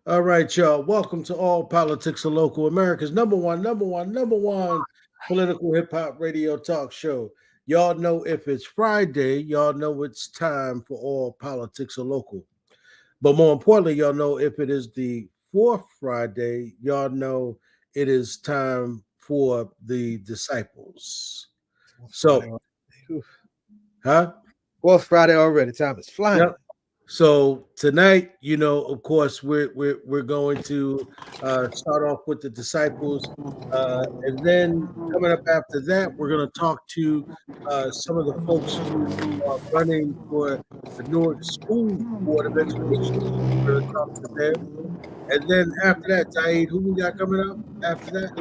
All right, y'all. Welcome to All Politics are Local, America's number one political hip hop radio talk show. Y'all know if it's Friday, y'all know it's time for All Politics are Local. But more importantly, y'all know if it is the fourth Friday, y'all know it is time for the disciples. Fourth Friday So, already. Whew. huh? Fourth Friday already. Time is flying. Yep. So tonight, of course, we're going to start off with the disciples, and then coming up after that, we're going to talk to some of the folks who are running for the Newark School Board of Education. We're going to talk to them, and then after that, Zaid, who we got coming up after that?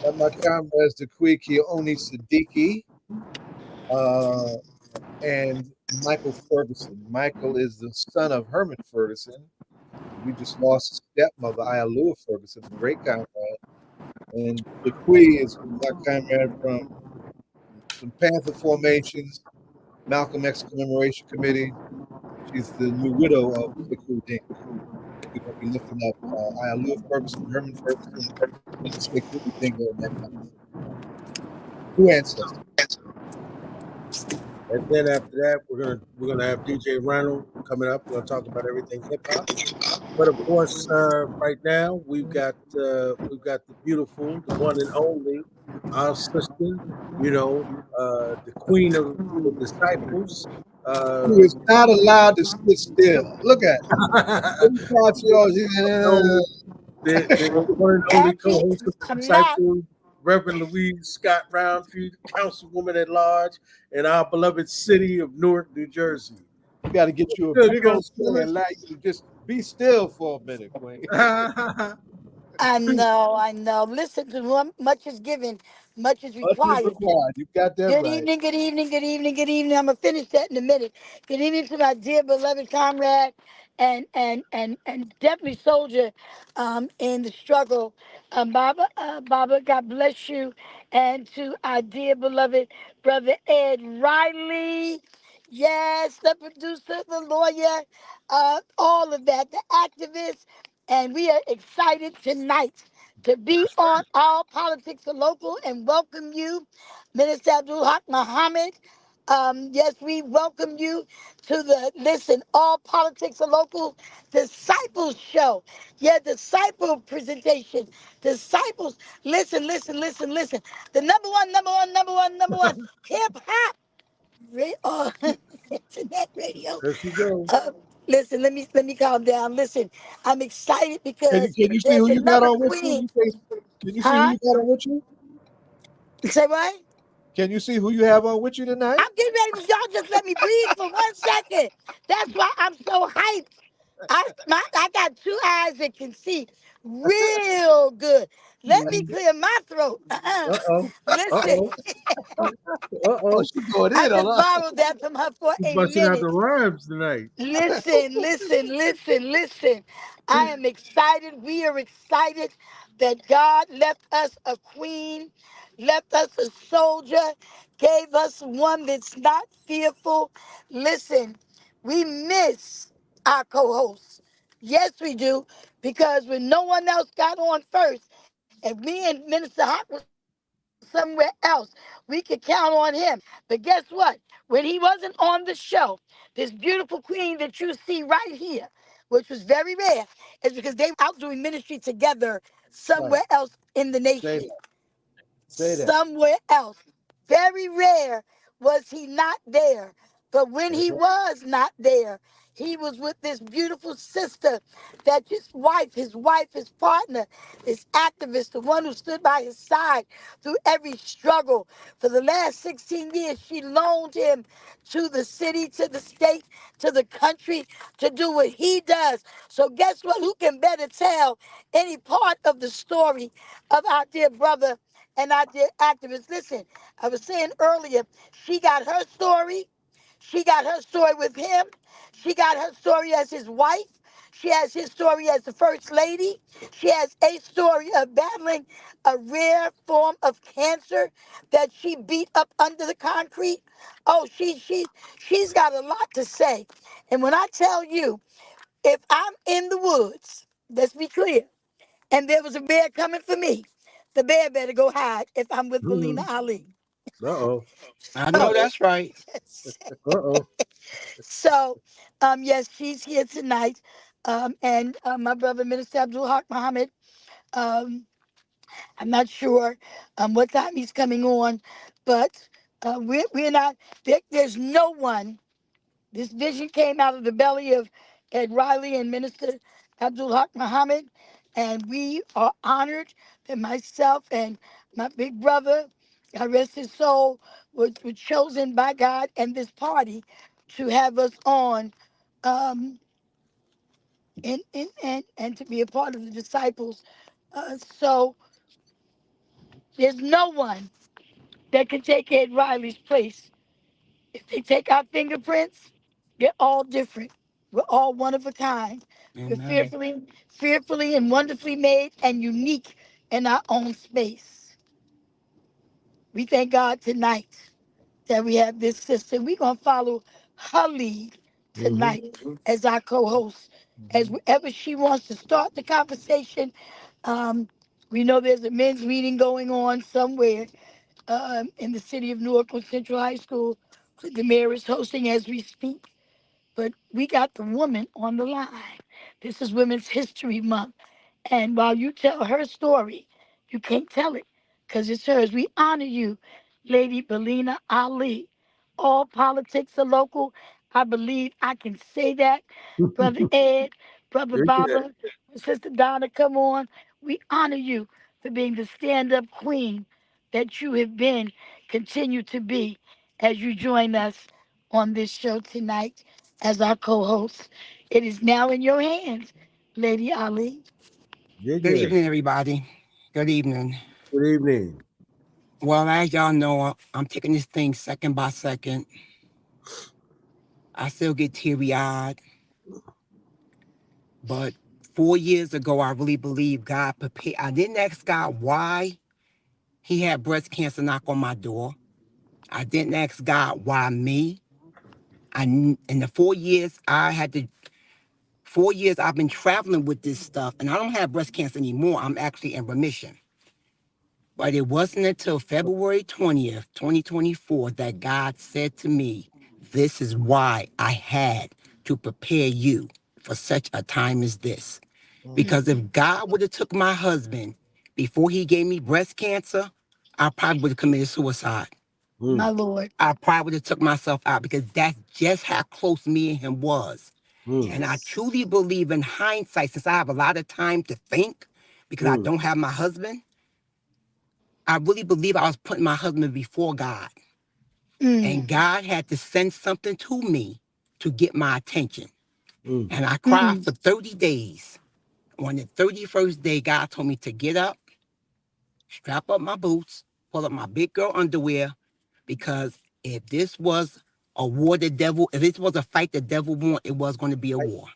And my comrades, Dequi, Kioni, Sadiki, uh, and Michael Ferguson. Michael is the son of Herman Ferguson. We just lost his stepmother, Iyaluua Ferguson, a great comrade. And Dequi is my comrade from some Panther formations, Malcolm X Commemoration Committee. She's the new widow of Sekou. We're going to be lifting up Iyaluua Ferguson, Herman Ferguson, and Sekou Odinga and that kind of two ancestors. And then after that, we're gonna have DJ Rhino coming up. We're gonna talk about everything hip hop. But of course, right now we've got the beautiful, the one and only, our sister, the queen of the disciples. Uh, Who is not allowed to sit still. Look at it. Every time she always, no, the one and only Happy, co-host of the I'm not. disciples, Reverend Louise Scott-Rountree, councilwoman at large in our beloved city of Newark, New Jersey. you got to get you a Good, big old stool and allow you to just be still for a minute, Queen. Councilwoman. I know, I know. Listen, to whom much is given, much is Much is required. required. You got that Good right. evening, good evening, good evening, good evening. I'm gonna finish that in a minute. Good evening to my dear beloved comrade and definitely soldier in the struggle. Baba, God bless you. And to our dear beloved brother Ed Riley. Yes, the producer, the lawyer, all of that, the activist. And we are excited tonight to be on All Politics are Local and welcome you Minister Abdul Haq Muhammad. Yes, we welcome you to the Listen, All Politics are Local Disciples Show. Yeah, disciple presentation. Disciples, listen. The number one hip hop internet radio. There she goes. Uh, Listen, let me calm down. Listen, I'm excited Can you because can you see there's who you got another on with you? queen. Can you see who Huh? you got on with you? Say what? Can you see who you have on with you tonight? I'm getting ready to y'all just let me breathe for 1 second. That's why I'm so hyped. I got two eyes that can see real good. Let me clear my throat. Uh oh. Uh Listen, oh. Uh Oh, oh. she going I in on just us. borrowed that from her for She's a busting out the minute. rhymes tonight. Listen. I am excited. We are excited that God left us a queen, left us a soldier, gave us one that's not fearful. Listen, we miss our co hosts. Yes, we do, because when no one else got on first, and me and Minister Hawk was somewhere else, we could count on him. But guess what? When he wasn't on the show, this beautiful queen that you see right here, which was very rare, is because they were out doing ministry together somewhere Right. else in the nation. Say that. Say that. Somewhere else. Very rare was he not there. But when he was not there, he was with this beautiful sister that his partner, his activist, the one who stood by his side through every struggle. For the last 16 years, she loaned him to the city, to the state, to the country to do what he does. So guess what? Who can better tell any part of the story of our dear brother and our dear activist? Listen, I was saying earlier, she got her story. She got her story with him. She got her story as his wife. She has his story as the first lady. She has a story of battling a rare form of cancer that she beat up under the concrete. Oh, she's got a lot to say. And when I tell you, if I'm in the woods, Let's be clear. And there was a bear coming for me. The bear better go hide if I'm with Belina Mm-hmm. Ali. Uh-oh. I know So, Uh-oh. that's right. Uh-oh. so, yes, she's here tonight. And my brother, Minister Abdul Haq Muhammad, um, I'm not sure what time he's coming on, but we're not, there's no one. This vision came out of the belly of Ed Riley and Minister Abdul Haq Muhammad, and we are honored that myself and my big brother, God rest his soul, were chosen by God and this party to have us on um, and to be a part of the disciples. So there's no one that can take Ed Riley's place. If they take our fingerprints, they're all different. We're all one of a kind. We're Amen. fearfully and wonderfully made and unique in our own space. We thank God tonight that we have this sister. We're going to follow her lead Mm-hmm. tonight as our co-host. As wherever she wants to start the conversation, um, we know there's a men's meeting going on somewhere in the city of Newark on Central High School. The mayor is hosting as we speak. But we got the woman on the line. This is Women's History Month. And while you tell her story, you can't tell it because it's hers. We honor you, Lady Belina Ali. All politics are local. I believe I can say that. Brother Ed, Brother Yeah. Baba, Sister Donna, come on. We honor you for being the stand up queen that you have been, continue to be as you join us on this show tonight as our co host. It is now in your hands, Lady Ali. Dig Good it. evening, everybody. Good evening. Good evening. Well, as y'all know, I'm taking this thing second by second. I still get teary eyed, but 4 years ago, I really believe God prepared. I didn't ask God why He had breast cancer knock on my door. I didn't ask God why me. In the 4 years, 4 years I've been traveling with this stuff, and I don't have breast cancer anymore. I'm actually in remission. But it wasn't until February 20th, 2024, that God said to me, this is why I had to prepare you for such a time as this. Mm, Because if God would have took my husband before he gave me breast cancer, I probably would have committed suicide. my Mm, Lord. I probably would have took myself out because that's just how close me and him was. mm, And I Yes. truly believe in hindsight, since I have a lot of time to think because I mm, don't have my husband, I really believe I was putting my husband before God. Mm, And God had to send something to me to get my attention. mm, And I cried mm, for 30 days. On the 31st day, God told me to get up, strap up my boots, pull up my big girl underwear, because if this was a war the devil, if this was a fight the devil won, it was going to be a Fight, war.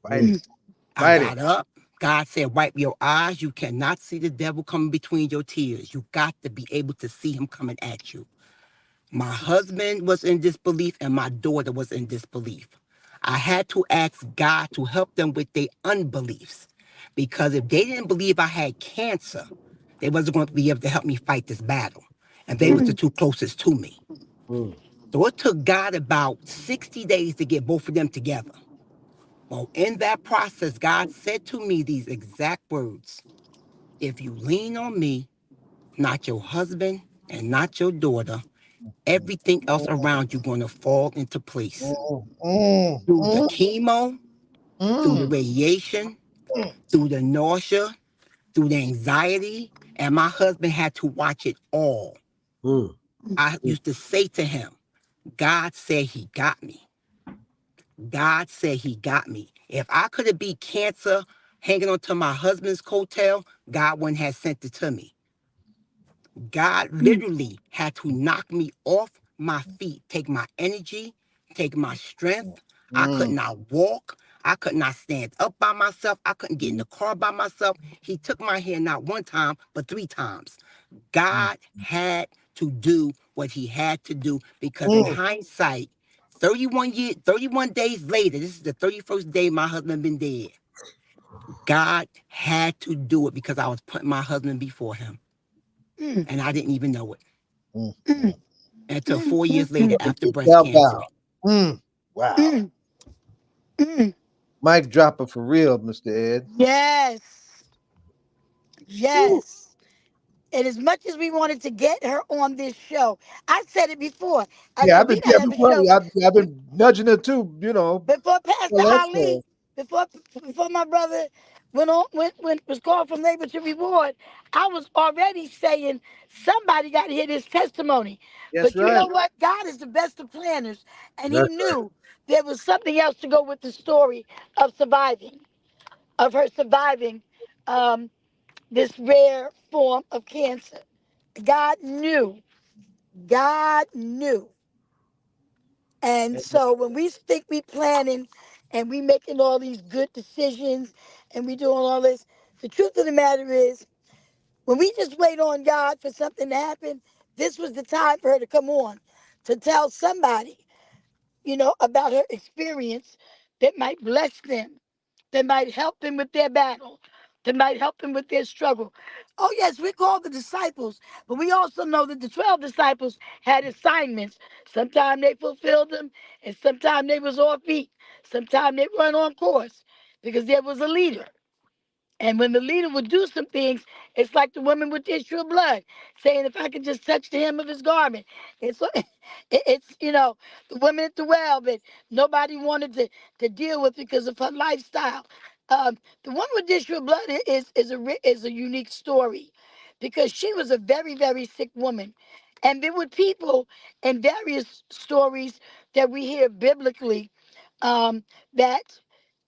fight mm, it, mm, I fight it. got up. God said, wipe your eyes. You cannot see the devil coming between your tears. You got to be able to see him coming at you. My husband was in disbelief and my daughter was in disbelief. I had to ask God to help them with their unbeliefs, because if they didn't believe I had cancer, they wasn't going to be able to help me fight this battle. And they was mm, the mm, two closest to me. mm, So it took God about 60 days to get both of them together. Well, in that process, God said to me these exact words: if you lean on me, not your husband and not your daughter, everything else around you going to fall into place. Mm, mm, Through the mm, chemo, through the mm, radiation, mm, through the nausea, through the anxiety, and my husband had to watch it all. mm, I mm, used to say to him, God said he got me. God said he got me. If I could have beat cancer hanging onto my husband's coattail, God wouldn't have sent it to me. God mm, literally had to knock me off my feet, take my energy, take my strength. I could mm, not walk. I could not stand up by myself. I couldn't get in the car by myself. He took my hand not one time, but 3 times. mm, God had to do what he had to do, because in mm. hindsight, 31 days later, this is the 31st day my husband been dead. God had to do it because I was putting my husband before him. Mm, And I didn't even know it Mm, mm, until mm, 4 years later mm, after It breast shall cancer. bow. Wow. mm, mm. Mic dropper for real, Mr. Ed. Yes. Woo. Yes. And as much as we wanted to get her on this show, I said it before. I Yeah, said I've we been gotta have a show I've been nudging her too, before Pastor tell her Ali, so. before my brother went was called from labor to reward. I was already saying somebody got to hear this testimony. That's But you right. know what? God is the best of planners, and He That's right. knew there was something else to go with the story of surviving, of her surviving um, this rare form of cancer. God knew. God knew. And And so when we think we planning and we making all these good decisions and we doing all this, the truth of the matter is when we just wait on God for something to happen, this was the time for her to come on to tell somebody, about her experience that might bless them, that might help them with their battle, that might help them with their struggle. Oh, yes, we're called the disciples, but we also know that the 12 disciples had assignments. Sometimes they fulfilled them, and sometimes they was off beat. Sometimes they weren't on course because there was a leader. And when the leader would do some things, it's like the woman with the issue of blood saying, if I could just touch the hem of his garment. It's, it's the woman at the well that nobody wanted to deal with because of her lifestyle. The one with the issue of blood is a unique story because she was a very, very sick woman. And there were people in various stories that we hear biblically um, that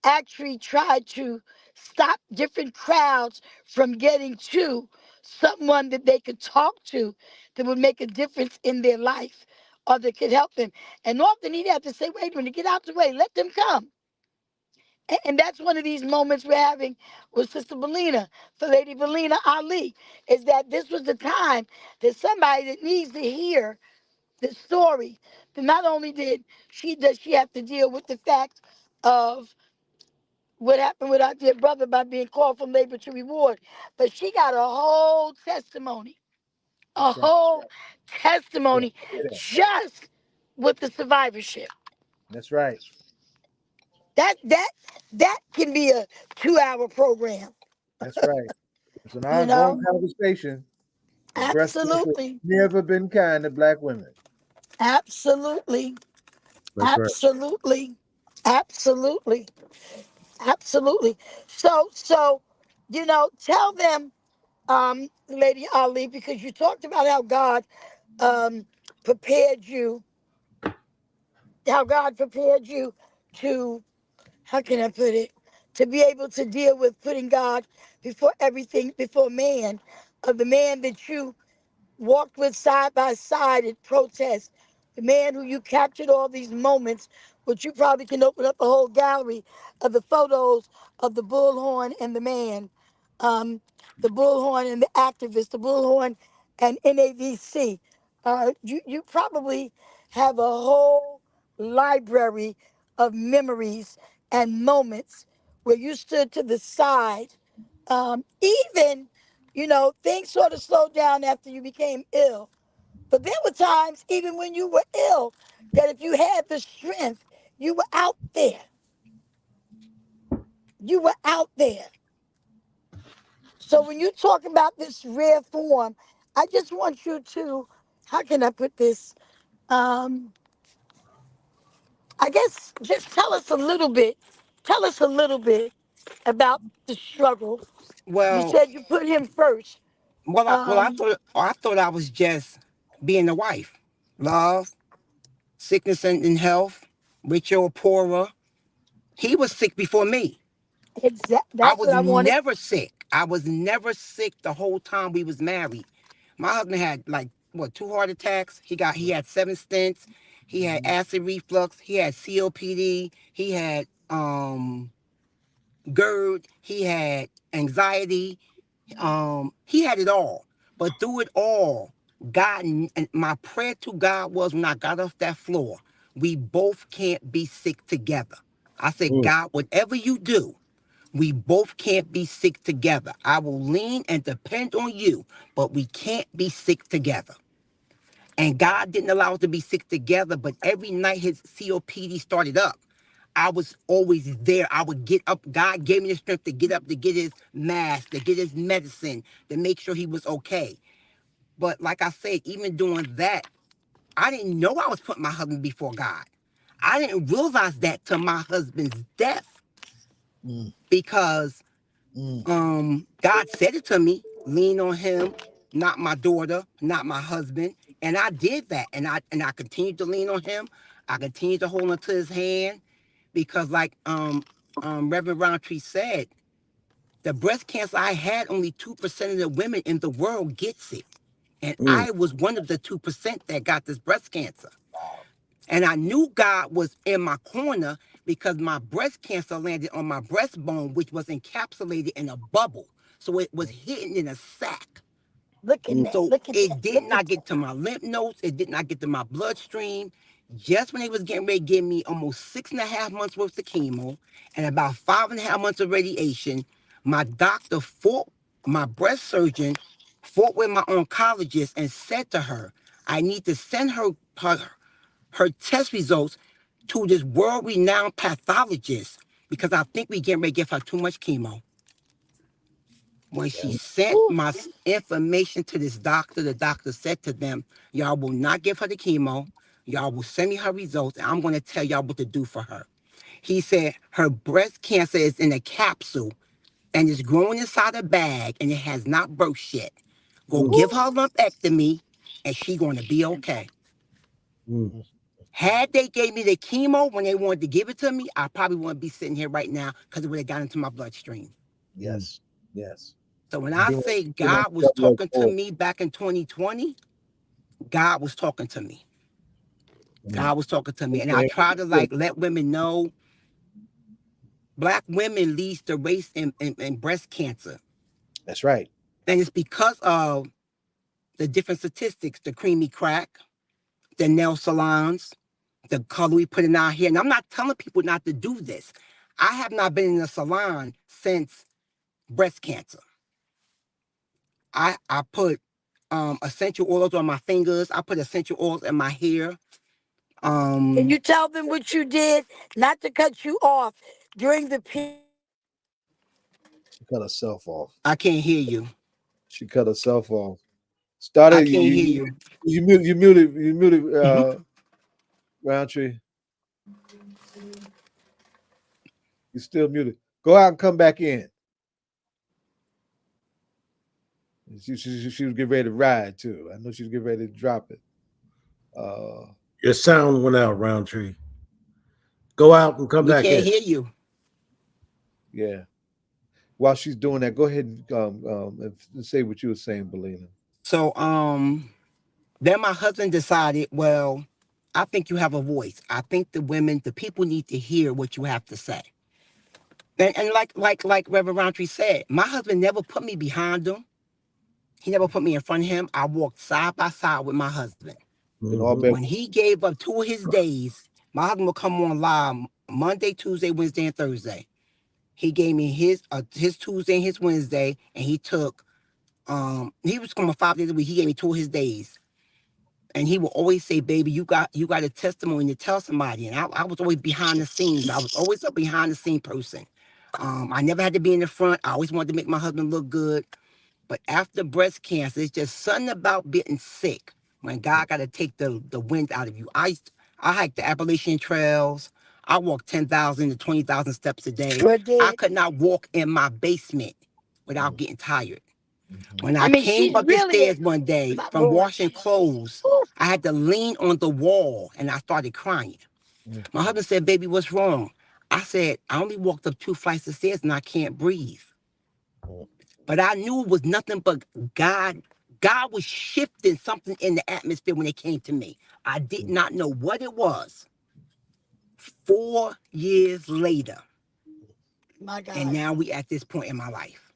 actually tried to stop different crowds from getting to someone that they could talk to that would make a difference in their life or that could help them. And often he'd have to say, wait a minute, get out the way, let them come. And that's one of these moments we're having with Sister Belina, for Lady Belina Ali, is that this was the time that somebody that needs to hear the story. That not only does she have to deal with the fact of what happened with our dear brother by being called from labor to reward. But she got a whole testimony, a that's right. whole Yeah, testimony say that. just with the survivorship. That's right. That can be a 2-hour program, That's right. It's an you ongoing know? conversation. But breast cancer has Absolutely. never been kind to black women. Absolutely. That's right. Absolutely. Absolutely. Absolutely. So, tell them, Lady Ali, because you talked about how God um, prepared you, how God prepared you to, how can I put it, to be able to deal with putting God before everything, before man, of the man that you walked with side by side at protests, the man who you captured all these moments, which you probably can open up a whole gallery of the photos of the bullhorn and the man, um, the bullhorn and the activist, the bullhorn and NAVC. You probably have a whole library of memories and moments where you stood to the side. Even, things sort of slowed down after you became ill. But there were times, even when you were ill, that if you had the strength, you were out there. You were out there. So when you talk about this rare form, I just want you to, how can I put this? Um, I guess just tell us a little bit about the struggle. You Well, said you put him first. Um, I thought I was just being a wife. Love, sickness and health, richer or poorer. He was sick before me. I that's what was I wanted. never sick. I was never sick the whole time we was married. My husband had like what 2 heart attacks. He had 7 stents. He had acid reflux. He had COPD. He had GERD. He had anxiety. He had it all. But through it all, God and my prayer to God was when I got off that floor, we both can't be sick together. I said, Mm, God, whatever you do, We both can't be sick together. I will lean and depend on you, but we can't be sick together. And God didn't allow us to be sick together, but every night his COPD started up, I was always there. I would get up. God gave me the strength to get up, to get his mask, to get his medicine, to make sure he was okay. But like I said, even doing that, I didn't know I was putting my husband before God. I didn't realize that till my husband's death, Mm, because mm. God said it to me, lean on him, not my daughter, not my husband. And I did that. And I continued to lean on him. I continued to hold onto his hand, because like Reverend Roundtree said, the breast cancer I had, only 2% of the women in the world gets it. And Mm, I was one of the 2% that got this breast cancer. And I knew God was in my corner because my breast cancer landed on my breastbone, which was encapsulated in a bubble. So it was hidden in a sac. Look at mm, that. So Look at it that. did Look not at get that. to my lymph nodes. It did not get to my bloodstream. Just when they was getting ready to give me almost 6.5 months worth of chemo and about 5.5 months of radiation, my doctor fought, my breast surgeon fought with my oncologist and said to her, I need to send her test results to this world-renowned pathologist because I think we getting ready to give her too much chemo. When she sent Ooh, my information to this doctor, the doctor said to them, y'all will not give her the chemo. Y'all will send me her results, and I'm going to tell y'all what to do for her. He said her breast cancer is in a capsule and it's growing inside a bag and it has not burst yet. Go mm, give ooh. her a lumpectomy and she going to be okay. mm. Had they gave me the chemo when they wanted to give it to me, I probably wouldn't be sitting here right now because it would have got into my bloodstream. Yes, yes. So when And I being, say being on God was double edged talking to sword. me back in 2020, God was talking to me. Mm. God was talking to me. And And I and try to like let women know black women leads the race in breast cancer. that's right. And it's because of the different statistics, the creamy crack, the nail salons, the color we put in our hair. And I'm not telling people not to do this. I have not been in a salon since breast cancer. I put essential oils on my fingers. I put essential oils in my hair. Can Um, you tell them what you did? Not to cut you off during the She cut herself off. I can't hear you. She cut herself off. I Started can't hear you. you muted Roundtree. You still muted. Go out and come back in. She was getting ready to ride too. I know she was getting ready to drop it. Uh, Your sound went out, Roundtree. Go out and come We back can't in. hear you. yeah. While she's doing that, go ahead and say what you were saying, Belina. So then my husband decided, well, I think you have a voice. I think the women, the people need to hear what you have to say. And like Reverend Roundtree said, my husband never put me behind him. He never put me in front of him. I walked side by side with my husband. And all Hmm. bed. When he gave up 2 of his days, my husband would come on live Monday, Tuesday, Wednesday, and Thursday. He gave me his Tuesday and his Wednesday, and he took he was coming 5 days a week. He gave me 2 of his days. And he will always say, baby, you got a testimony to tell somebody. And I was always behind the scenes. I was always a behind the scene person. I never had to be in the front. I always wanted to make my husband look good. But after breast cancer, it's just something about getting sick when God got to take the wind out of you. I hiked the Appalachian trails. I walked 10,000 to 20,000 steps a day. sure I did. could not walk in my basement without getting tired. When I I mean, came she's up the really stairs one day my from Lord. washing clothes, Ooh, I had to lean on the wall and I started crying. My husband said, baby, what's wrong? I said, I only walked up 2 flights of stairs and I can't breathe. But I knew it was nothing but God. God was shifting something in the atmosphere when it came to me. I did not know what it was. 4 years later, my and God. now we at this point in my life.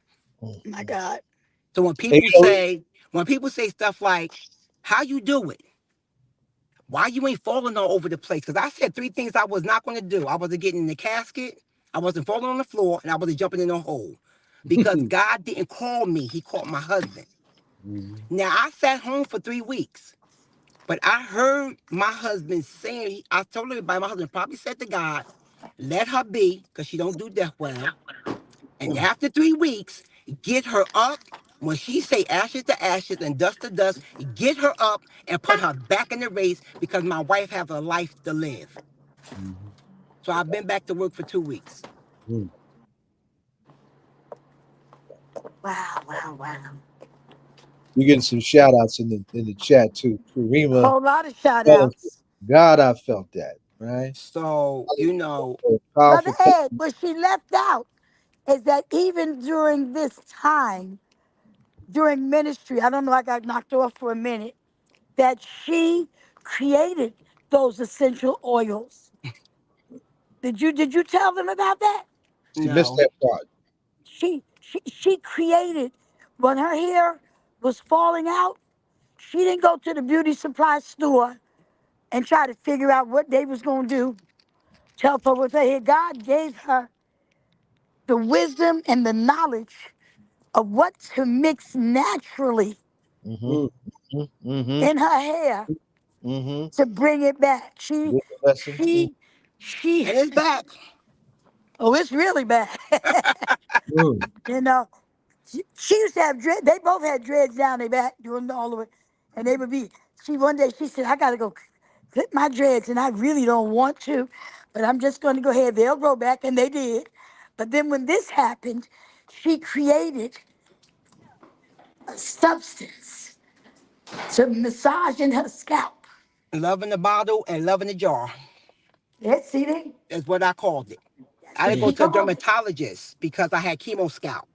My God. So Hey, yo, when people say stuff like, how you do it? Why you ain't falling all over the place? Because I said 3 things I was not going to do. I wasn't getting in the casket. I wasn't falling on the floor, and I wasn't jumping in a hole. Because God didn't call me, he called my husband. Mhm. Now, I sat home for 3 weeks, but I heard my husband saying, I told everybody, my husband probably said to God, let her be, because she don't do death well. And after 3 weeks, get her up. When she say ashes to ashes and dust to dust, get her up and put her back in the race because my wife has a life to live. Mhm. So I've been back to work for 2 weeks. Mhm. Wow, wow, wow. You're getting some shout outs in the chat too. Karima, Whole lot of shout telling us, outs. God, I felt that, right? So, Brother Powerful. Ed, what she left out is that even during this time, during ministry, I don't know, I got knocked off for a minute, that she created those essential oils. Did you tell them about that? She missed no. that part. She created when her hair was falling out. She didn't go to the beauty supply store and try to figure out what they was gonna do. Tell her what they had. God gave her the wisdom and the knowledge of what to mix naturally Mm-hmm. Mm, Mm-hmm. in her hair Mm-hmm. to bring it back. Good lesson. She. And it's back. Oh, it's really bad. mm, you know, she used to have dread. They both had dreads down their back during all of it, and they would be. She one day she said, "I gotta go clip my dreads, and I really don't want to, but I'm just going to go ahead. They'll grow back," and they did. But then when this happened, she created a substance to massage in her scalp. Love in the bottle and love in the jar Let's see, there. is what I called it. That's I what didn't go she to a called it. dermatologist because I had chemo scalp.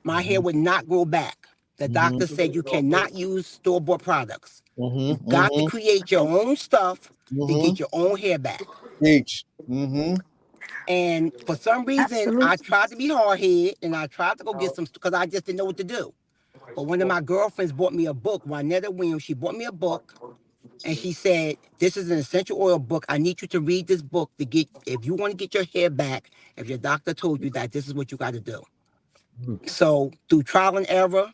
My hair would not grow back. The Mm-hmm. doctor said you cannot use store-bought products. You Mm-hmm. got to Mm-hmm. create your own stuff to Mm-hmm. get your own hair back. Preach. Mm-hmm. And for some reason, I Absolutely. tried to be hard-headed and I tried to go get some because I just didn't know what to do. But one of my girlfriends bought me a book, Juanetta Williams. She bought me a book and she said, this is an essential oil book. I need you to read this book to get, if you want to get your hair back, if your doctor told you that this is what you got to do. mm, So through trial and error,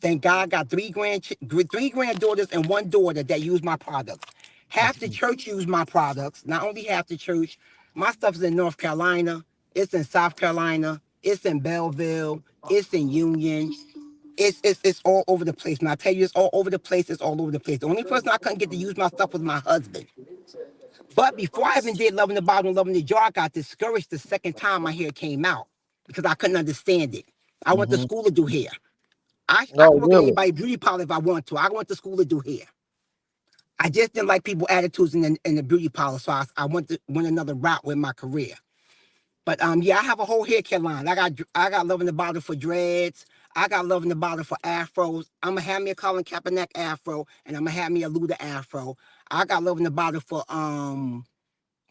thank God I got three granddaughters and one daughter that use my products. Half the church use my products. Not only half the church, my stuff is in North Carolina, it's in South Carolina, it's in Belleville, it's in Union. It's all over the place. And I tell you, it's all over the place. It's all over the place. The only person I couldn't get to use my stuff was my husband. But before I even did Loving the Bottle and Loving the Jar, I got discouraged the second time my hair came out because I couldn't understand it. I went to Mm-hmm. school to do hair. I Oh, can work at really? anybody's beauty parlor if I want to. I went to school to do hair. I just didn't like people attitudes in the beauty parlor, so I went another route with my career. But yeah, I have a whole hair care line. I got Love in the Bottle for dreads. I got Love in the Bottle for afros. I'm gonna have me a Colin Kaepernick afro, and I'm gonna have me a Luda afro. I got Love in the Bottle for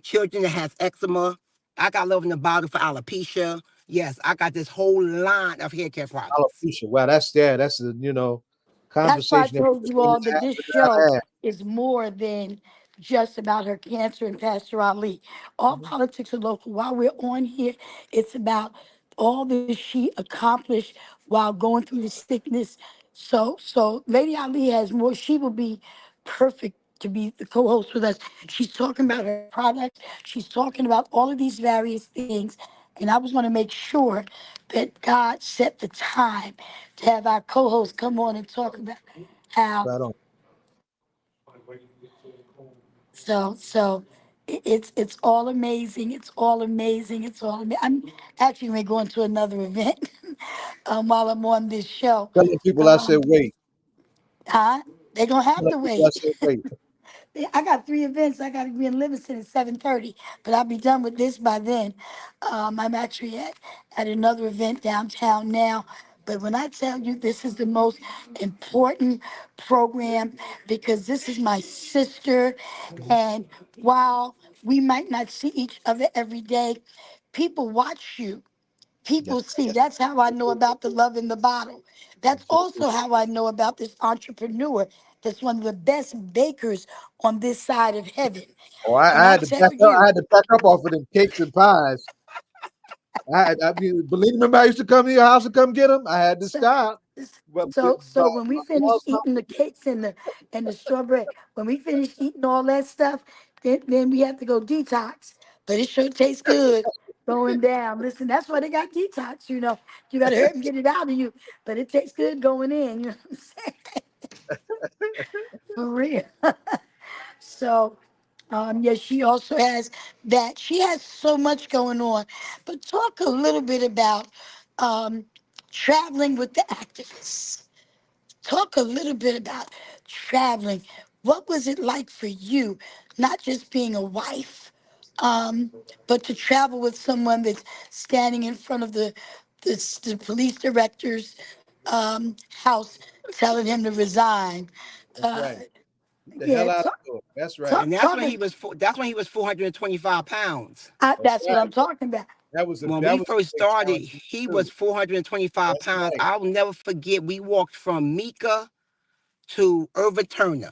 children that has eczema. I got Love in the Bottle for alopecia. Yes, I got this whole line of hair care products. Alopecia. Wow, that's a That's why I conversation that told you we all that this but not show have. is more than just about her cancer and Pastor Ali. All Mhm. politics are local. While we're on here, it's about all that she accomplished while going through the sickness. So Lady Ali has more. She will be perfect to be the co-host with us. She's talking about her products. She's talking about all of these various things. And I was going to make sure that God set the time to have our co-host come on and talk about how. Right on. So it's all amazing. It's all amazing. It's all amazing. I'm actually going to go into another event while I'm on this show. Tell the people I said Um, wait. huh? They're going to Tell have the to people I wait. said wait. Yeah, I got three events. I got to be in Livingston at 7:30, but I'll be done with this by then. I'm actually at another event downtown now. But when I tell you this is the most important program because this is my sister, and while we might not see each other every day, people watch you. People That's see. That's how I know about the love in the bottle. That's absolutely. also how I know about this entrepreneur that's one of the best bakers on this side of heaven. Oh, And I I'll had to tell back up. I you, had to back up off of them cakes and pies. I mean, believe me, remember I used to come to your house and come get them. I had to so, stop. But so when we finish lost my eating the cakes and the strawberry, when we finish eating all that stuff, then we have to go detox. But it sure tastes good going down. Listen, that's why they got detox. You got to hurt and get it out of you, but it tastes good going in. You know what I'm saying? For real. So, yeah, she also has that. She has so much going on. But talk a little bit about um, traveling with the activists. Talk a little bit about traveling. What was it like for you, not just being a wife, um, but to travel with someone that's standing in front of the police director's house, telling him to resign? That's Uh, right. Get the yeah, hell out of the door. That's right. talk, And that's talk. when he was that's when he was 425 pounds. That's That's what I'm right. talking about. When That we was a first big started, challenge for me he too. was 425 That's pounds. right. I'll never forget. We walked from Mika to Irvin Turner.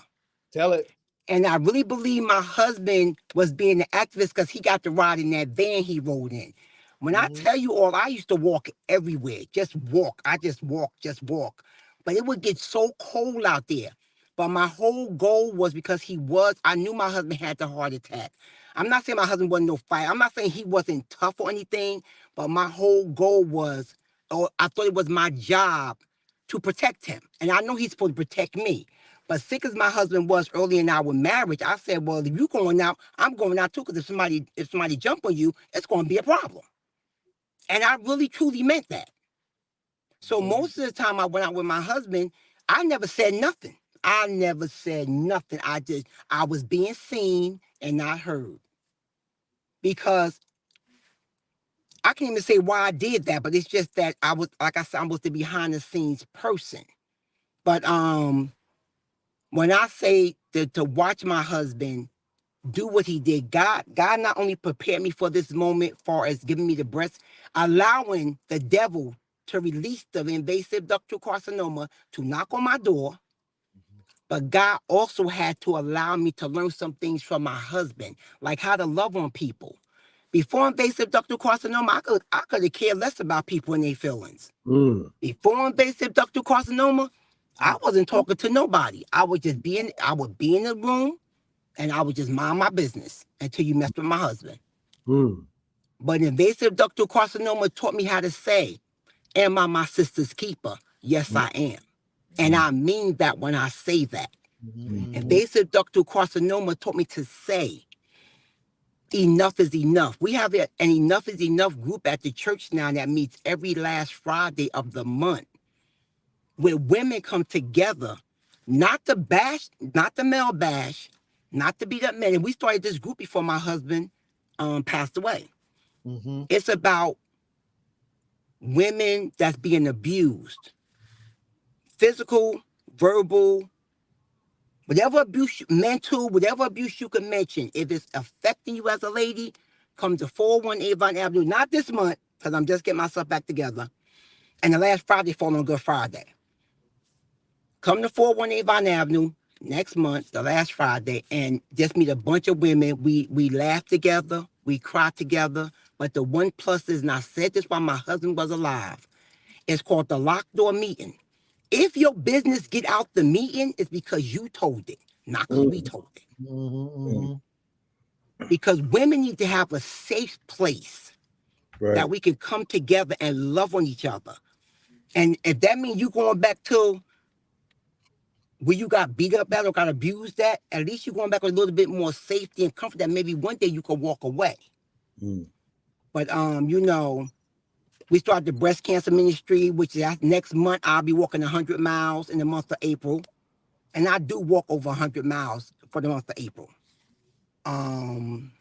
Tell it. And I really believe my husband was being an activist because he got to ride in that van he rode in. When I Hmm. tell you all, I used to walk everywhere. Just walk. I just walk, just walk. But it would get so cold out there. But my whole goal was because I knew my husband had the heart attack. I'm not saying my husband wasn't no fight. I'm not saying he wasn't tough or anything. But my whole goal was, or I thought it was my job to protect him. And I know he's supposed to protect me. But sick as my husband was early in our marriage, I said, well, if you going out, I'm going out too, because if somebody jump on you, it's going to be a problem. And I really truly meant that. So Hmm. most of the time I went out with my husband, I never said nothing. I never said nothing. I was being seen and not heard. Because I can't even say why I did that, but it's just that I was, like I said, I was the behind the scenes person. But when I say to watch my husband do what he did. God not only prepared me for this moment, far as giving me the breast, allowing the devil to release the invasive ductal carcinoma to knock on my door, but God also had to allow me to learn some things from my husband, like how to love on people. Before invasive ductal carcinoma, I could have cared less about people and their feelings. Mm. Before invasive ductal carcinoma, I wasn't talking to nobody. I would be in the room and I would just mind my business until you messed with my husband. Mm. But invasive ductal carcinoma taught me how to say, am I my sister's keeper? Yes, Mm. I am. And I mean that when I say that. Hmm. Invasive ductal carcinoma taught me to say, enough is enough. We have an enough is enough group at the church now that meets every last Friday of the month, where women come together, not to bash, not to male bash, not to beat up men. And we started this group before my husband passed away. Hmm. It's about women that's being abused, physical, verbal, whatever abuse, mental, whatever abuse you can mention. If it's affecting you as a lady, come to 401 Avon Avenue, not this month, because I'm just getting myself back together. And the last Friday fall on Good Friday. Come to 401 Avon Avenue next month, the last Friday, and just meet a bunch of women. We laugh together, we cry together. But the one plus is, and I said this while my husband was alive, it's called the locked door meeting. If your business get out the meeting, it's because you told it, not because we Mm. told it. Mm. Hmm. Because women need to have a safe place Right. that we can come together and love on each other. And if that means you going back to where you got beat up at or got abused at least you're going back with a little bit more safety and comfort that maybe one day you could walk away. Mm. But we started the breast cancer ministry, which is next month. I'll be walking 100 miles in the month of April. And I do walk over 100 miles for the month of April. Um,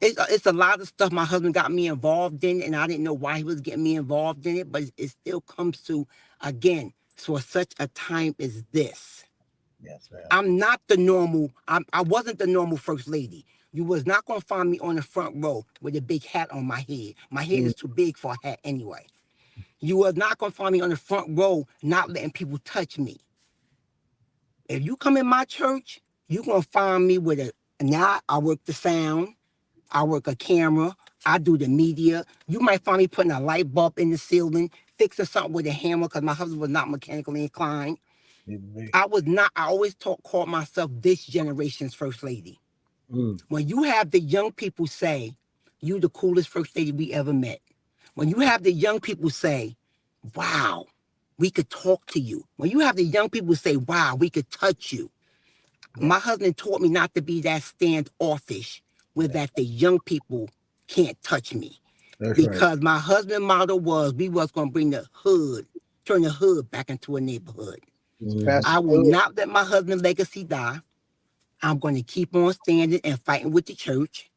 it's a lot of stuff my husband got me involved in, and I didn't know why he was getting me involved in it, but it still comes to, again, for such a time as this. Yes, ma'am. I'm not the normal, I wasn't the normal first lady. You was not going to find me on the front row with a big hat on my head. My head Mm. is too big for a hat anyway. You was not going to find me on the front row not letting people touch me. If you come in my church, you're gonna find me with a now I work the sound, I work a camera, I do the media. You might find me putting a light bulb in the ceiling, fixing something with a hammer because my husband was not mechanically inclined. Amen. I always called myself this generation's first lady. Mm. When you have the young people say, you the coolest first lady we ever met. When you have the young people say, wow, we could talk to you. When you have the young people say, wow, we could touch you. Yeah. My husband taught me not to be that standoffish with that the young people can't touch me. That's right. Because my husband's motto was we was gonna bring the hood, turn the hood back into a neighborhood. Mhm. Pastor I will Hood. not let my husband's legacy die. I'm going to keep on standing and fighting with the church.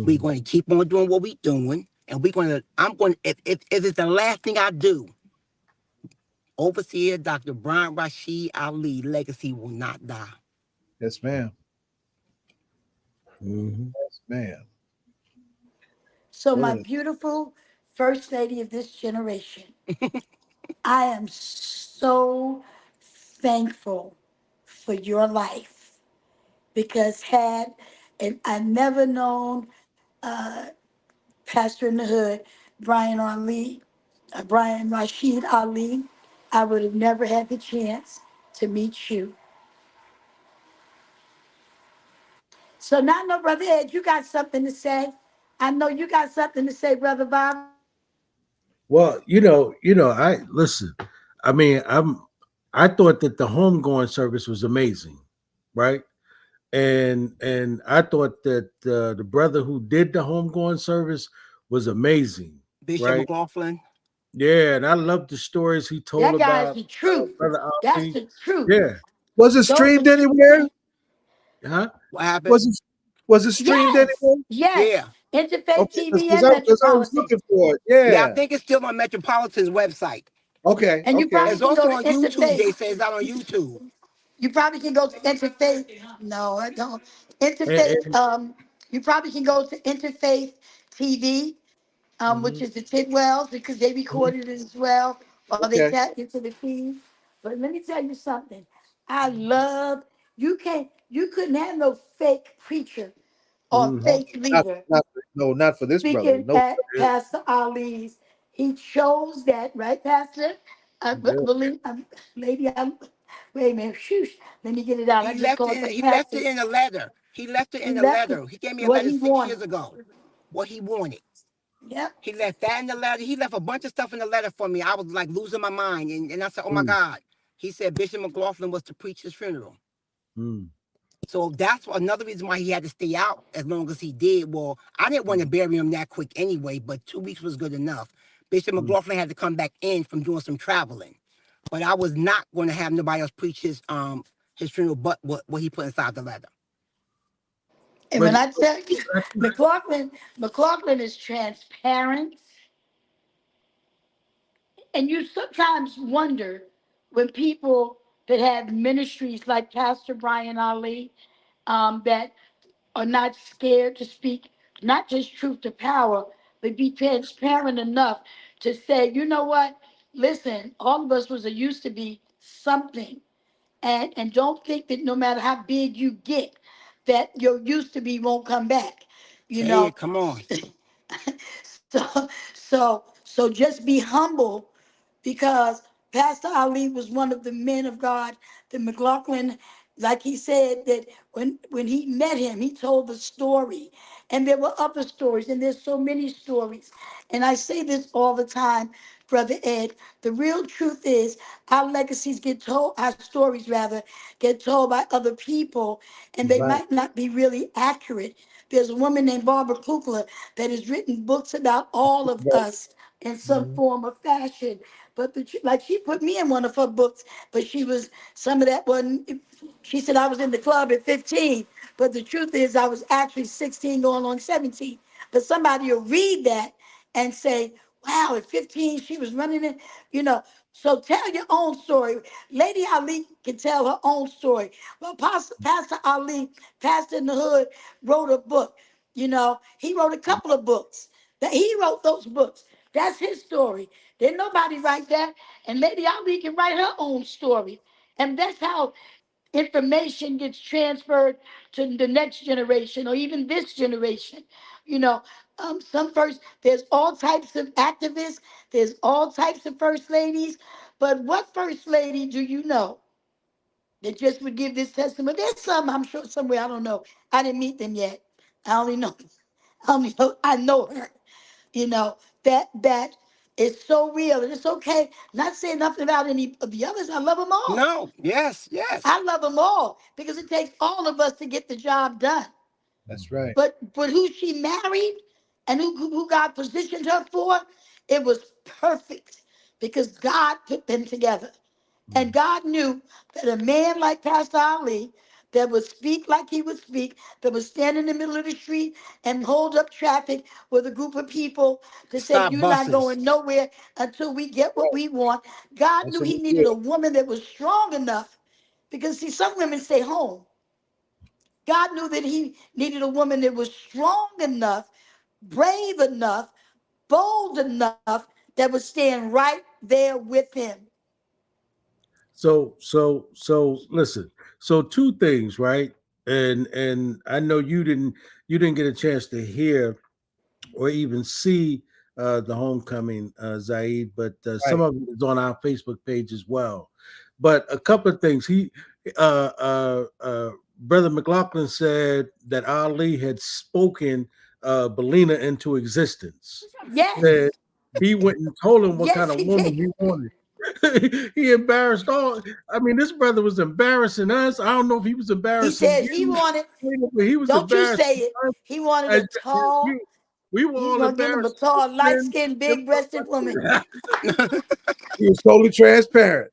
We're Mhm. going to keep on doing what we're doing. And I'm going to, if it's the last thing I do, Overseer Dr. Brian Rashid Ali legacy will not die. Yes, ma'am. Mhm. Yes, ma'am. So, my Good. beautiful first lady of this generation, I am so thankful for your life because had and I never known Pastor in the Hood, Brian Ali, Brian Rashid Ali, I would have never had the chance to meet you. So now, no, Brother Ed, you got something to say. I know you got something to say, Brother Bob. Well, I listen. I mean, I thought that the homegoing service was amazing, right? And I thought that the brother who did the homegoing service was amazing, Bishop right? McLaughlin, Yeah, and I love the stories he told That guy's about the truth. brother That's Ali. the truth. Yeah, Was it Those are streamed anywhere? huh? what happened? Was it was it streamed yes, anywhere? yes. Yeah. Interfaith Okay, TV because and I was Metropolitan. looking for it. Yeah, I Yeah. think it's still on Metropolitan's website. Okay. And you Okay. probably It's can go also to on YouTube. Interfaith. They say it's out on YouTube. You probably can go to Interfaith. No, I don't. And, Interfaith. You probably can go to Interfaith TV, which mhm, is the Tidwells because they mhm, recorded it as well, or they Okay. tapped into the feed. But let me tell you something. I love you couldn't have no fake preacher or mhm, fake Not, leader not no, not for this brother. speaking No. at yeah, Pastor Ali's. He chose that, right, Pastor? I yeah, believe, lady, wait a minute, shoosh, let me get it out. I just called the He left pastor. it in a letter. He left it He in a left letter. He gave me a what letter he 6 years wanted. ago. What he wanted. Yep. He left that in the letter. He left a bunch of stuff in the letter for me. I was like losing my mind. And I said, oh my mm, God. He said Bishop McLaughlin was to preach his funeral. mm, So that's another reason why he had to stay out as long as he did. Well, I didn't want to mm, bury him that quick anyway, but 2 weeks was good enough. Bishop mm. McLaughlin had to come back in from doing some traveling. But I was not going to have nobody else preach his funeral but what he put inside the letter. And But when I tell you, I think, McLaughlin is transparent. And you sometimes wonder when people that have ministries like Pastor Brian Ali, that are not scared to speak not just truth to power, but be transparent enough to say, you know what? Listen, all of us was a used to be something. And don't think that no matter how big you get, that your used to be won't come back. You Say know, it, come on. so just be humble because Pastor Ali was one of the men of God that McLaughlin, like he said, that when he met him, he told the story. And there were other stories, and there's so many stories. And I say this all the time, Brother Ed. The real truth is our legacies get told, our stories rather, get told by other people, and they right. might not be really accurate. There's a woman named Barbara Kukla that has written books about all of us in some Mhm, form or fashion. But like she put me in one of her books, but she was some of that wasn't. She said I was in the club at 15, but the truth is I was actually 16 going on 17. But somebody will read that and say, wow, at 15 she was running it, you know. So tell your own story. Lady Ali can tell her own story. Well, Pastor Ali, Pastor in the Hood, wrote a book. You know, he wrote a couple of books. That he wrote those books. That's his story. Didn't nobody write that. And Lady Ali can write her own story. And that's how information gets transferred to the next generation or even this generation. You know, there's all types of activists, there's all types of first ladies, but what first lady do you know that just would give this testimony? There's some, I'm sure, somewhere, I don't know. I didn't meet them yet. I only know, I know her, you know, that is so real. And it's okay. Not saying nothing about any of the others. I love them all. No, yes, yes. I love them all because it takes all of us to get the job done. That's right. But who she married and who God positioned her for, it was perfect because God put them together. And God knew that a man like Pastor Ali that would speak like he would speak, that would stand in the middle of the street and hold up traffic with a group of people to say, Stop you're not buses. going nowhere until we get what we want. God That's knew what he we needed did. a woman that was strong enough because, see, some women stay home. God knew that he needed a woman that was strong enough, brave enough, bold enough that would stand right there with him. So listen. So two things, right? And I know you didn't get a chance to hear or even see the homecoming, Zaid, but some Right. of it is on our Facebook page as well. But a couple of things. Brother McLaughlin said that Ali had spoken Belina into existence. Yes, That he went and told him what kind yes, of he woman did. he wanted. He embarrassed all. I mean, this brother was embarrassing us. I don't know if he was He embarrassing said he you, wanted, but he was don't you embarrassing say it, us. he wanted And a tall, we were he was all going to give him a embarrassed. tall, Man, light-skinned, big-breasted woman. He was totally transparent.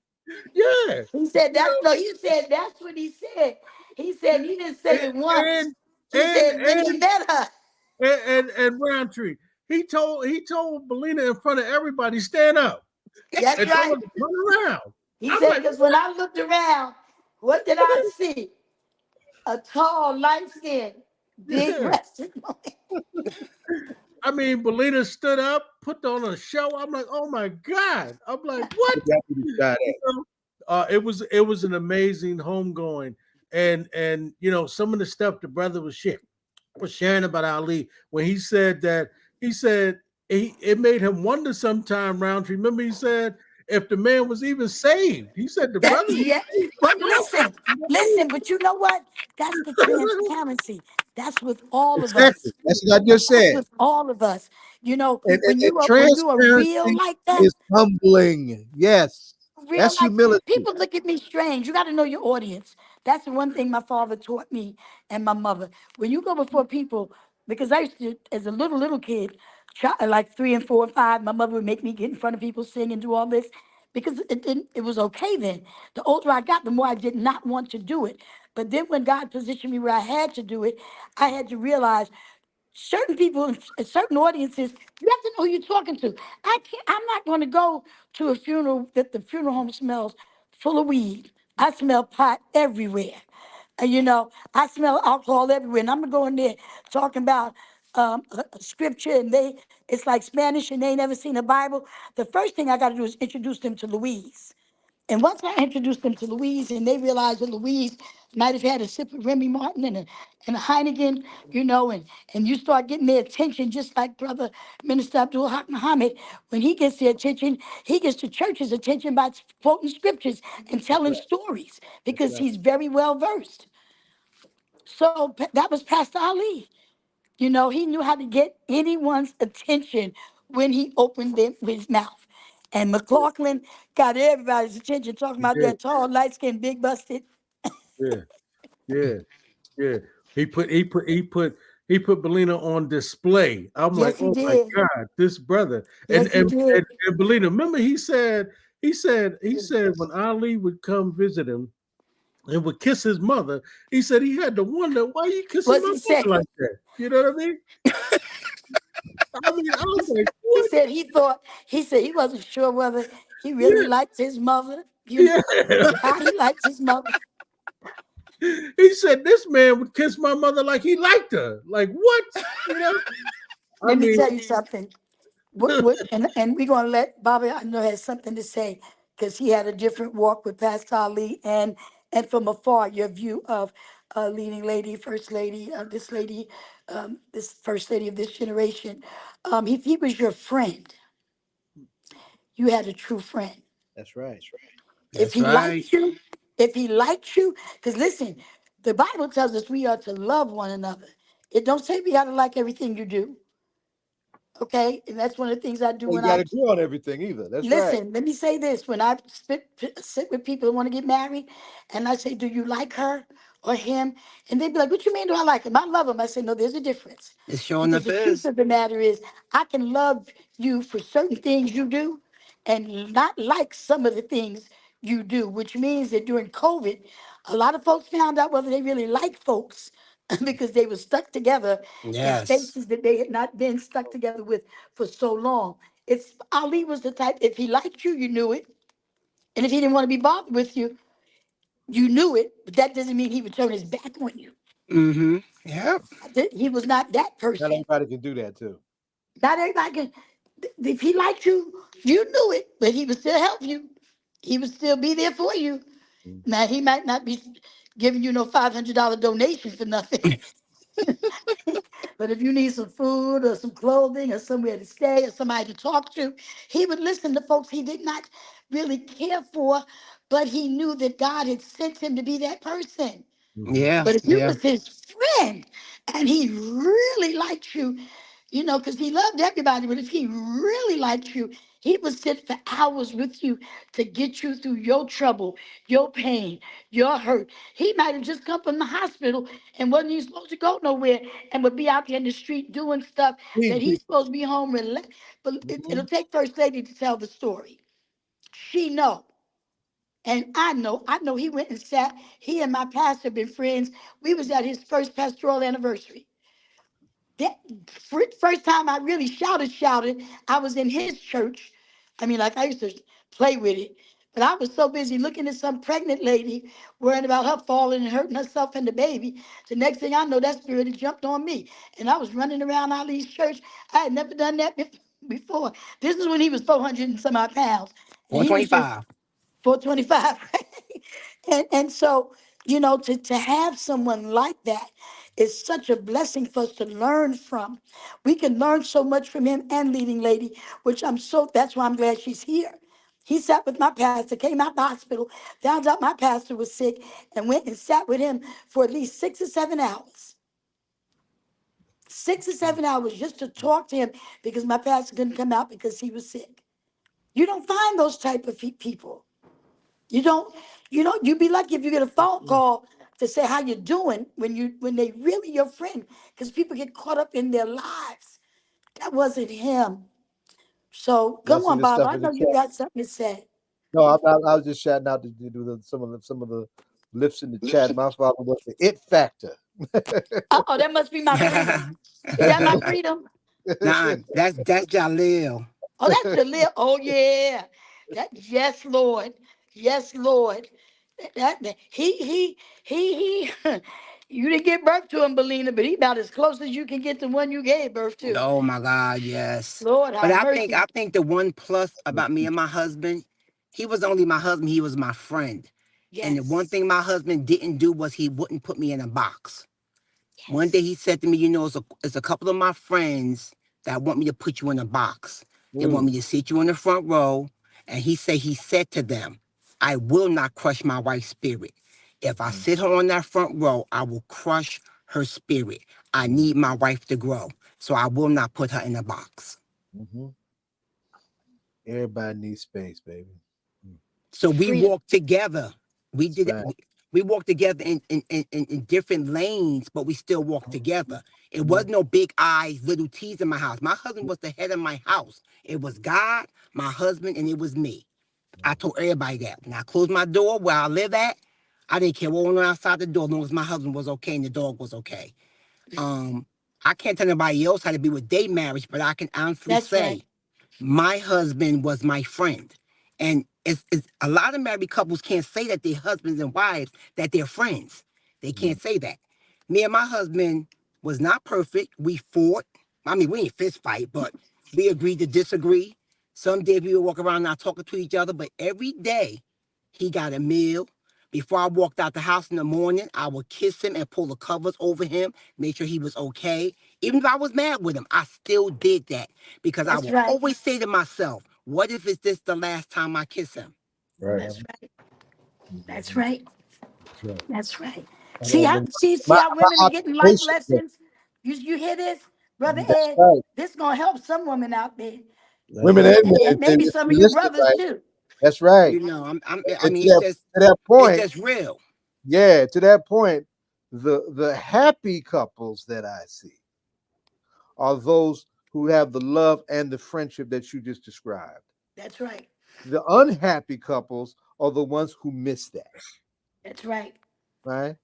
yeah, He said you that's, know, no, he said that's what he said. He said he didn't say it once. and He and said when he and met her. and Roundtree. He told Belina in front of everybody, stand up That's and tell right. her to turn around. He I'm said, like, because when I looked around, what did I see? A tall, light-skinned, yeah. big-breasted woman. I mean, Belina stood up, put on a show. I'm like, oh my god. I'm like, what? That's what he shot You at. know, it was an amazing homegoing, and some of the stuff the brother was sharing about Ali when he said that he said it made him wonder sometime. Roundtree, remember he said if the man was even saved. He said the That, brother was yeah. saved. But Wow. listen, but you know what? That's the transparency. That's with all of Exactly. us. That's what I just That's said. with all of us. You know, And when you are real transparency like that, is humbling. Yes. real That's like humility. people look at me strange. You got to know your audience. That's the one thing my father taught me and my mother. When you go before people, because I used to, as a little kid, like 3 and 4 and 5, my mother would make me get in front of people, sing and do all this because it was okay then. The older I got, the more I did not want to do it. But then when God positioned me where I had to do it, I had to realize certain people in certain audiences, you have to know who you're talking to. I'm not going to go to a funeral that the funeral home smells full of weed. I smell pot everywhere. And I smell alcohol everywhere. And I'm gonna go in there talking about a scripture, and it's like Spanish, and they ain't never seen a Bible. The first thing I got to do is introduce them to Louise. And once I introduced them to Louise, and they realized that Louise might have had a sip of Remy Martin and a Heineken, and you start getting their attention, just like Brother Minister Abdul Haq Muhammad, when he gets their attention, he gets the church's attention by quoting scriptures and That's telling right. stories That's because right. he's very well versed. So that was Pastor Ali. He knew how to get anyone's attention when he opened his mouth. And McLaughlin got everybody's attention talking He about did. that tall, light skinned, big busted. Yeah, yeah, yeah. He put Belina on display. I'm like, Yes, he oh my did. god, this brother. And Yes, he and did. and, and Belina, remember he said when Ali would come visit him and would kiss his mother, he said he had to wonder why you kissing What's my he say? mother like that. You know what I mean? I He, was like, he what? said he said he wasn't sure whether he really Yeah, liked his mother, yeah. how he liked his mother. He said this man would kiss my mother like he liked her. Like what? You know? I Let me mean, tell you something. And we're gonna let Bobby I know has something to say because he had a different walk with Pastor Ali and from afar, your view of leading lady, first lady, this first lady of this generation. If he was your friend, you had a true friend. That's right. If That's he right. liked you, if he liked you, because listen, the Bible tells us we are to love one another. It don't say we got to like everything you do, okay? And that's one of the things I do You when got I to agree on everything either. That's right. listen. Let me say this: when I sit with people who want to get married, and I say, "Do you like her or him?" and they be like, "What you mean? Do I like him? I love him." I say, "No, there's a difference." It sure Because enough the truth is. of the matter is, I can love you for certain things you do and not like some of the things you do, which means that during COVID, a lot of folks found out whether they really like folks because they were stuck together in Yes. spaces that they had not been stuck together with for so long. It's Ali was the type, if he liked you, you knew it. And if he didn't want to be bothered with you, you knew it, but that doesn't mean he would turn his back on you. Mm-hmm. Yep. He was not that Not person. everybody can do that too. Not everybody can. If he liked you, you knew it, but he would still help you. He would still be there for you. Mm. Now he might not be giving you no $500 donation for nothing. But if you need some food or some clothing or somewhere to stay or somebody to talk to, he would listen to folks he did not really care for, but he knew that God had sent him to be that person. Mhm. Yeah. But if you Yeah. was his friend and he really liked you, because he loved everybody, but if he really liked you, he would sit for hours with you to get you through your trouble, your pain, your hurt. He might have just come from the hospital and wasn't even supposed to go nowhere and would be out there in the street doing stuff Feeding that he's people. supposed to be home. But it'll Mhm. take First Lady to tell the story. She know. And I know he went and sat. He and my pastor been friends. We was at his first pastoral anniversary. That first time I really shouted, I was in his church. I mean, like I used to play with it. But I was so busy looking at some pregnant lady, worrying about her falling and hurting herself and the baby. The next thing I know, that spirit had jumped on me. And I was running around Ali's church. I had never done that before. This is when he was 400 and some odd pounds. And he was just 425. 425. And so, to have someone like that is such a blessing for us to learn from. We can learn so much from him and leading lady, that's why I'm glad she's here. He sat with my pastor, came out the hospital, found out my pastor was sick, and went and sat with him for at least 6 or 7 hours. 6 or 7 hours just to talk to him because my pastor couldn't come out because he was sick. You don't find those type of people. You don't, you'd be lucky if you get a phone call to say how you doing when they really your friend, because people get caught up in their lives. That wasn't him. So Y'all come see on, this Bob. stuff I in the know you chat? got something to say. No, I was just shouting out to do some of the lifts in the chat. My father was the it factor. Oh, that must be my freedom. Is that my freedom? Nah, that's Jaleel. Oh, that's Jaleel. Oh, yeah. Yes, Lord. Yes, Lord. He you didn't give birth to him, Belina, but he about as close as you can get to one you gave birth to. Oh my God, yes. Lord But have I think mercy. I think the one plus about me and my husband, he was only my husband, he was my friend. And the one Yes. thing my husband didn't do was he wouldn't put me in a box. One day Yes. he said to me, it's a couple of my friends that want me to put you in a box. They want Mm, me to sit you in the front row. And he said to them, I will not crush my wife's spirit. If I mm, sit her on that front row, I will crush her spirit. I mm, need my wife to grow. So I will not put her in a box. mhm. Everybody needs space, baby. Mm, So we Freedom. walked together. We that's did right. we walked together in different lanes, but we still walked together. It was Mhm. no big I's, little T's in my house. My husband was the head of my house. It was God, my husband, and it was me. I told everybody that. When I closed my door where I live at, I didn't care what went on outside the door as long as my husband was okay and the dog was okay. Um, I can't tell anybody else how to be with their marriage, but I can honestly That's right. say my husband was my friend. And it's a lot of married couples can't say that they're husbands and wives, that they're friends. They Mm, can't say that. Me and my husband was not perfect. We fought. I mean, we didn't fist fight, but we agreed to disagree. Some days we would walk around not talking to each other, but every day he got a meal. Before I walked out the house in the morning, I would kiss him and pull the covers over him, make sure he was okay. Even if I was mad with him, I still did that because I That's would right. always say to myself, what if it's this the last time I kiss him? Right. That's right. That's Mhm. right. That's right. That's right. And See then how see how my women are getting life observation, lessons. You hear this, brother that's Ed? right. This gonna help some women out there, That's Women right. and men, and if maybe some of you you listen brothers right. too. That's right. You know, I And mean, to that it's point, just real. yeah, to that point, the happy couples that I see are those who have the love and the friendship that you just described. That's right. The unhappy couples are the ones who miss that, That's right. right?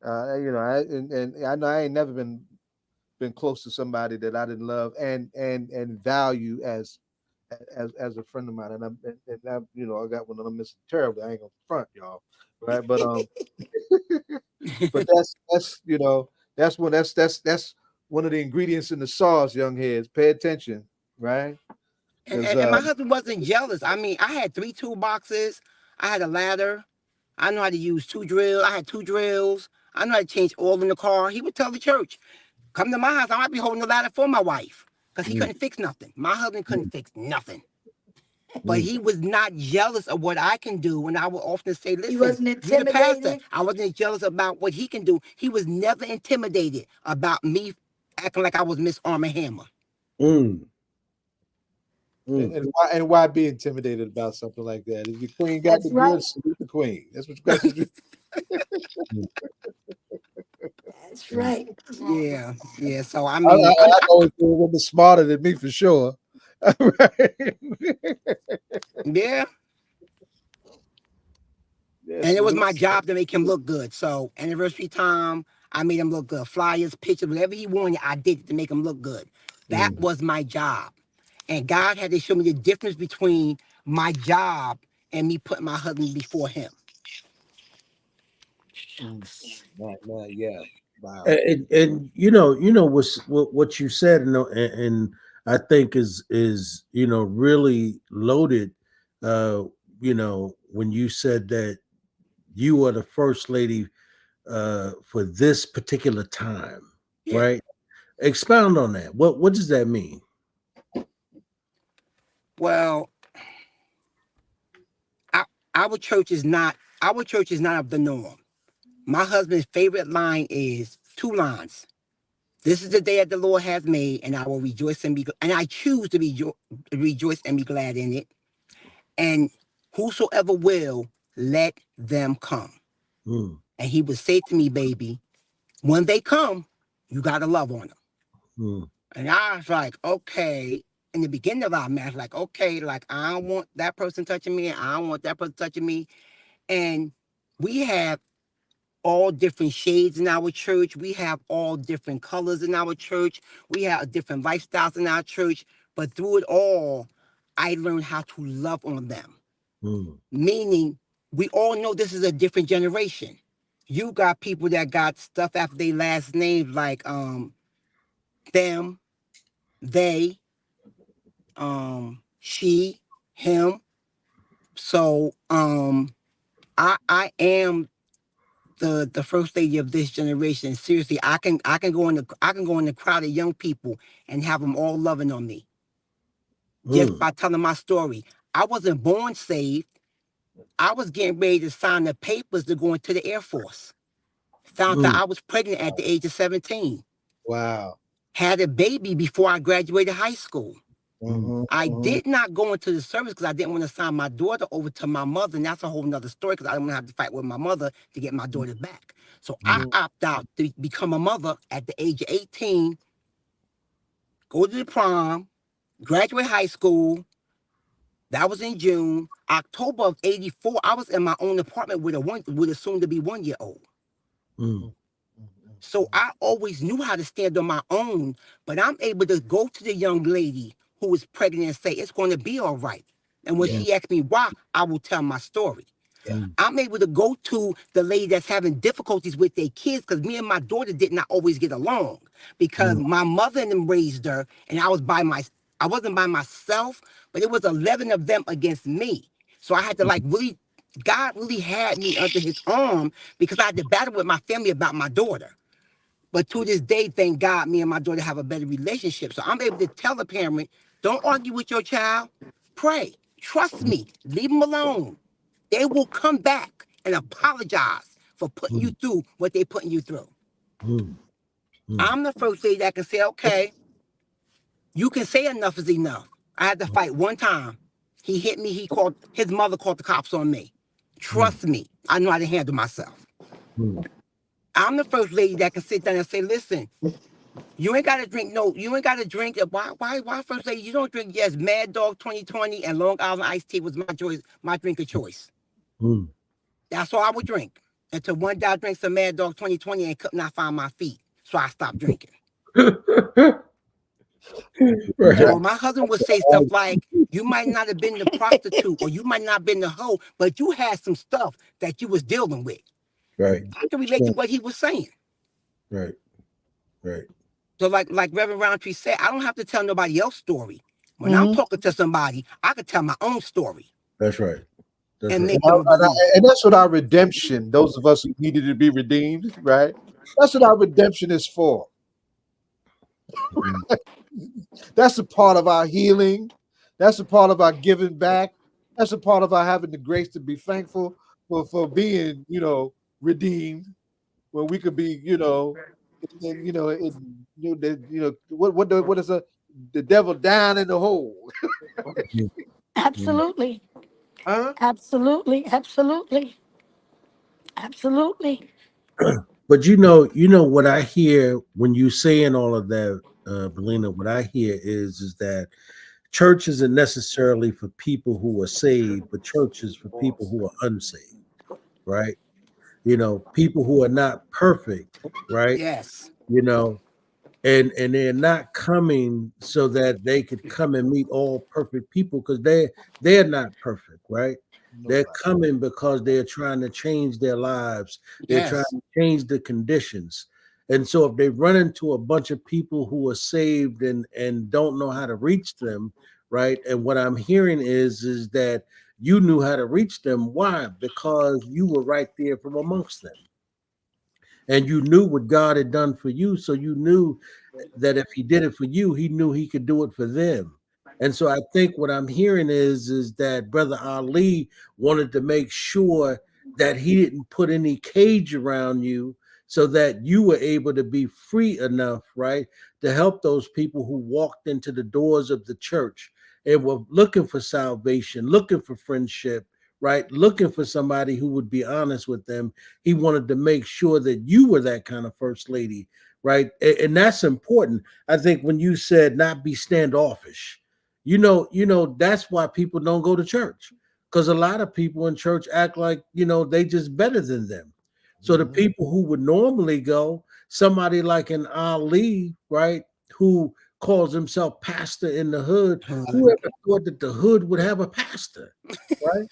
And I know I ain't never been close to somebody that I didn't love and value as a friend of mine, I got one that I'm missing terribly. I ain't gonna front y'all, right? But that's one of the ingredients in the sauce, young heads. Pay attention, right? And, Because and, and my husband wasn't jealous. I mean, I had 3 toolboxes. I had a ladder. I know how to use 2 drills. I had 2 drills. I know how to change oil in the car. He would tell the church, come to my house. I might be holding the ladder for my wife because he Mm, couldn't fix nothing. My husband couldn't fix nothing. But mm, he was not jealous of what I can do. And I would often say, He listen, wasn't you're the pastor. intimidated. I wasn't jealous about what he can do. He was never intimidated about me acting like I was Miss Arm& Hammer. mm, and, mm. and why and why be intimidated about something like that? If your queen got That's the right. goods, salute the queen. That's what you. That's right. Yeah, yeah. So I I, I, mean, I always feel a woman smarter than me for sure. Right? yeah. Yeah, And it was salute. my job to make him look good. So anniversary time, I made him look good. Flyers, pictures, whatever he wanted, I did it to make him look good. That Mm. was my job. And God had to show me the difference between my job and me putting my husband before him. Mm. Yeah. Wow. And what you said, and I think is really loaded. When you said that you are the first lady for this particular time, Yeah. right? Expound on that. What does that mean? Well, I, our church is not of the norm. My husband's favorite line is 2 lines. This is the day that the Lord has made, and I will rejoice and and I choose to rejoice and be glad in it. And whosoever will, let them come. Mm, And he would say to me, baby, when they come, you gotta love on them. mm, And I was like, okay. In the beginning of our marriage, like, okay, like I don't want that person touching me, and I don't want that person touching me. And we have all different shades in our church. We have all different colors in our church. We have different lifestyles in our church. But through it all, I learned how to love on them. mm, Meaning, we all know this is a different generation. You got people that got stuff after their last name like them, they, she, him. So I am the first lady of this generation. Seriously, I can go in the crowd of young people and have them all loving on me just mm, by telling my story. I wasn't born saved. I was getting ready to sign the papers to go into the Air Force. Found out mm, I was pregnant at the age of 17. Wow. Had a baby before I graduated high school. mm, I Mhm. did not go into the service because I didn't want to sign my daughter over to my mother. And that's a whole nother story because I don't want to have to fight with my mother to get my daughter back. So I mm, Mhm. opt out to become a mother at the age of 18, go to the prom, graduate high school. That was in June. October of 84, I was in my own apartment with a soon to be 1 year old. mm, So I always knew how to stand on my own, but I'm able to go to the young lady who is pregnant and say, it's going to be all right. And when Yeah. mm, she asks me why, I will tell my story. Yeah. mm, I'm able to go to the lady that's having difficulties with their kids because me and my daughter did not always get along because mm, my mother and them raised her, and I wasn't by myself, but it was 11 of them against me. So I had to like really God really had me under his arm because I had to battle with my family about my daughter. But to this day, thank God, me and my daughter have a better relationship. So I'm able to tell a parent, don't argue with your child. Pray. Trust me. Leave them alone. They will come back and apologize for putting you through what they putting you through. Mm, mm, I'm the first lady that can say, okay, you can say enough is enough. I had to fight one time. He hit me. His mother called the cops on me. mm, Trust me. I know how to handle myself. mm, I'm the first lady that can sit down and say, listen, you ain't gotta drink. No, you ain't gotta drink. Why first lady? You don't drink. Yes, Mad Dog 2020 and Long Island iced tea was my choice, my drink of choice. mm. That's all I would drink. Until one day I drank some Mad Dog 2020 and could not find my feet. So I stopped drinking. Right. So my husband would say stuff like, you might not have been the prostitute or you might not have been the hoe, but you had some stuff that you was dealing with. Right. I can relate to what he was saying. Right. Right. So like Reverend Roundtree said, I don't have to tell nobody else's story. When I'm Mhm. talking to somebody, I can tell my own story That's right. That's and right. make them believe. And that's what our redemption, those of us who needed to be redeemed, right? That's what our redemption is for. Mm, That's a part of our healing. That's a part of our giving back. That's a part of our having the grace to be thankful for being, redeemed. Where we could be, what is the devil down in the hole, mm, mm. Absolutely. huh? Absolutely. Absolutely. Absolutely. But you know what I hear when you saying all of that, Belina. What I hear is that church isn't necessarily for people who are saved, but church is for people who are unsaved, right? You know, people who are not perfect, right? Yes. You know, and they're not coming so that they could come and meet all perfect people because they're not perfect, right? They're Nobody. coming because they're trying to change their lives. They're trying Yes. to change the conditions. And so if they run into a bunch of people who are saved and don't know how to reach them, right? And what I'm hearing is that you knew how to reach them. Why? Because you were right there from amongst them and you knew what God had done for you. So you knew that if he did it for you, he knew he could do it for them. And so I think what I'm hearing is that Brother Ali wanted to make sure that he didn't put any cage around you so that you were able to be free enough, right, to help those people who walked into the doors of the church and were looking for salvation, looking for friendship, right, looking for somebody who would be honest with them. He wanted to make sure that you were that kind of first lady, right? And that's important. I think when you said not be standoffish, that's why people don't go to church because a lot of people in church act like they just better than them. So the Mhm. people who would normally go, somebody like an Ali, right, who calls himself pastor in the hood, Hood. whoever thought that the hood would have a pastor, right?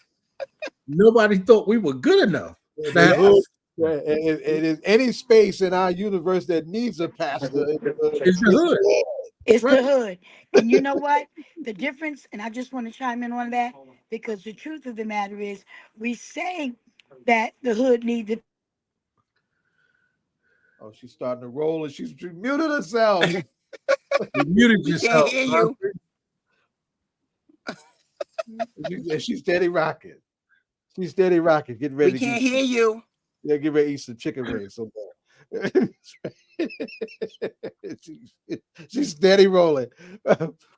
Nobody thought we were good enough. The Now, hood, Yes. it is any space in our universe that needs a pastor. it's the It's hood, It's right? the hood. And you know what? The difference, and I just want to chime in on that because the truth of the matter is, we say that the hood needs a Oh, she's starting to roll and she muted herself. You muted We can't yourself, hear huh? you. She's steady rocking. She's steady rocking. Getting We ready to can't get hear you. yeah, get ready to eat some chicken wings somewhere. she's, she's steady rolling.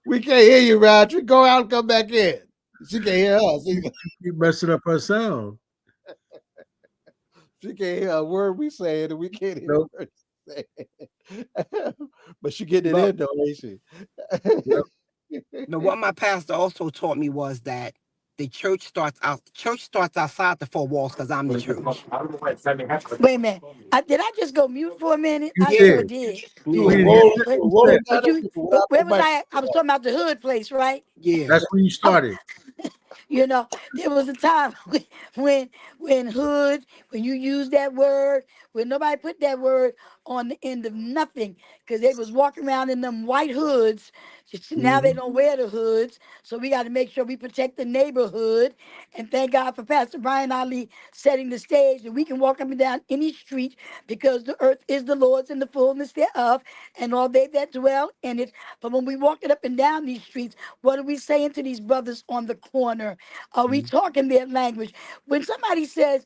We can't hear you, Roger. Go out and come back in. She can't hear us. You messing up her sound. She can't hear a word we saying, and we can't hear a Nope. word she saying. But she getting it But in though, ain't she? Yep. what my pastor also taught me was that the church starts outside the four walls because I'm the church. Wait a minute. Did I just go mute for a minute? You I Yeah. sure did. did. You We were Yeah. didn't hear rolling, nothing But you said. down but the you river without where no was mic. I was talking about the hood place, right? Yeah. That's where you started. You know, there was a time when when hood, when you use that word, when nobody put that word on the end of nothing, because they was walking around in them white hoods, Now Mm-hmm. they don't wear the hoods, so we got to make sure we protect the neighborhood. And thank God for Pastor Brian Ali setting the stage that we can walk up and down any street because the earth is the Lord's and the fullness thereof, and all they that dwell in it. But when we walking up and down these streets, what are we saying to these brothers on the corner? Are we talking their language? When somebody said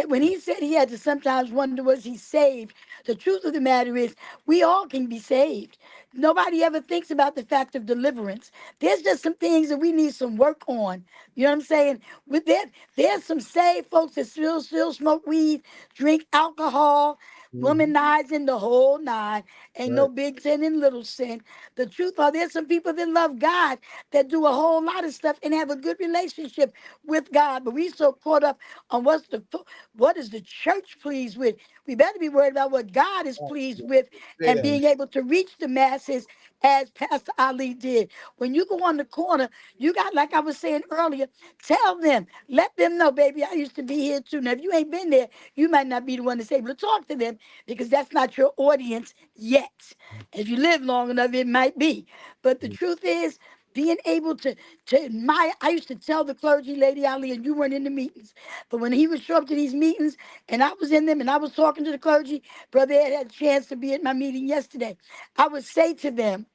when he said he had to sometimes wonder was he saved, the truth of the matter is we all can be saved. Nobody ever thinks about the fact of deliverance. There's just some things that we need some work on. You know what I'm saying? With that, there's some saved folks that still smoke weed, drink alcohol, Mm-hmm. womanizing the whole nine. Ain't no Right. big sin and little sin. The truth are there's some people that love God that do a whole lot of stuff and have a good relationship with God. But we so caught up on what is the church pleased with. We better be worried about what God is pleased with Say and that. being able to reach the masses as Pastor Ali did. When you go on the corner, you got, like I was saying earlier, tell them, let them know, baby, I used to be here too. Now, if you ain't been there, you might not be the one that's able to talk to them because that's not your audience yet. If you live long enough, it might be. But the truth is, being able to admire. I used to tell the clergy, Lady Ali, and you weren't in the meetings, but when he would show up to these meetings and I was in them and I was talking to the clergy, Brother Ed had a chance to be at my meeting yesterday. I would say to them,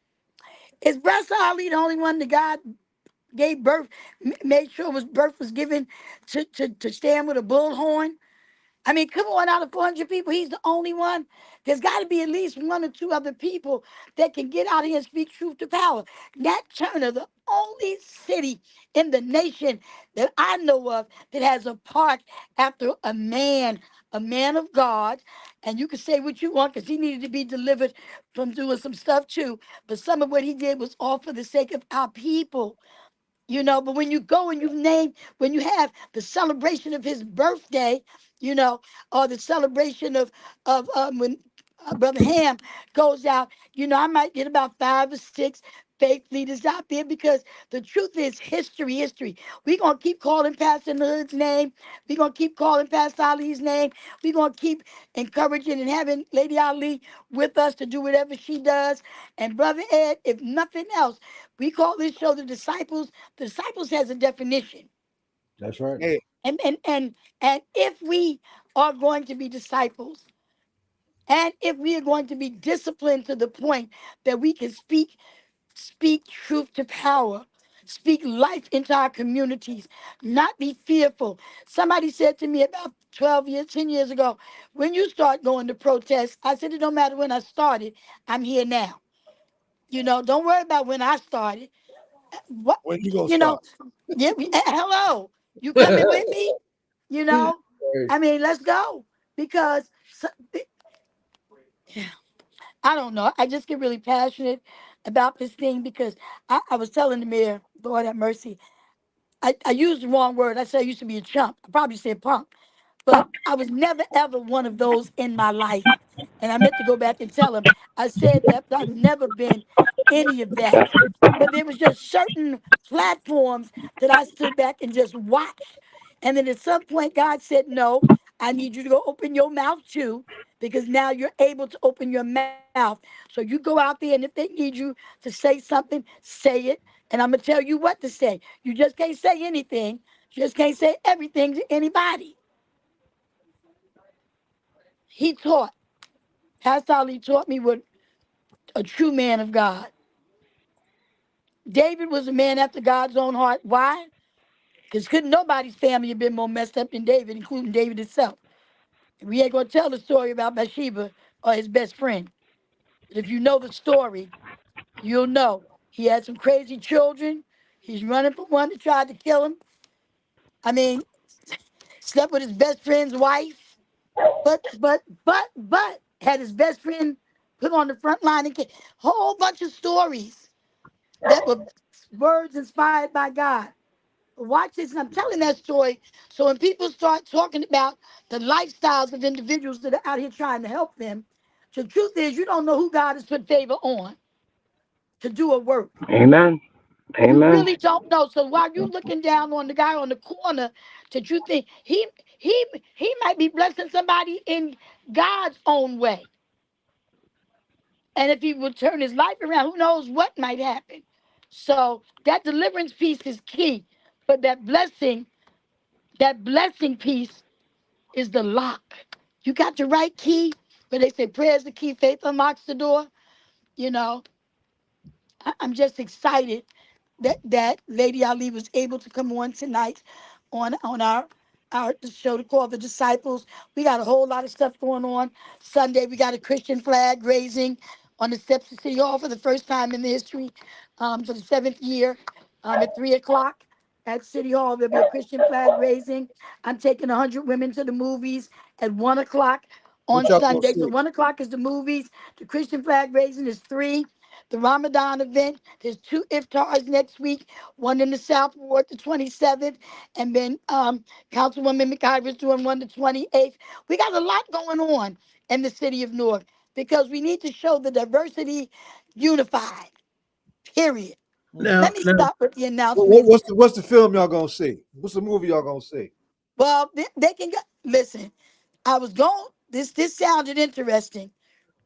is Brother Ali the only one that God gave birth, made sure his birth was given to stand with a bullhorn? I mean, come on, out of 400 people, he's the only one. There's got to be at least one or two other people that can get out here and speak truth to power. Nat Turner, the only city in the nation that I know of that has a park after a man of God. And you can say what you want because he needed to be delivered from doing some stuff too. But some of what he did was all for the sake of our people. But when you go and when you have the celebration of his birthday, or the celebration of when Brother Ham goes out, I might get about 5 or 6 faith leaders out there because the truth is history. We're going to keep calling Pastor Hood's name. We're going to keep calling Pastor Ali's name. We're going to keep encouraging and having Lady Ali with us to do whatever she does. And Brother Ed, if nothing else, we call this show The Disciples. The Disciples has a definition. That's right. Hey, And if we are going to be disciples, and if we are going to be disciplined to the point that we can speak truth to power, speak life into our communities, not be fearful. Somebody said to me about 12 years, 10 years ago, when you start going to protest, I said, it don't matter when I started, I'm here now. Don't worry about when I started. What, when you gonna you know, start? yeah, hello, you coming with me? You know, Right. I mean, let's go because I don't know. I just get really passionate about this thing because I was telling the mayor, Lord have mercy. I used the wrong word. I said I used to be a chump. I probably said punk, but I was never ever one of those in my life. And I meant to go back and tell him. I said that I've never been any of that. But there was just certain platforms that I stood back and just watched. And then at some point, God said, "No, I need you to go open your mouth too, because now you're able to open your mouth. So you go out there, and if they need you to say something, say it. And I'm gonna tell you what to say. You just can't say anything. You just can't say everything to anybody." He taught. Pastor Ali taught me what a true man of God. David was a man after God's own heart. Why? Because couldn't nobody's family have been more messed up than David, including David himself. We ain't gonna tell the story about Bathsheba or his best friend. But if you know the story, you'll know he had some crazy children. He's running from one that tried to kill him. I mean, slept with his best friend's wife, but had his best friend put on the front line and whole bunch of stories that were words inspired by God. Watch this, and I'm telling that story so when people start talking about the lifestyles of individuals that are out here trying to help them, the truth is you don't know who God has put favor on to do a work. Amen. You Amen. really don't know. So while you're looking down on the guy on the corner, that you think he he might be blessing somebody in God's own way. And if he would turn his life around, who knows what might happen. So that deliverance piece is key, but that blessing piece is the lock. You got the right key, but they say prayer is the key, faith unlocks the door. You know, I'm just excited that Lady Ali was able to come on tonight on our show to call the disciples. We got a whole lot of stuff going on. Sunday we got a Christian flag raising on the steps of City Hall for the first time in the history, for the seventh year, at 3 o'clock at City Hall. There'll be a Christian flag raising. I'm taking 100 women to the movies at 1 o'clock What on y'all gonna Sunday. So see? 1 o'clock is the movies. The Christian flag raising is 3. The Ramadan event, there's 2 iftars next week, one in the South Ward, the 27th, and then Councilwoman McIver's doing one the 28th. We got a lot going on in the city of Newark because we need to show the diversity unified, period. Mhm. Let Now, me now, start with the announcements. What's the film y'all gonna see? What's the movie y'all gonna see? Well, they can go. Listen, I was going, this sounded interesting.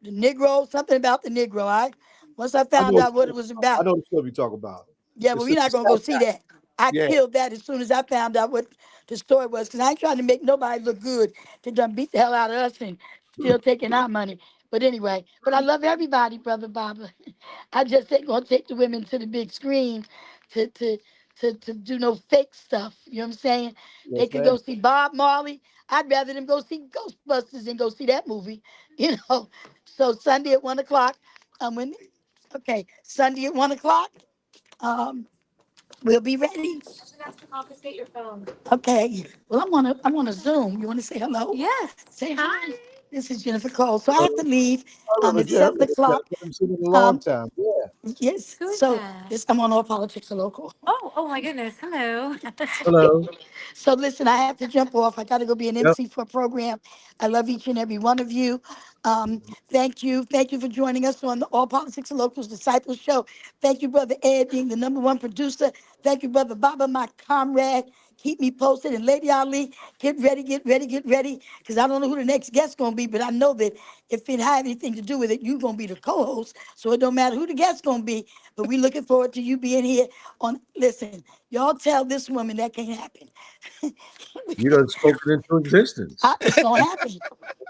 The Negro, something about the Negro. Once I I found know. out what it was I about. know the film you talk about. Yeah, but It's we're the not gonna go South see Guy. that. I Yeah, killed that as soon as I found out what the story was, because I ain't trying to make nobody look good to done beat the hell out of us and still taking our money. But anyway, but I love everybody, Brother Baba. I just ain't gonna take the women to the big screen to to to do no fake stuff. You know what I'm saying? They yes, could go ma'am. see Bob Marley. I'd rather them go see Ghostbusters than go see that movie. You know. So Sunday at 1 o'clock. When okay, Sunday at 1 o'clock. Um, we'll be ready. Confiscate your phone. Okay. Well, I'm on a Zoom. You want to say hello? Yes. Say hi. This is Jennifer Cole. So I have to leave. I remember It's Jerry. 7 o'clock. I haven't seen him in a long Um, time. Yeah. yes. Who's so that? This I'm on All Politics are Local. Oh my goodness. Hello. hello. So listen, I have to jump off. I got to go be an Yep. MC for a program. I love each and every one of you. Thank you for joining us on the All Politics and Locals Disciples Show. Thank you, Brother Ed, being the #1 producer. Thank you, Brother Baba, my comrade. Keep me posted. And Lady Ali, get ready, get ready, get ready. Because I don't know who the next guest's going to be, but I know that if it had anything to do with it, you're going to be the co-host. So it don't matter who the guest's going to be. But we looking forward to you being here on. Listen, y'all tell this woman that can't happen. You done spoken into existence. It's gonna happen. It's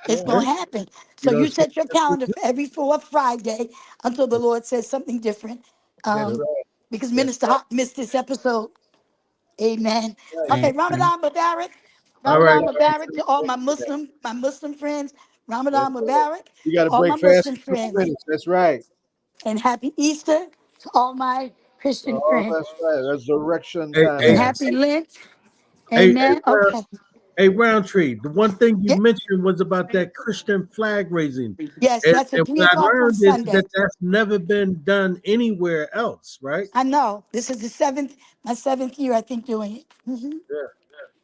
Yeah. Yeah. gonna happen. You So done you spoken set your into calendar for existence. every fourth Friday until the Lord says something different. That's Yep. Um, right. because That's Minister Haqq missed this episode. Amen. right. Okay, Amen. Ramadan Mubarak. All right. Ramadan Mubarak to all my Muslim friends. That's Ramadan right. Mubarak You got to to all break my fast Muslim and still friends. finish. That's right. And happy Easter to all my Christian Oh, friends. that's right. Resurrection Hey, time. And hey, happy Lent. hey, hey, Amen. Okay. hey, Roundtree. The one thing you Yeah. mentioned was about that Christian flag raising, Yes, and, that's at and 3 what I o'clock on learned is Sunday. that that's never been done anywhere else, right? I know. This is my seventh year, I think, doing it. Yeah,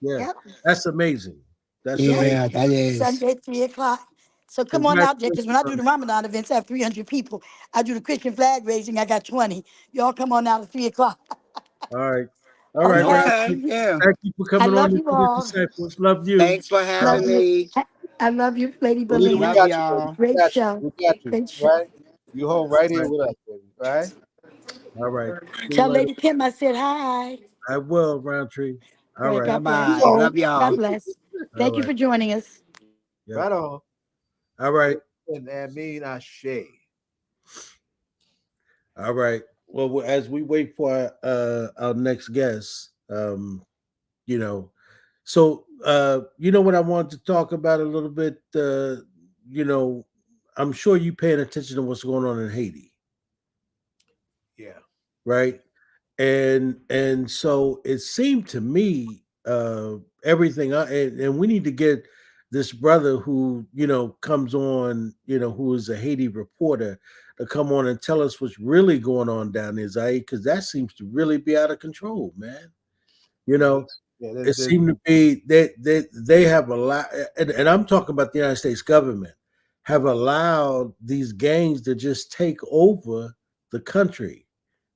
yeah. Yep. That's amazing. That's Yep. amazing. Yeah, that is. Sunday, 3 o'clock. So come on out there, because when Congratulations I do on the Ramadan events, I have 300 people. I do the Christian flag raising, I got 20. Y'all come on out at 3 o'clock. that. All right, all right, Okay. Okay, Roundtree. yeah. Thank you for I coming on love into you the all. disciples. Love you. Thanks for All Love having you. me. I love you, Lady Well, we Belinda. Love got you, baby. y'all. We Great got you. show. We got you. Great show. Right? You home right here right, with us, baby. Right? all right. See you Tell later. Lady Kim I said hi. I will, Roundtree. All Great. right, God You bless. Bye-bye. home. Love y'all. God bless. all Thank you right. for joining us. Yep. Right on. All right, And mean Ashe. all right. Well, as we wait for our next guest, you know, so you know what I wanted to talk about a little bit. You know, I'm sure you paying attention to what's going on in Haiti, Yeah. right? And so it seemed to me everything and we need to get this brother who comes on, who is a Haiti reporter, to come on and tell us what's really going on down there, Zaire, because that seems to really be out of control, man. you Yeah. know Yeah. it seemed to be they have a lot, and I'm talking about the United States government have allowed these gangs to just take over the country,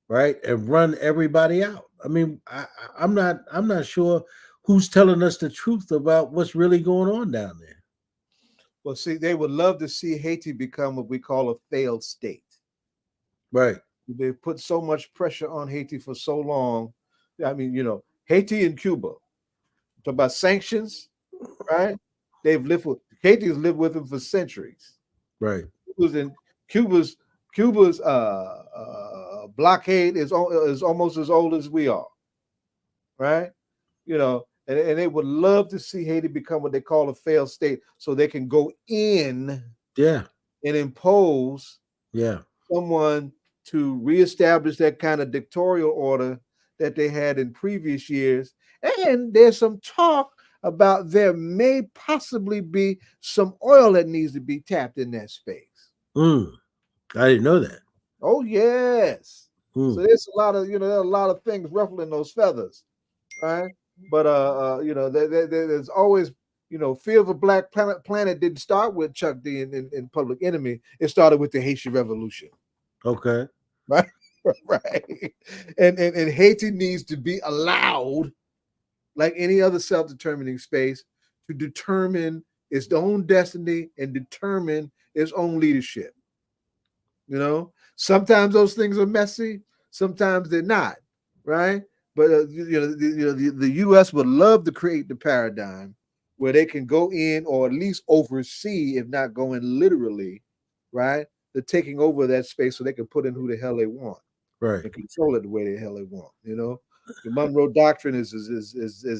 right, and run everybody out. I mean, I'm not sure who's telling us the truth about what's really going on down there. Well, see, they would love to see Haiti become what we call a failed state. Right. They put so much pressure on Haiti for so long. I mean, Haiti and Cuba. Talk about sanctions, right? They've lived with Haiti has lived with them for centuries. Right. Cuba's in Cuba's Cuba's blockade is almost as old as we are, right? And they would love to see Haiti become what they call a failed state, so they can go in Yeah. and impose Yeah. someone to reestablish that kind of dictatorial order that they had in previous years. And there's some talk about there may possibly be some oil that needs to be tapped in that space. Mm. I didn't know that. Oh yes. So Mm. there's a lot of things ruffling those feathers, right? But there's always Fear of a Black Planet didn't start with Chuck D and Public Enemy. It started with the Haitian Revolution, Okay. right? Right. And Haiti needs to be allowed, like any other self-determining space, to determine its own destiny and determine its own leadership. Sometimes those things are messy, sometimes they're not, right? But the U.S. would love to create the paradigm where they can go in, or at least oversee, if not go in literally, right? The taking over of that space, so they can put in who the hell they want Right. and control it the way the hell they want. The Monroe Doctrine is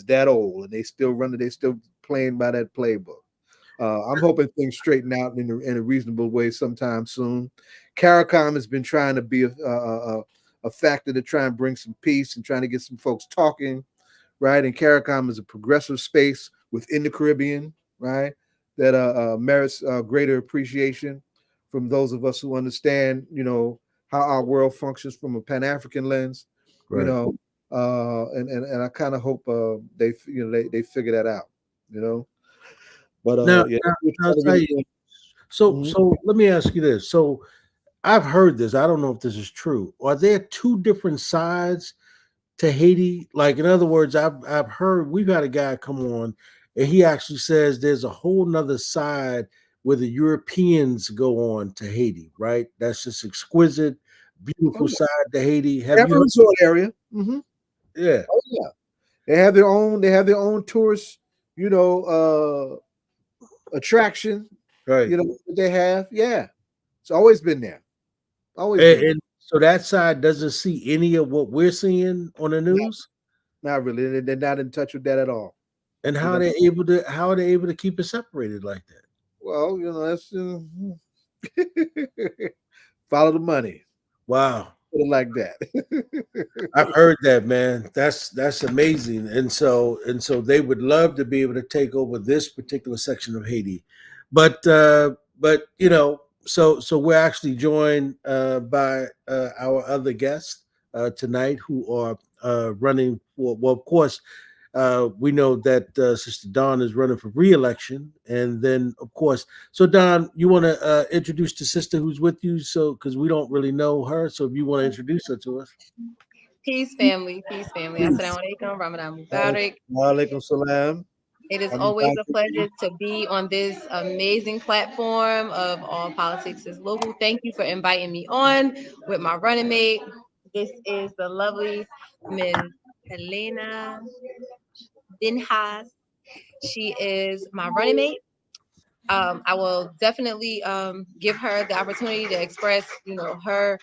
that old, and they still run it. They still playing by that playbook. I'm hoping things straighten out in a reasonable way sometime soon. CARICOM has been trying to be a factor to try and bring some peace and trying to get some folks talking, right? And CARICOM is a progressive space within the Caribbean, right? That merits greater appreciation from those of us who understand, how our world functions from a Pan African lens, you Right. know. And I kind of hope they figure that out, you know. But Now, yeah, now, we're I'll trying to tell really you. do. So, Mhm. so let me ask you this. So, I've heard this. I don't know if this is true. Are there two different sides to Haiti? Like, in other words, I've heard we've had a guy come on, and he actually says there's a whole nother side where the Europeans go on to Haiti. Right? That's just exquisite, Oh beautiful yeah, side to Haiti. they Have have you a heard? resort area. Yeah. Oh yeah, they have their own. They have their own tourist, attraction. Right. That they have. Yeah, it's always been there. Always And, been there. and so that side doesn't see any of what we're seeing on the Not, news. not really. They're not in touch with that at all. And You how know. are they able to keep it separated like that? Well, that's follow the money. Wow. Put it like that. I've heard that, man. That's amazing. And so they would love to be able to take over this particular section of Haiti. But so we're actually joined by our other guests tonight who are running for, well, of course, we know that Sister Dawn is running for re-election, and then of course, so Dawn, you want to introduce the sister who's with you, so because we don't really know her, so if you want to introduce her to us, Peace, family. Peace, family. please. Assalamu alaikum. Ramadan Mubarak. Walaikum salam. It is I'm always back a with you. pleasure to be on this amazing platform of All Politics is Local. Thank you for inviting me on with my running mate. This is the lovely Ms. Helena Dinhas. She is my running mate. I will definitely give her the opportunity to express, her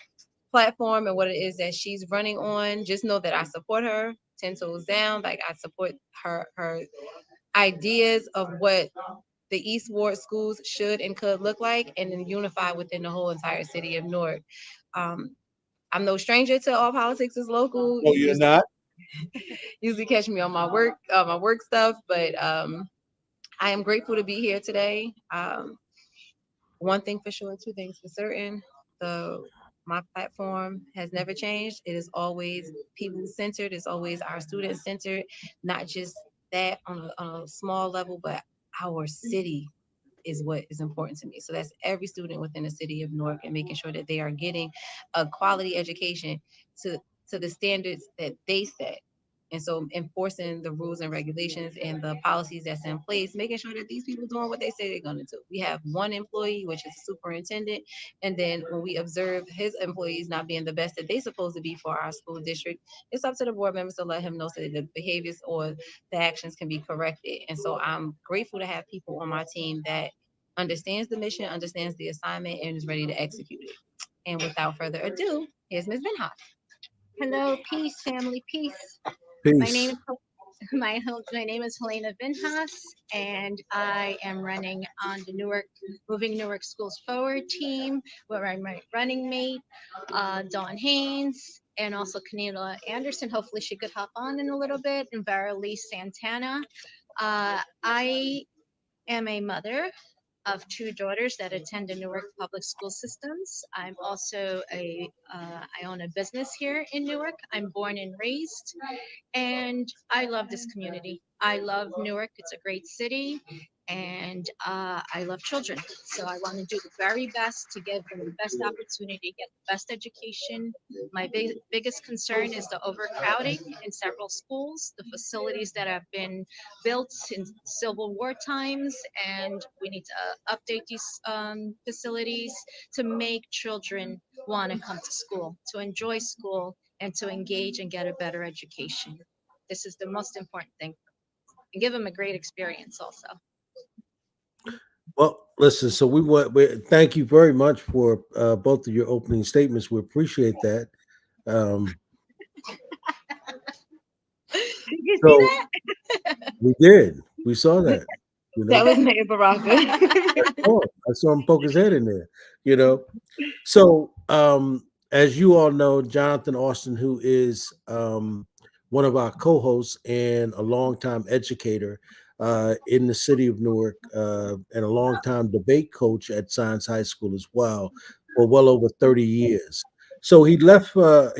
platform and what it is that she's running on. Just know that I support her 10 toes down. Like I support her ideas of what the East Ward schools should and could look like, and then unify within the whole entire city of Newark. Um, I'm no stranger to All Politics is Local. No, you're not. Usually catch me on my work stuff, but I am grateful to be here today. One thing for sure, two things for certain. The My platform has never changed. It is always people centered. It's always our students centered. Not just that on a small level, but our city is what is important to me. So that's every student within the city of Newark and making sure that they are getting a quality education to to the standards that they set. And so enforcing the rules and regulations and the policies that's in place, making sure that these people doing what they say they're going to do. We have one employee, which is a superintendent. And then when we observe his employees not being the best that they supposed to be for our school district, it's up to the board members to let him know so that the behaviors or the actions can be corrected. And so I'm grateful to have people on my team that understands the mission, understands the assignment, and is ready to execute it. And without further ado, here's Ms. Vinha. Hello, peace, family, peace. My name Peace. is my name is Helena Vinhas, and I am running on the Moving Newark Schools Forward team, where I'm my running mate, Dawn Haynes, and also Kanileah Anderson. Hopefully, she could hop on in a little bit, and Varalee Santana. I am a mother of two daughters that attend the Newark Public School Systems. I'm also I own a business here in Newark. I'm born and raised, and I love this community. I love Newark. It's a great city, and I love children. So I want to do the very best to give them the best opportunity, get the best education. My biggest concern is the overcrowding in several schools, the facilities that have been built in Civil War times, and we need to update these facilities to make children want to come to school, to enjoy school, and to engage and get a better education. This is the most important thing, and give them a great experience also. Well, listen. So thank you very much for both of your opening statements. We appreciate that. Um, Did you see so that? we did. We saw that. You That know, was Mayor Baraka. I saw him poke his head in there. You know, so as you all know, Jonathan Austin, who is one of our co-hosts and a longtime educator in the city of Newark, and a longtime debate coach at Science High School as well for well over 30 years. So he left a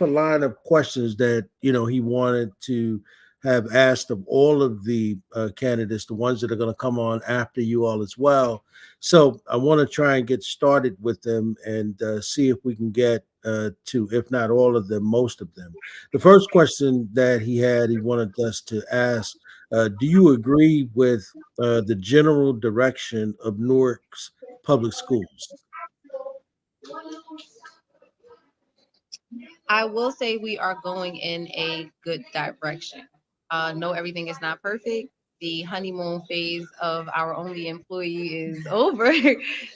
line of questions that he wanted to have asked of all of the candidates, the ones that are going to come on after you all as well. So I want to try and get started with them and see if we can get to, if not all of them, most of them. The first question that he wanted us to ask: do you agree with the general direction of Newark's public schools? I will say we are going in a good direction. No, everything is not perfect. The honeymoon phase of our only employee is over.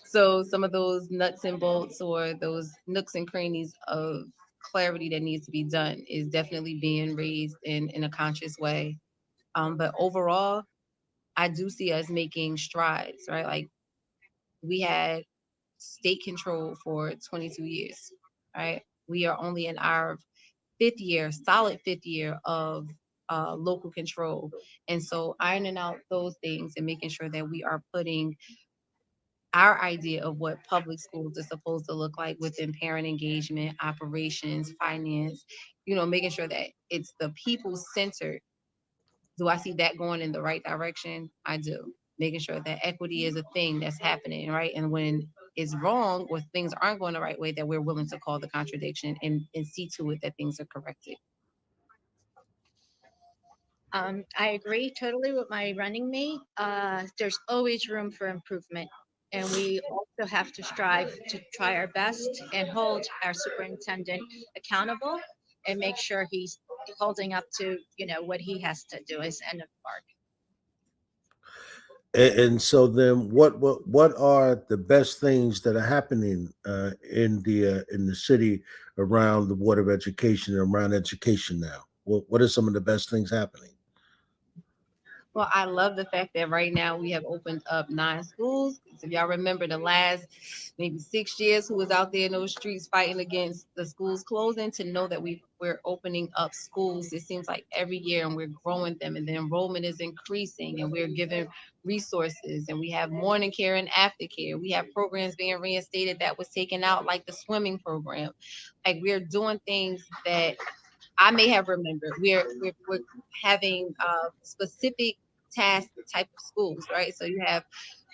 So some of those nuts and bolts or those nooks and crannies of clarity that needs to be done is definitely being raised in a conscious way. But overall, I do see us making strides, right? Like we had state control for 22 years, right? We are only in our fifth year, solid fifth year of local control. And so ironing out those things and making sure that we are putting our idea of what public schools are supposed to look like within parent engagement, operations, finance, making sure that it's the people centered. Do I see that going in the right direction? I do. Making sure that equity is a thing that's happening, right? And when it's wrong or things aren't going the right way, that we're willing to call the contradiction and see to it that things are corrected. I agree totally with my running mate. There's always room for improvement, and we also have to strive to try our best and hold our superintendent accountable and make sure he's holding up to what he has to do as end of bark. And so then, what are the best things that are happening in the city around the Board of Education and around education now? What are some of the best things happening? Well, I love the fact that right now we have opened up 9 schools. If y'all remember the last maybe 6 years, who was out there in those streets fighting against the schools closing, to know that we're opening up schools. It seems like every year, and we're growing them, and the enrollment is increasing, and we're giving resources, and we have morning care and aftercare. We have programs being reinstated that was taken out, like the swimming program. Like we're doing things that I may have remembered. We're having specific task type of schools, right? So you have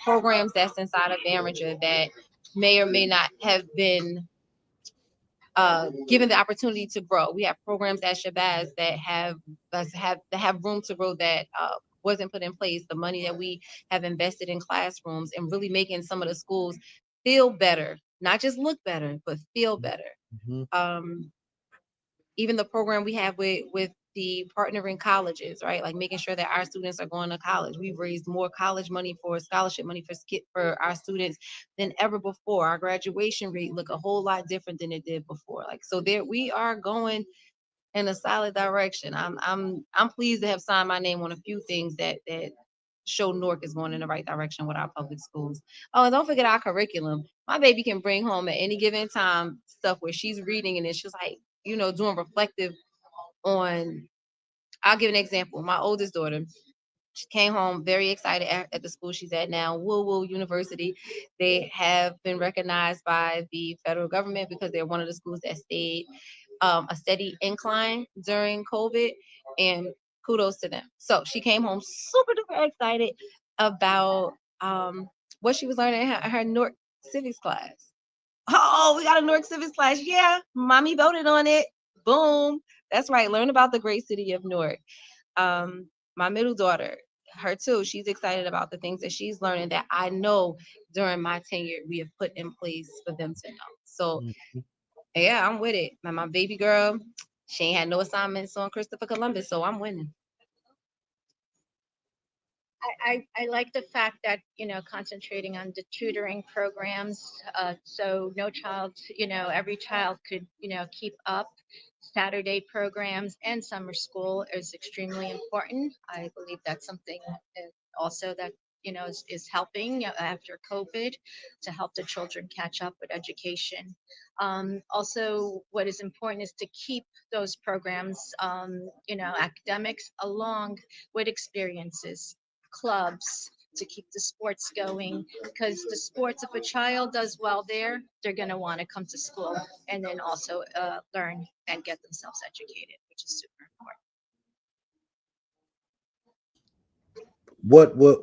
programs that's inside of Behringer that may or may not have been given the opportunity to grow. We have programs at Shabazz that have room to grow that wasn't put in place. The money that we have invested in classrooms and really making some of the schools feel better, not just look better, but feel better. Even the program we have with the partnering colleges, right? Like making sure that our students are going to college. We've raised more college money for scholarship money for our students than ever before. Our graduation rate look a whole lot different than it did before. Like, so there we are going in a solid direction. I'm pleased to have signed my name on a few things that show Newark is going in the right direction with our public schools. Oh, and don't forget our curriculum. My baby can bring home at any given time stuff where she's reading and it's just like, doing reflective on. I'll give an example. My oldest daughter, she came home very excited at the school she's at now, Woo University. They have been recognized by the federal government because they're one of the schools that stayed a steady incline during COVID, and kudos to them. So she came home super duper excited about what she was learning in her Newark civics class. Oh, we got a Newark civics class. Yeah, mommy voted on it. Boom. That's right. Learn about the great city of Newark. My middle daughter, her too, she's excited about the things that she's learning that I know during my tenure we have put in place for them to know. So yeah, I'm with it. My baby girl, she ain't had no assignments on Christopher Columbus, so I'm winning. I like the fact that, concentrating on the tutoring programs. So no child, every child could, keep up. Saturday programs and summer school is extremely important. I believe that's something also that, is helping after COVID to help the children catch up with education. Also, what is important is to keep those programs, academics along with experiences, clubs, to keep the sports going, because the sports, if a child does well there, they're going to want to come to school and then also learn and get themselves educated, which is super important.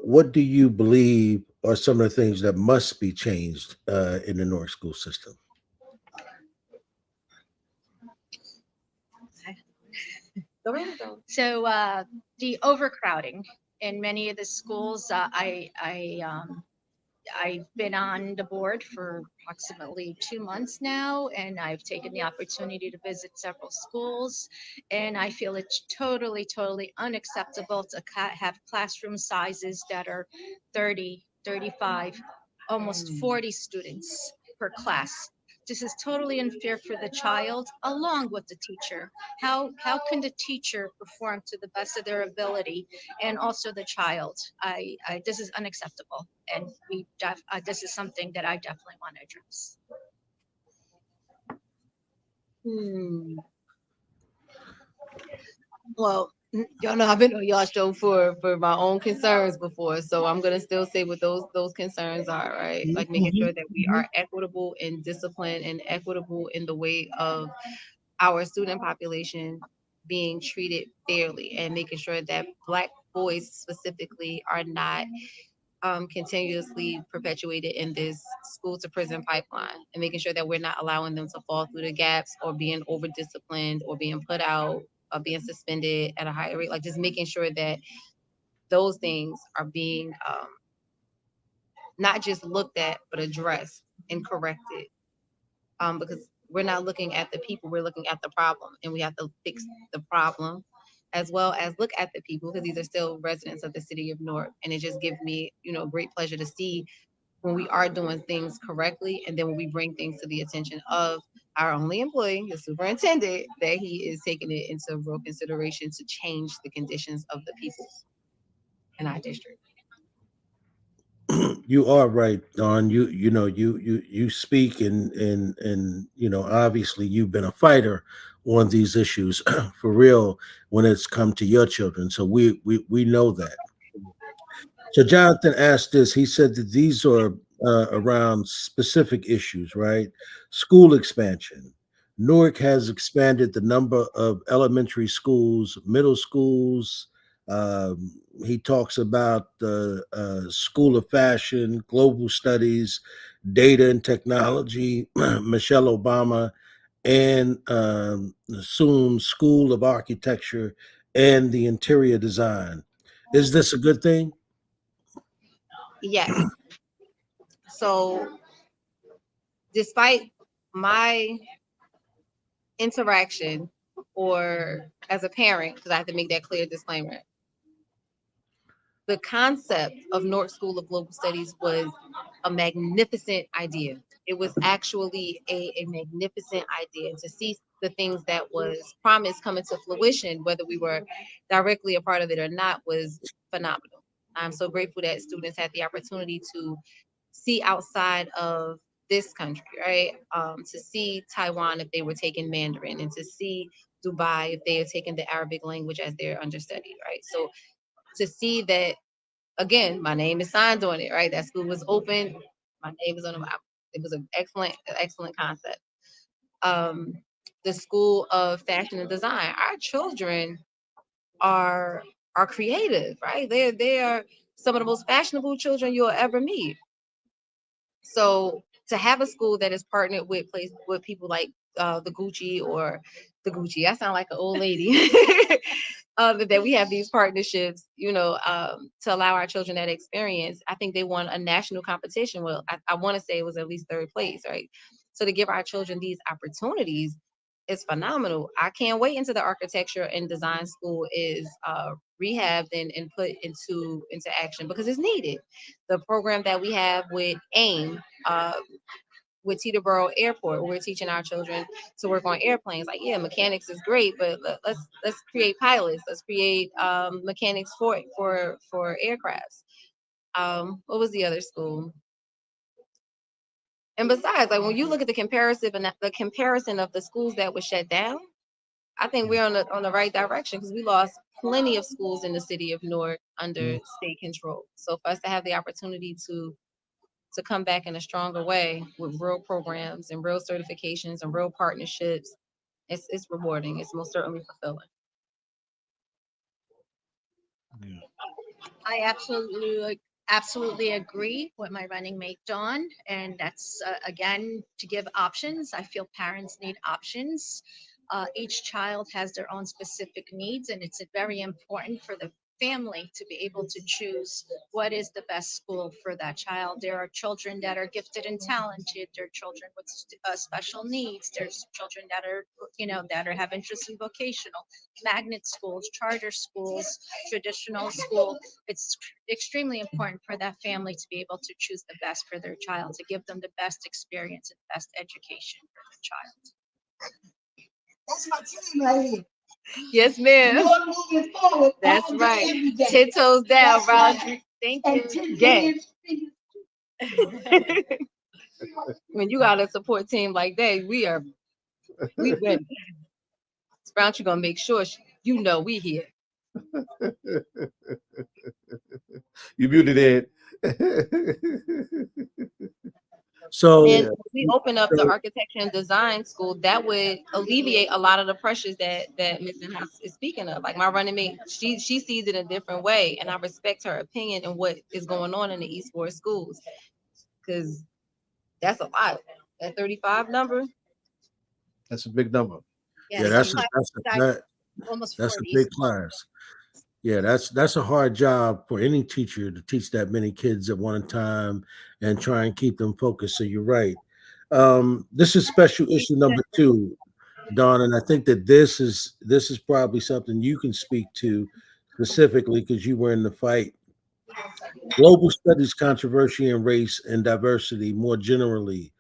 What do you believe are some of the things that must be changed in the Newark school system? So the overcrowding in many of the schools, I've been on the board for approximately 2 months now, and I've taken the opportunity to visit several schools. And I feel it's totally, totally unacceptable to have classroom sizes that are 30, 35, almost 40 students per class. This is totally unfair for the child along with the teacher. How can the teacher perform to the best of their ability and also the child? This is unacceptable, and this is something that I definitely want to address. Well, y'all know I've been on y'all show for my own concerns before, so I'm gonna still say what those concerns are, right? Like making sure that we are equitable in discipline and equitable in the way of our student population being treated fairly, and making sure that Black boys specifically are not continuously perpetuated in this school to prison pipeline, and making sure that we're not allowing them to fall through the gaps or being over disciplined or being put out or being suspended at a higher rate. Like just making sure that those things are being not just looked at but addressed and corrected, because we're not looking at the people, we're looking at the problem, and we have to fix the problem as well as look at the people, because these are still residents of the city of Newark. And it just gives me, great pleasure to see when we are doing things correctly, and then when we bring things to the attention of our only employee, the superintendent, that he is taking it into real consideration to change the conditions of the people in our district. You are right, Don. You speak and obviously you've been a fighter on these issues for real when it's come to your children. So we know that. So Jonathan asked this. He said that these are around specific issues, right? School expansion. Newark has expanded the number of elementary schools, middle schools. He talks about the School of Fashion, Global Studies, Data and Technology, Michelle Obama, and soon School of Architecture and the Interior Design. Is this a good thing? Yes. So despite my interaction or as a parent, because I have to make that clear disclaimer, the concept of Newark School of Global Studies was a magnificent idea. It was actually a magnificent idea to see the things that was promised coming to fruition, whether we were directly a part of it or not, was phenomenal. I'm so grateful that students had the opportunity to see outside of this country, right? To see Taiwan if they were taking Mandarin, and to see Dubai if they are taking the Arabic language as their understudy, right? So to see that, again, my name is signed on it, right? That school was open. My name is on it. It was an excellent concept. Um, the School of Fashion and Design. Our children are are creative, right? They are some of the most fashionable children you'll ever meet. So to have a school that is partnered with people like the Gucci or the Gucci, I sound like an old lady. That we have these partnerships, to allow our children that experience. I think they won a national competition. Well, I want to say it was at least third place, right? So to give our children these opportunities is phenomenal. I can't wait until the architecture and design school is rehabbed and put into action because it's needed. The program that we have with AIM, with Teterboro Airport, we're teaching our children to work on airplanes. Like, yeah, mechanics is great, but let's create pilots. Let's create mechanics for aircrafts. What was the other school? And besides, like when you look at the comparison of the schools that were shut down, I think we're on the right direction because we lost plenty of schools in the city of Newark under state control. So for us to have the opportunity to come back in a stronger way with real programs and real certifications and real partnerships, it's rewarding. It's most certainly fulfilling. Yeah. I absolutely agree with my running mate Dawn, and that's again to give options. I feel parents need options. Each child has their own specific needs, and it's very important for the family to be able to choose what is the best school for that child. There are children that are gifted and talented. There are children with special needs. There's children that are, have interest in vocational, magnet schools, charter schools, traditional school. It's extremely important for that family to be able to choose the best for their child, to give them the best experience and best education for their child. That's my team right here. Yes, ma'am. Lord, moving forward. That's right. 10 toes down, Roger. Thank you. Gang. When you got a support team like that, we win. Roundtree gonna make sure we here. You muted it. So, And if we open up the architecture and design school, that would alleviate a lot of the pressures that Ms. House is speaking of. Like my running mate, she sees it a different way, and I respect her opinion and what is going on in the East Ward schools, because that's a lot. That 35 number. That's a big number. Yeah, yeah, some classes almost that's a 40. big class. Yeah, that's a hard job for any teacher to teach that many kids at one time and try and keep them focused. So you're right. This is special issue number 2, Don, and I think that this is probably something you can speak to specifically because you were in the fight. Global Studies Controversy in Race and Diversity more generally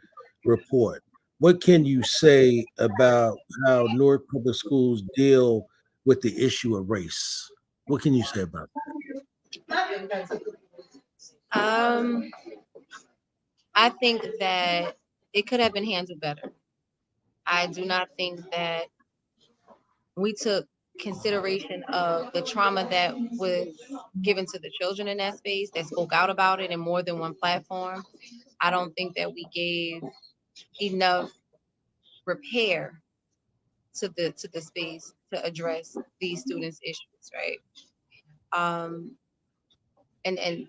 report. What can you say about how Newark Public Schools deal with the issue of race? What can you say about Um, I think that it could have been handled better. I do not think that we took consideration of the trauma that was given to the children in that space that spoke out about it in more than one platform. I don't think that we gave enough repair to the space to address these students' issues, right? Um, and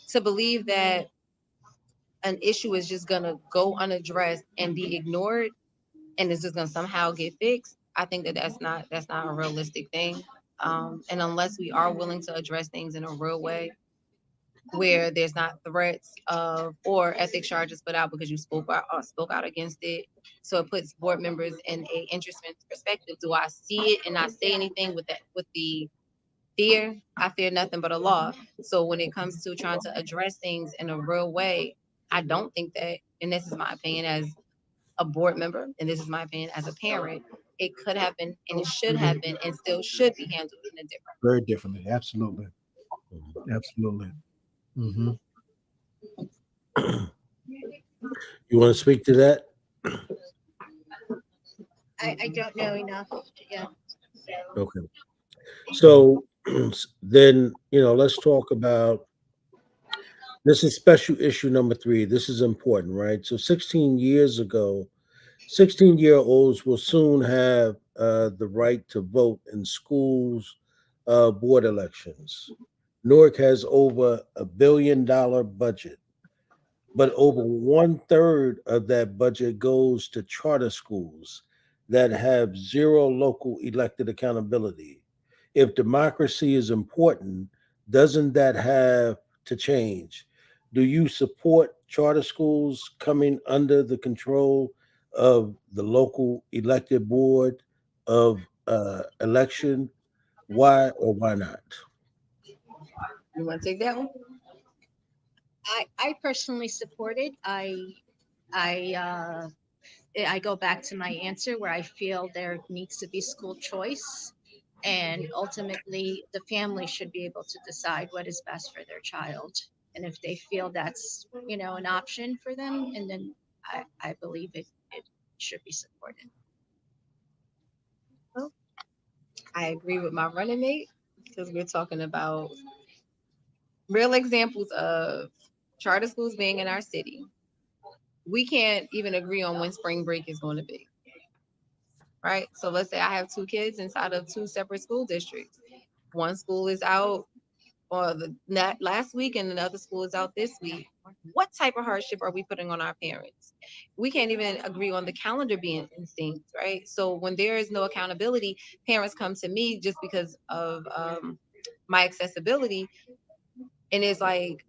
to believe that an issue is just gonna go unaddressed and be ignored, and it's just gonna somehow get fixed, I think that that's not a realistic thing. And unless we are willing to address things in a real way, where there's not threats of or ethics charges put out because you spoke out against it. So it puts board members in a interesting perspective. Do I see it and not say anything with the fear? I fear nothing but a law. So when it comes to trying to address things in a real way, I don't think that, and this is my opinion as a board member, and this is my opinion as a parent, it could have been and it should have been and still should be handled in a different. Very differently. Absolutely. Absolutely. Mm-hmm. You want to speak to that? I don't know enough. Yeah. Okay. So then, let's talk about this is special issue number 3. This is important, right? So 16 years ago, 16-year-olds will soon have the right to vote in schools board elections. Newark has over $1 billion budget, but over 1/3 of that budget goes to charter schools that have zero local elected accountability. If democracy is important, doesn't that have to change? Do you support charter schools coming under the control of the local elected board of election? Why or why not? You want to take that one? I personally support it. I I go back to my answer where I feel there needs to be school choice, and ultimately the family should be able to decide what is best for their child. And if they feel that's an option for them, and then I believe it should be supported. Well, I agree with my running mate because we're talking about real examples of charter schools being in our city. We can't even agree on when spring break is going to be, right? So let's say I have 2 kids inside of 2 separate school districts. One school is out or last week and another school is out this week. What type of hardship are we putting on our parents? We can't even agree on the calendar being in sync, right? So when there is no accountability, parents come to me just because of my accessibility, and it's like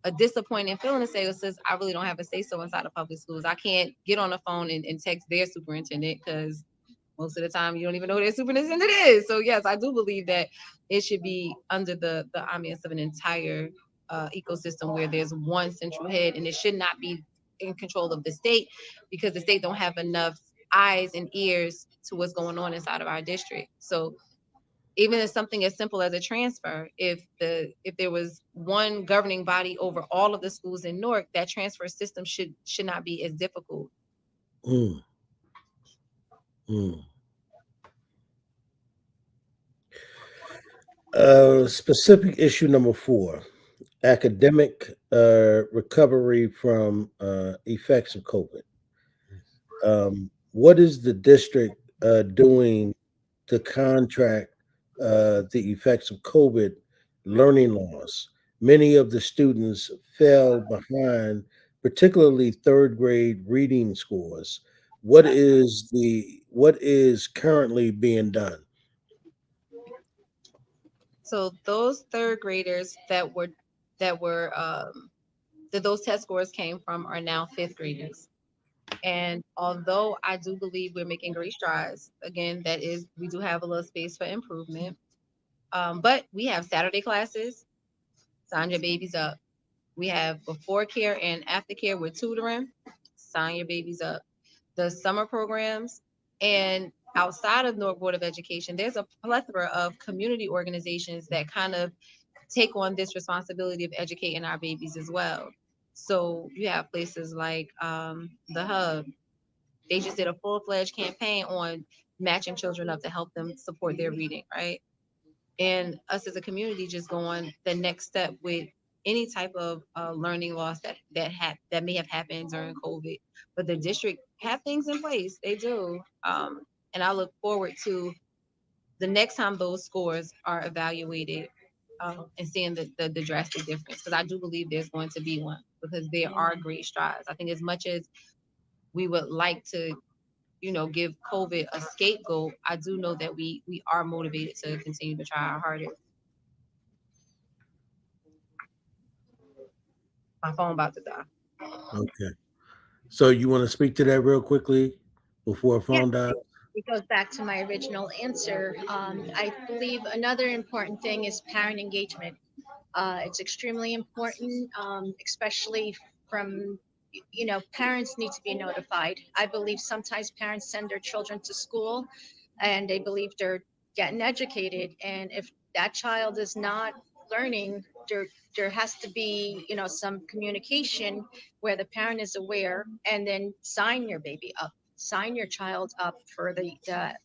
a disappointing feeling to say, well, sis, I really don't have a say so inside of public schools. I can't get on the phone and text their superintendent because most of the time you don't even know who their superintendent is. So yes, I do believe that it should be under the ambience of an entire ecosystem where there's one central head, and it should not be in control of the state because the state don't have enough eyes and ears to what's going on inside of our district. So even as something as simple as a transfer, if there was one governing body over all of the schools in Newark, that transfer system should not be as difficult. Mm, mm. Specific issue number 4: academic recovery from effects of COVID. What is the district doing to contract the effects of COVID learning loss? Many of the students fell behind, particularly third grade reading scores. What is currently being done? So those third graders that those test scores came from are now fifth graders. And although I do believe we're making great strides, again, we do have a little space for improvement. But we have Saturday classes, sign your babies up. We have before care and after care with tutoring, sign your babies up. The summer programs, and outside of Newark Board of Education, there's a plethora of community organizations that kind of take on this responsibility of educating our babies as well. So you have places like the Hub. They just did a full-fledged campaign on matching children up to help them support their reading, right? And us as a community just going the next step with any type of learning loss that may have happened during COVID. But the district have things in place. They do. And I look forward to the next time those scores are evaluated and seeing the drastic difference, because I do believe there's going to be one. because there are great strides. I think as much as we would like to, give COVID a scapegoat, I do know that we are motivated to continue to try our hardest. My phone about to die. Okay. So you want to speak to that real quickly before Yeah, phone dies? it goes back to my original answer. I believe another important thing is parent engagement. It's extremely important, especially from, parents need to be notified. I believe sometimes parents send their children to school and they believe they're getting educated. And if that child is not learning, there has to be, some communication where the parent is aware, and then sign your baby up, sign your child up for the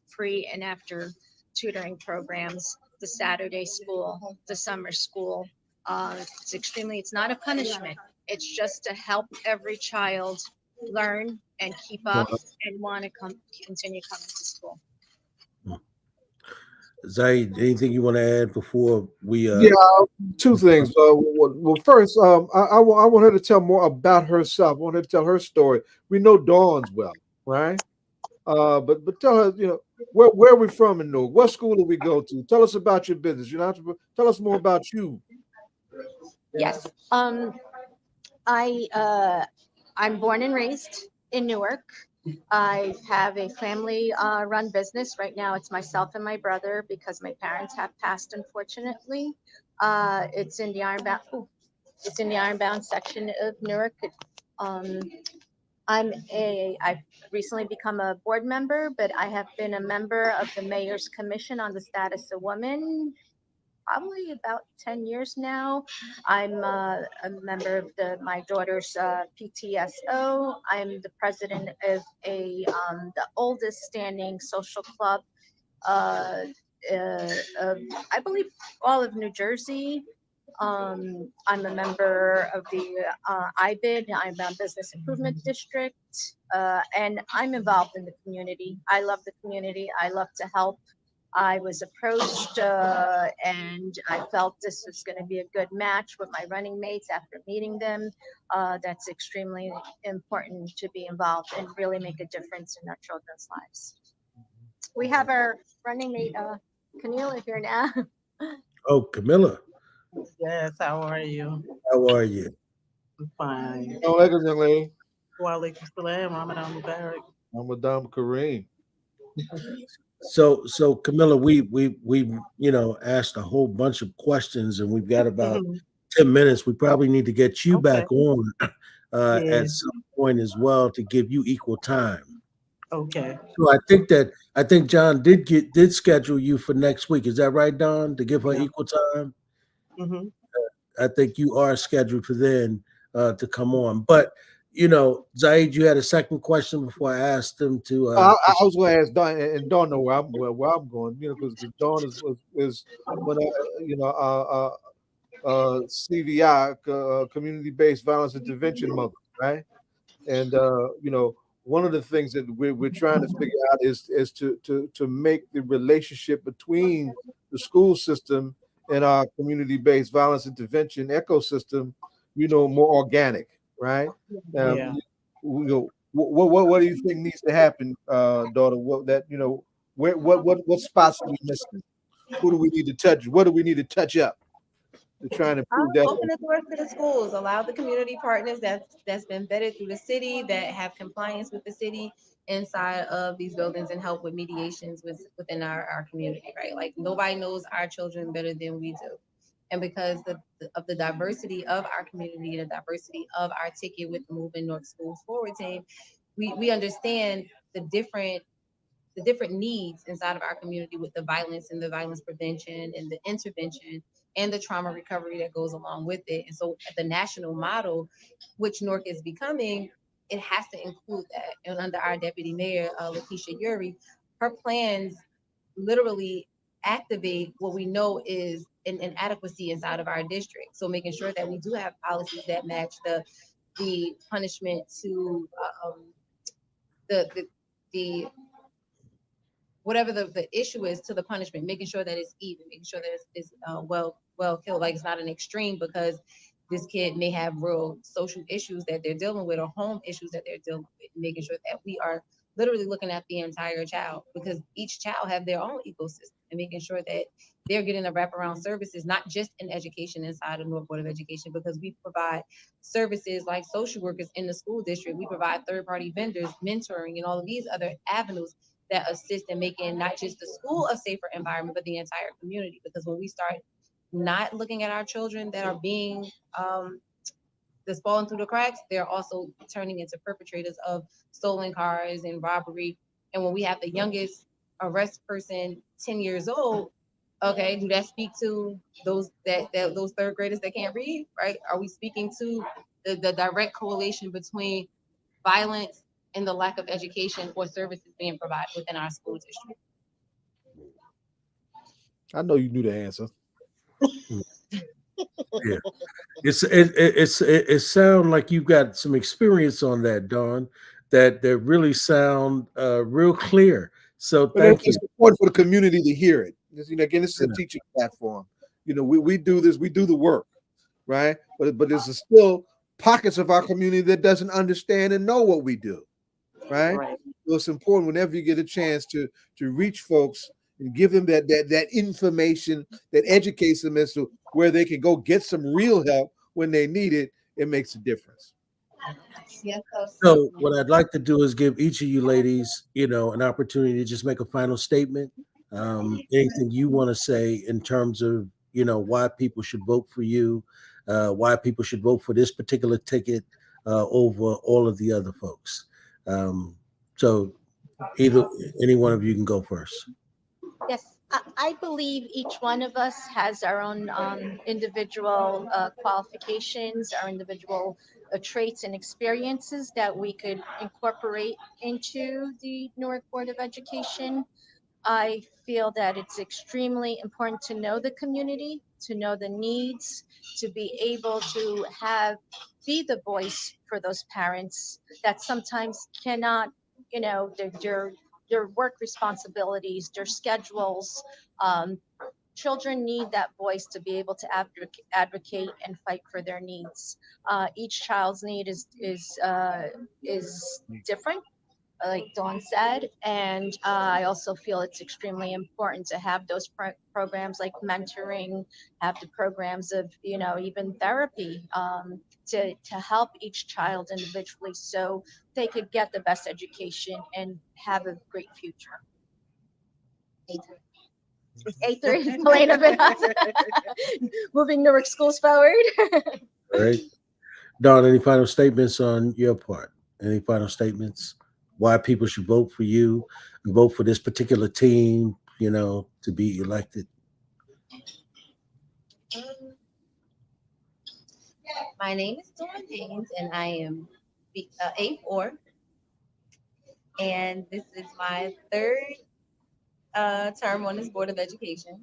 pre and after tutoring programs, the Saturday school, the summer school. It's not a punishment. It's just to help every child learn and keep up and want to continue coming to school. Zaid, anything you want to add before we Yeah, two things. Well, first, I want her to tell more about herself. I want her to tell her story. We know Dawn's well, right? But tell her, where are we from in Newark? What school do we go to? Tell us about your business. Tell us more about you. Yes. I'm born and raised in Newark. I have a family run business. Right now, it's myself and my brother because my parents have passed, unfortunately. It's in the Ironbound. It's in the Ironbound section of Newark. Um, I've recently become a board member, but I have been a member of the Mayor's Commission on the Status of Women probably about 10 years now. I'm a member of my daughter's PTSO. I'm the president of the oldest standing social club uh, of, I believe, all of New Jersey. I'm a member of the IBID, Ironbound Business Improvement District, and I'm involved in the community. I love the community. I love to help. I was approached and I felt this was going to be a good match with my running mates after meeting them. That's extremely important to be involved and really make a difference in our children's lives. We have our running mate, Kanileah, here now. Oh, Camilla, Yes, how are you? how are you? I'm fine. Oh, like young lady. Walaikum salam, Ramadan Mubarak. I'm Madame Kareem. So Camilla, we asked a whole bunch of questions, and we've got about Mhm. 10 minutes. We probably need to get you Okay. back on Yeah. at some point as well to give you equal time. Okay. So I think John did schedule you for next week. Is that right, Don? To give her Yeah. equal time? hmm I think you are scheduled for then to come on. But Zaid, you had a second question before I asked them to. I was going to ask Dawn, and Dawn know where I'm going, because Dawn is when CVI, community-based violence intervention month, right? And one of the things that we're trying to figure out is to make the relationship between the school system and our community-based violence intervention ecosystem, more organic, right? Yeah. What do you think needs to happen, daughter? What spots are we missing? Who do we need to touch? What do we need to touch up to try and improve that? Open the doors to the schools. Allow the community partners that's been vetted through the city, that have compliance with the city inside of these buildings, and help with mediations within our community, right? Like nobody knows our children better than we do. And because of the diversity of our community and the diversity of our ticket with the Moving Newark Schools Forward team, we understand the different needs inside of our community with the violence and the violence prevention and the intervention and the trauma recovery that goes along with it. And so the national model, which Newark is becoming, it has to include that. And under our deputy mayor, Lakeisha Yuri, her plans literally activate what we know is an inadequacy inside of our district. So making sure that we do have policies that match the punishment to the whatever the issue is to the punishment, making sure that it's even, making sure that it's well killed, like it's not an extreme, because this kid may have real social issues that they're dealing with or home issues that they're dealing with, making sure that we are literally looking at the entire child, because each child have their own ecosystem, and making sure that they're getting the wraparound services, not just in education inside of North Board of Education, because we provide services like social workers in the school district. We provide third-party vendors, mentoring, and all of these other avenues that assist in making not just the school a safer environment, but the entire community. Because when we start not looking at our children that are being that's falling through the cracks, they're also turning into perpetrators of stolen cars and robbery. And when we have the youngest arrest person 10 years old, okay, do that speak to those that those third graders that can't read, right? Are we speaking to the direct correlation between violence and the lack of education or services being provided within our school district? I know you knew the answer. Yeah. It sound like you've got some experience on that, Dawn, that really sound real clear. So But thank you. it's important for the community to hear it. Again, this is a Yeah. teaching platform. We do this, we do the work, right? But there's still pockets of our community that doesn't understand and know what we do, right? Right. So it's important whenever you get a chance to reach folks and give them that information that educates them as to where they can go get some real help when they need it. It makes a difference. Yes, So what I'd like to do is give each of you ladies, an opportunity to just make a final statement. Anything you want to say in terms of, why people should vote for you, why people should vote for this particular ticket over all of the other folks. So either any one of you can go first. Yes, I believe each one of us has our own individual qualifications, our individual traits and experiences that we could incorporate into the Newark Board of Education. I feel that it's extremely important to know the community, to know the needs, to be able to be the voice for those parents that sometimes cannot, their work responsibilities, their schedules. Um, Children need that voice to be able to advocate and fight for their needs. Each child's need is different, like Dawn said. And I also feel it's extremely important to have those programs like mentoring, have the programs of, even therapy, to help each child individually so they could get the best education and have a great future. A3 is Helena Benhassa. Moving Newark Schools Forward. All right. Don, any final statements on your part? Any final statements? Why people should vote for you and vote for this particular team, to be elected? my name is Dawn Haynes, and I am A4, and this is my third term on this Board of Education.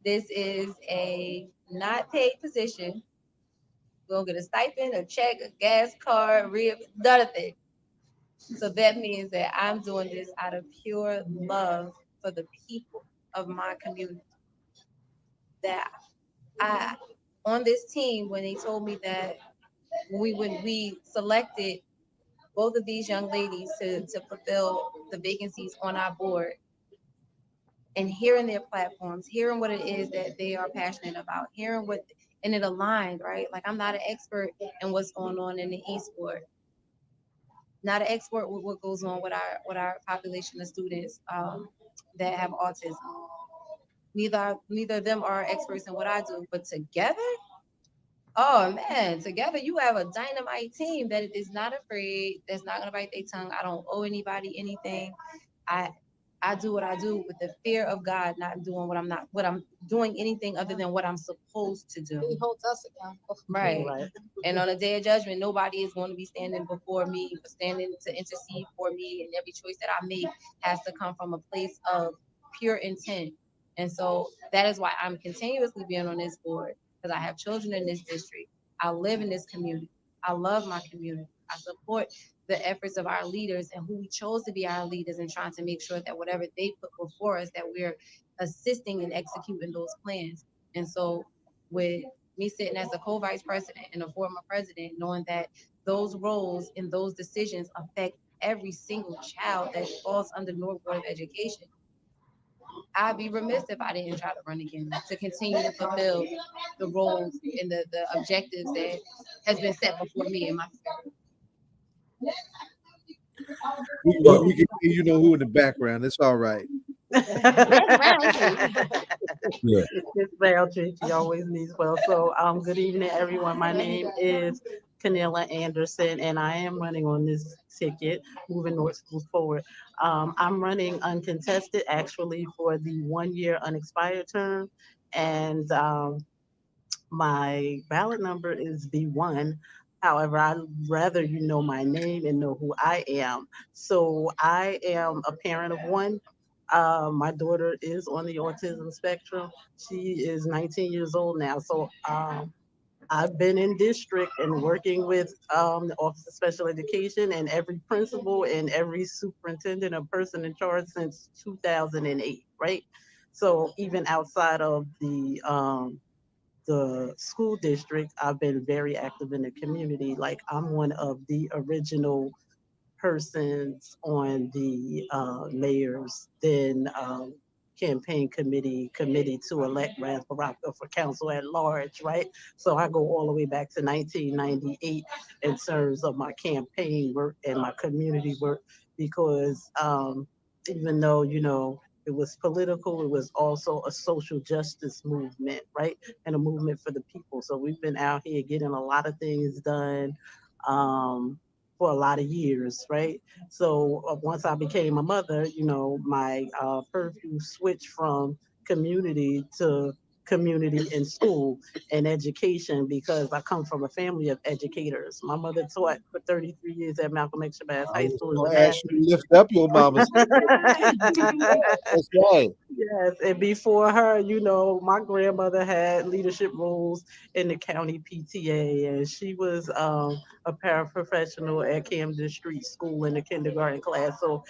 This is a not paid position. We don't get a stipend, a check, a gas card, none of it. So that means that I'm doing this out of pure love for the people of my community. That I on this team, when they told me that when we selected both of these young ladies to fulfill the vacancies on our board, and hearing their platforms, hearing what it is that they are passionate about, hearing what, and it aligned, right? Like, I'm not an expert in what's going on in the Eastport, not an expert with what goes on with our population of students that have autism. Neither of them are experts in what I do, but together, oh man, together you have a dynamite team that is not afraid, that's not gonna bite their tongue. I don't owe anybody anything. I I do what I do with the fear of God, not doing what I'm doing anything other than what I'm supposed to do. He holds us accountable. Right. Right. And on the day of judgment, nobody is going to be standing before me, standing to intercede for me. And every choice that I make has to come from a place of pure intent. And so that is why I'm continuously being on this board, because I have children in this district. I live in this community. I love my community. I support the efforts of our leaders and who we chose to be our leaders, and trying to make sure that whatever they put before us, that we're assisting and executing those plans. And so with me sitting as a co-vice president and a former president, knowing that those roles and those decisions affect every single child that falls under Newark Board of Education, I'd be remiss if I didn't try to run again to continue to fulfill the roles and the objectives that has been set before me in my Well, We can hear you know who in the background. It's all right. yeah. Miss Roundtree, she always needs well. So, good evening, everyone. My name is Kanileah Anderson, and I am running on this ticket, Moving North Schools Forward. I'm running uncontested, actually, for the 1 year unexpired term, and my ballot number is B1. However, I'd rather you know my name and know who I am. So I am a parent of one. My daughter is on the autism spectrum. She is 19 years old now. So I've been in district and working with the Office of Special Education and every principal and every superintendent or person in charge since 2008, right? So even outside of the school district, I've been very active in the community. Like I'm one of the original persons on the mayor's then campaign committee to elect Rand Baraka for council at large, right? So I go all the way back to 1998 in terms of my campaign work and my community work because even though, it was political, it was also a social justice movement, right? And a movement for the people. So we've been out here getting a lot of things done. For a lot of years, right? So once I became a mother, my purview switched from community to community and school and education because I come from a family of educators. My mother taught for 33 years at Malcolm X Shabazz I High was School in going to ask you to Damascus. lift up your mama's. That's right. Yes, and before her, my grandmother had leadership roles in the county PTA, and she was a paraprofessional at Camden Street School in the kindergarten class. So,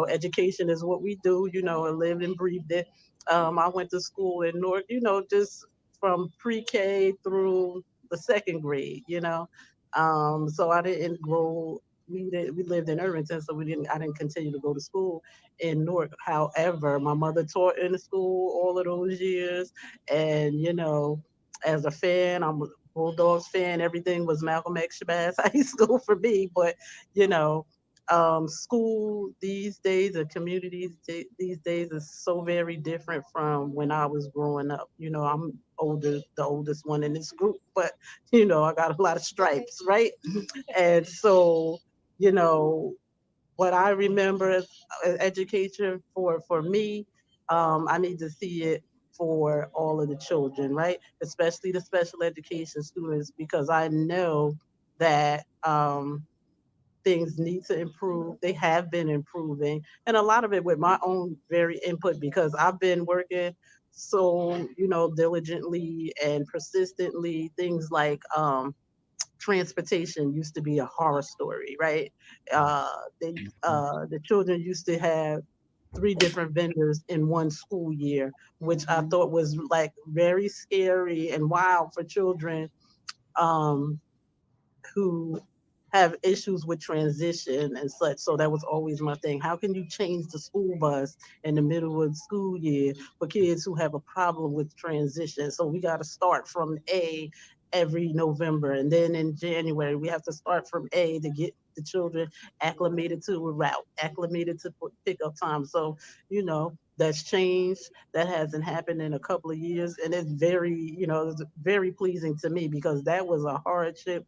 education is what we do. I lived and breathed it. I went to school in Newark, just from pre-K through the second grade. So I didn't grow. We lived in Irvington, so I didn't continue to go to school in Newark. However, my mother taught in the school all of those years, and as a fan, I'm a Bulldogs fan. Everything was Malcolm X Shabazz High School for me, but you know. School these days, the communities these days is so very different from when I was growing up. I'm the oldest one in this group, but I got a lot of stripes, right? And so, you know, what I remember as education for me, I need to see it for all of the children, right? Especially the special education students, because I know that things need to improve. They have been improving, and a lot of it with my own very input because I've been working so diligently and persistently. Things like transportation used to be a horror story, right? The children used to have three different vendors in one school year, which I thought was like very scary and wild for children um, who have issues with transition and such. So that was always my thing. How can you change the school bus in the middle of the school year for kids who have a problem with transition? So we got to start from A every November. And then in January, we have to start from A to get the children acclimated to a route, acclimated to pickup time. So, that's changed. That hasn't happened in a couple of years. And it's very pleasing to me because that was a hardship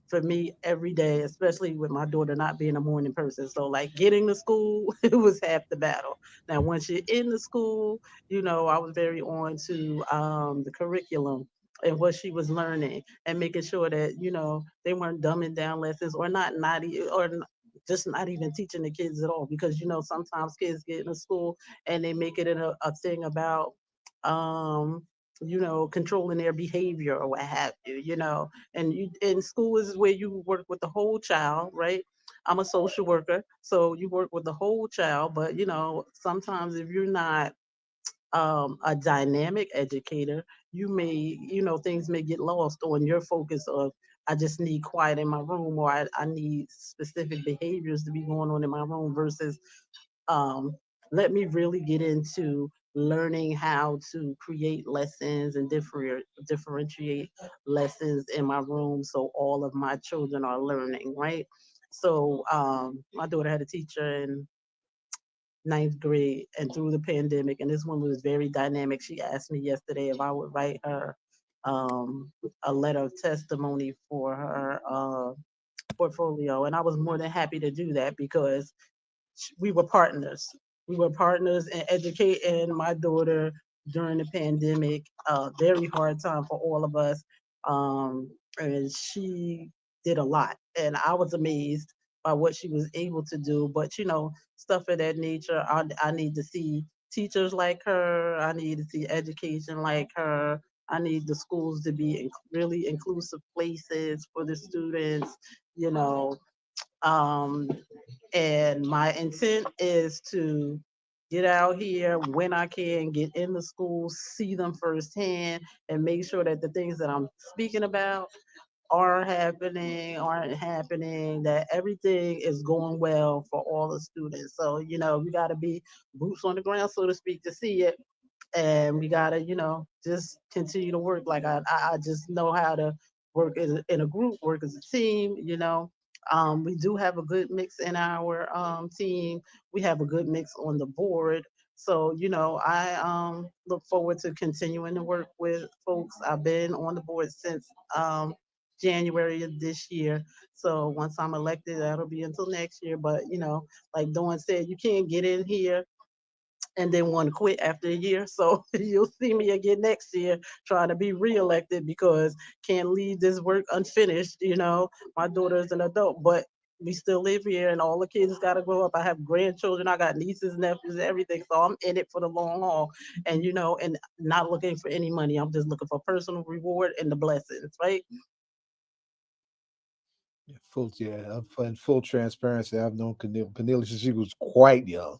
for me every day, especially with my daughter not being a morning person. So like getting to school, it was half the battle. Now once you're in the school, I was very on to the curriculum and what she was learning and making sure that they weren't dumbing down lessons or just not even teaching the kids at all because sometimes kids get into school and they make it a thing about um controlling their behavior or what have you. And in school is where you work with the whole child, right? I'm a social worker, so you work with the whole child, but sometimes if you're not a dynamic educator, things may get lost on your focus of, I just need quiet in my room, or I need specific behaviors to be going on in my room versus um, let me really get into learning how to create lessons and differentiate lessons in my room so all of my children are learning, right? So my daughter had a teacher in ninth grade and through the pandemic, and this one was very dynamic. She asked me yesterday if I would write her a letter of testimony for her portfolio, and I was more than happy to do that because we were partners. We were partners in educating my daughter during the pandemic. Very hard time for all of us. And she did a lot. And I was amazed by what she was able to do. But, stuff of that nature, I need to see teachers like her. I need to see education like her. I need the schools to be really inclusive places for the students, you know. Um, and my intent is to get out here when I can, get in the schools, see them firsthand, and make sure that the things that I'm speaking about aren't happening, that everything is going well for all the students. So, we got to be boots on the ground, so to speak, to see it, and we gotta, just continue to work. Like I just know how to work in a group, work as a team. We do have a good mix in our team. We have a good mix on the board. So, I look forward to continuing to work with folks. I've been on the board since January of this year. So once I'm elected, that'll be until next year. But, like Dawn said, you can't get in here and then want to quit after a year. So you'll see me again next year trying to be reelected because can't leave this work unfinished. My daughter is an adult, but we still live here and all the kids got to grow up. I have grandchildren, I got nieces, nephews, everything. So I'm in it for the long haul and, and not looking for any money. I'm just looking for personal reward and the blessings, right? In full transparency, I've known Kanileah since she was quite young.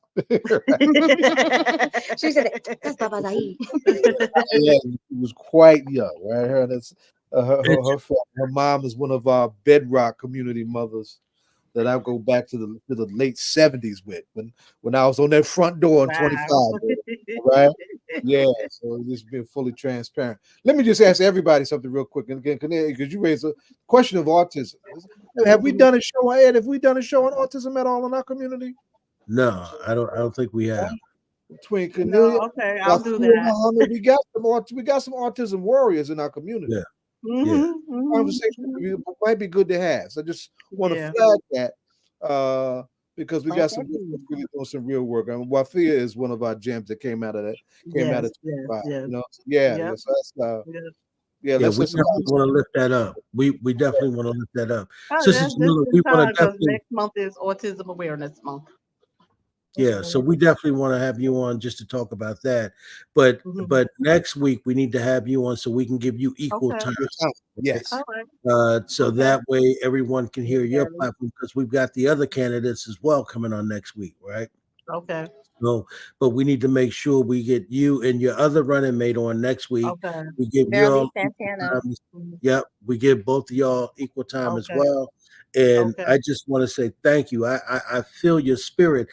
She said, "That's Baba Zahid." Yeah, she was quite young, right? It's, Her mom is one of our bedrock community mothers that I go back to the late '70s with when I was on that front door in Wow. 25, right? Yeah, so just being fully transparent. Let me just ask everybody something real quick, and again, because you raised a question of autism. Have we done a show, Ed? Have we done a show on autism at all in our community? no, I don't think we have. Between No, Kanileah, okay, I'll do that. we got some autism warriors in our community. Yeah, yeah. Hmm. Conversation Hmm. might be good to have. So I just want to Yeah. flag that because we Plant got that some seed. really doing some real work. I mean, Wafia is one of our gems that came out Yes, of yes, 25. yes. Yeah. Yep. Yes, that's Yep. yeah. Yeah, Let's we just definitely want to lift that up. We definitely want to lift that up. Oh, Sister yeah, this Jamila, is we want time to because definitely, next month is Autism Awareness Month. yeah, so we definitely want to have you on just to talk about that. But Hmm. but next week we need to have you on so we can give you equal Okay. time. your time. Okay? Yes. All right. So Okay. that way everyone can hear your Very. platform because we've got the other candidates as well coming on next week, right? Okay. So, but we need to make sure we get you and your other running mate on next week. Okay. We give Verily y'all equal Santana. time. Mhm. Yep, we give both of y'all equal time as Okay. well. And Okay. I just want to say thank you. I feel your spirit.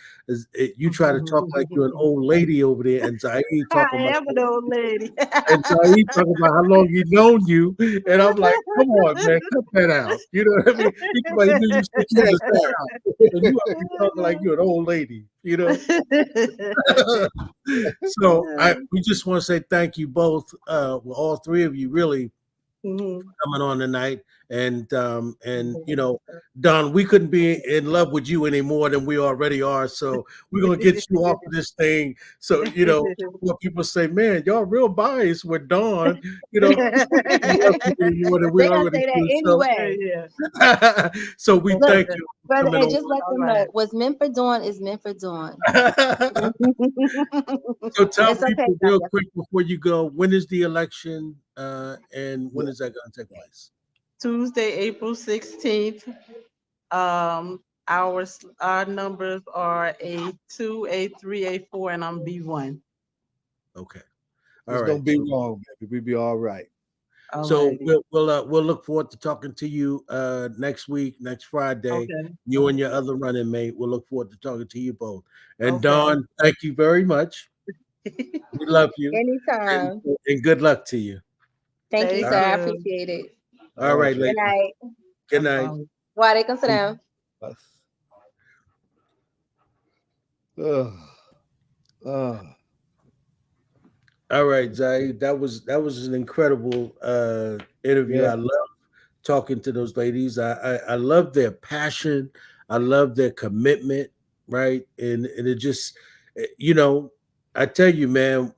You try to talk like you're an old lady over there, and Zaire talking I about am an old lady. and Zaire talking about how long he known you, and I'm like, come on, man, cut that out. You know what I mean? He talking about he knew you since you was a child, and you up here talking like you're an old lady. You know. So I we just want to say thank you both, well, all three of you really Mhm. coming on tonight. And Don, we couldn't be in love with you any more than we already are. So we're gonna get you off of this thing. So what people say, man, y'all real biased with Don, in love with you any more than we They're gonna already say that do. So anyway. Yeah. so we Look, thank you for brother, coming and on. just let All them know right. what's meant for dawn is meant for dawn. So tell It's okay, people real Zaya. quick before you go, when is the election and when is that going to take place? Tuesday, April 16th. Our numbers are A2, A3, A4, and I'm B1. Okay. All Just right. don't be wrong, baby. We be all right. So Alrighty. we'll look forward to talking to you next week, next Friday. Okay. You and your Okay. other running mate. We'll look forward to talking to you both. And Okay. Dawn, thank you very much. We love you. Anytime. And good luck to you. Thank you, All Thank sir. right. I you. appreciate it. All All right, right, sweetie. Good ladies. night. Good Bye night. bye. Why they come sit down? Ugh. Ugh. All right, Zai. That was an incredible interview. Yeah. I love talking to those ladies. I love their passion. I love their commitment, right? And it just you know, I tell you, man,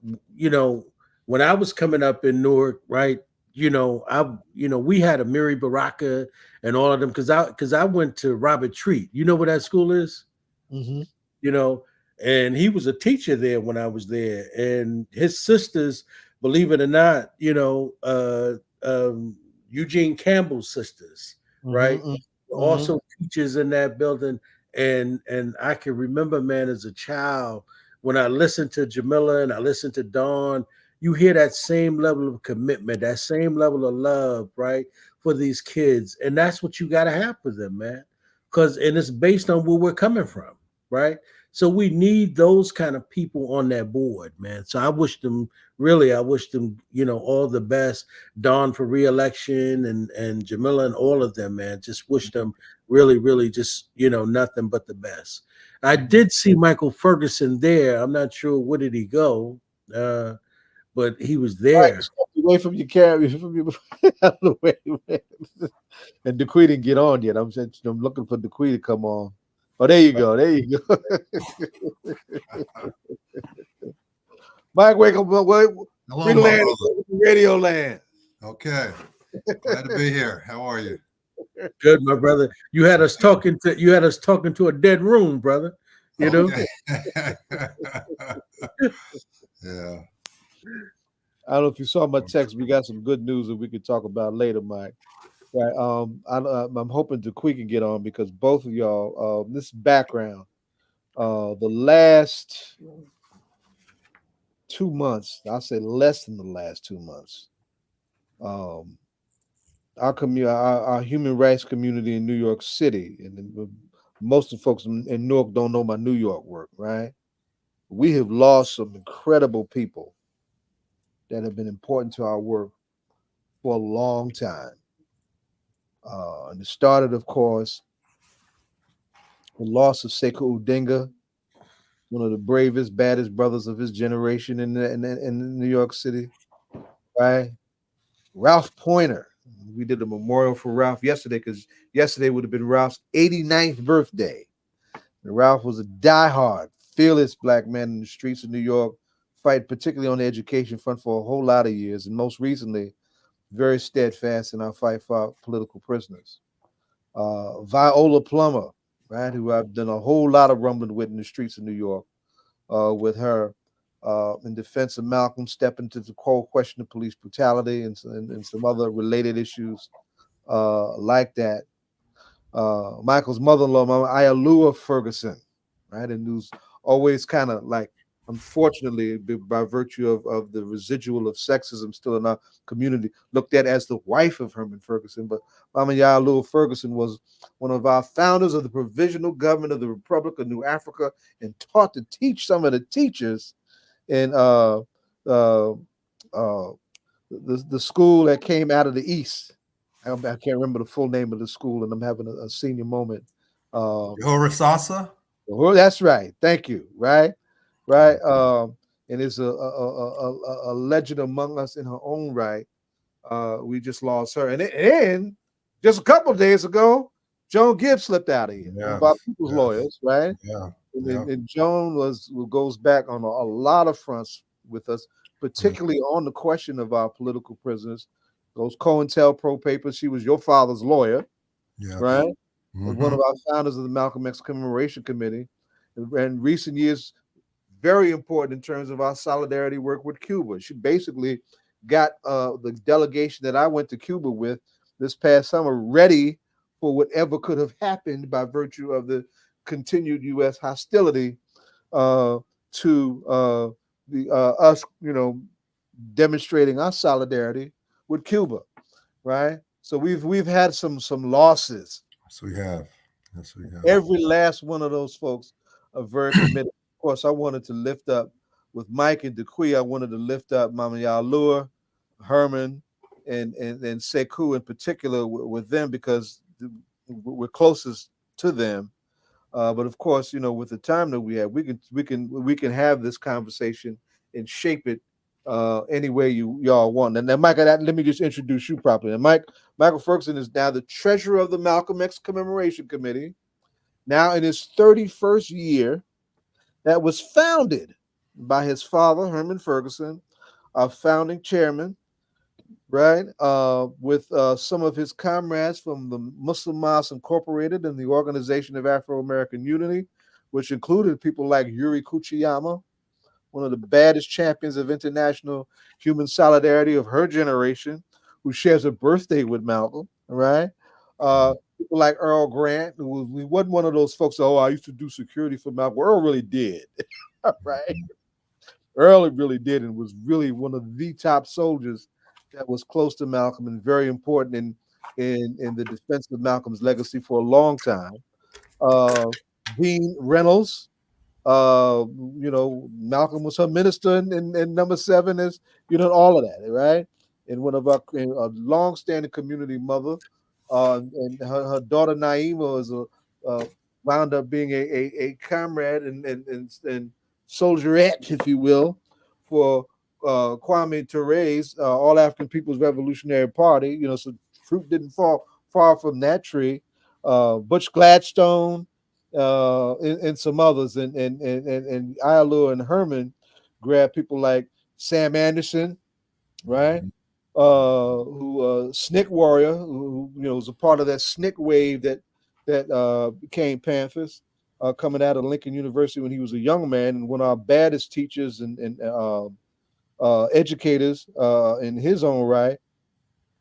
when I was coming up in Newark, right? We had a Miri Baraka and all of them because I went to Robert Treat. You know where that school is? Mm-hmm. you know, and he was a teacher there when I was there. And his sisters, believe it or not, Eugene Campbell's sisters, right? Mm-hmm. Mm-hmm. Also teachers in that building. And I can remember, man, as a child, when I listened to Jamila and I listened to Dawn, you hear that same level of commitment, that same level of love, right, for these kids. And that's what you got to have for them, man. And it's based on where we're coming from, right? So we need those kind of people on that board, man. So I wish them, all the best. Don for reelection and Jamila and all of them, man. Just wish them really, really just, nothing but the best. I did see Michael Ferguson there. I'm not sure where did he go, but he was All right, there. step away from your camera, from your out of the way, man. And Dequi didn't get on yet. I'm looking for Dequi to come on. Oh, there you go. There you go. Mike, wake up. Hello, my brother. Radio land. Okay. Glad to be here. How are you? Good, my brother. You had us talking to a dead room, brother. You know? Okay. Yeah. I don't know if you saw my text. We got some good news that we could talk about later, Mike. Right. I'm hoping Dequi can get on because both of y'all, this background, the last 2 months, I'll say less than the last 2 months, our human rights community in New York City, and most of the folks in Newark don't know my New York work, right? We have lost some incredible people that have been important to our work for a long time. And it started, of course, the loss of Sekou Odinga, one of the bravest, baddest brothers of his generation in New York City, right? Ralph Pointer. We did a memorial for Ralph yesterday because yesterday would have been Ralph's 89th birthday. And Ralph was a diehard, fearless black man in the streets of New York, fighting particularly on the education front for a whole lot of years, and most recently, very steadfast in our fight for our political prisoners. Viola Plummer, right, who I've done a whole lot of rumbling with in the streets of New York, with her in defense of Malcolm, stepping to the core question of police brutality and some other related issues like that. Michael's mother-in-law, Mama Iyaluua Ferguson, right, and who's always kind of like, unfortunately, by virtue of the residual of sexism still in our community, looked at as the wife of Herman Ferguson. But Mama Iyaluua Ferguson was one of our founders of the Provisional Government of the Republic of New Africa and taught to teach some of the teachers in the school that came out of the East. I can't remember the full name of the school, and I'm having a senior moment. Horasasa? Well, that's right. Thank you. Right. And is a legend among us in her own right. We just lost her, and just a couple of days ago, Joan Gibbs slipped out of here. One of our people's lawyers, right? Yeah. And Joan goes back on a lot of fronts with us, particularly on the question of our political prisoners. Those COINTELPRO papers. She was your father's lawyer, right? Was one of our founders of the Malcolm X Commemoration Committee. And recent years, very important in terms of our solidarity work with Cuba. She basically got the delegation that I went to Cuba with this past summer ready for whatever could have happened by virtue of the continued U.S. hostility to us, demonstrating our solidarity with Cuba, right? So we've had some losses. Yes, we have. Yes, we have. Every last one of those folks are very committed. Of course, I wanted to lift up with Mike and Dequi. I wanted to lift up Mama Iyaluua, Herman, and Sekou in particular with them because we're closest to them. But of course, with the time that we have, we can have this conversation and shape it any way y'all want. And then, Mike, let me just introduce you properly. And Michael Ferguson is now the treasurer of the Malcolm X Commemoration Committee, now in his 31st year. That was founded by his father, Herman Ferguson, our founding chairman, right? With some of his comrades from the Muslim Mosque Incorporated and the Organization of Afro-American Unity, which included people like Yuri Kuchiyama, one of the baddest champions of international human solidarity of her generation, who shares a birthday with Malcolm, right? People like Earl Grant, who wasn't one of those folks, I used to do security for Malcolm. Earl really did, right? Earl really did and was really one of the top soldiers that was close to Malcolm and very important in the defense of Malcolm's legacy for a long time. Dean Reynolds, Malcolm was her minister and number 7 is, all of that, right? And one of our a long-standing community mother, and her daughter Naima is wound up being a comrade and soldierette, if you will, for Kwame Ture's All African People's Revolutionary Party. So fruit didn't fall far from that tree. Butch Gladstone, and some others, and Iyaluua and Herman grabbed people like Sam Anderson, right? Who SNCC warrior, who was a part of that SNCC wave that became Panthers, coming out of Lincoln University when he was a young man, and one of our baddest teachers and educators in his own right.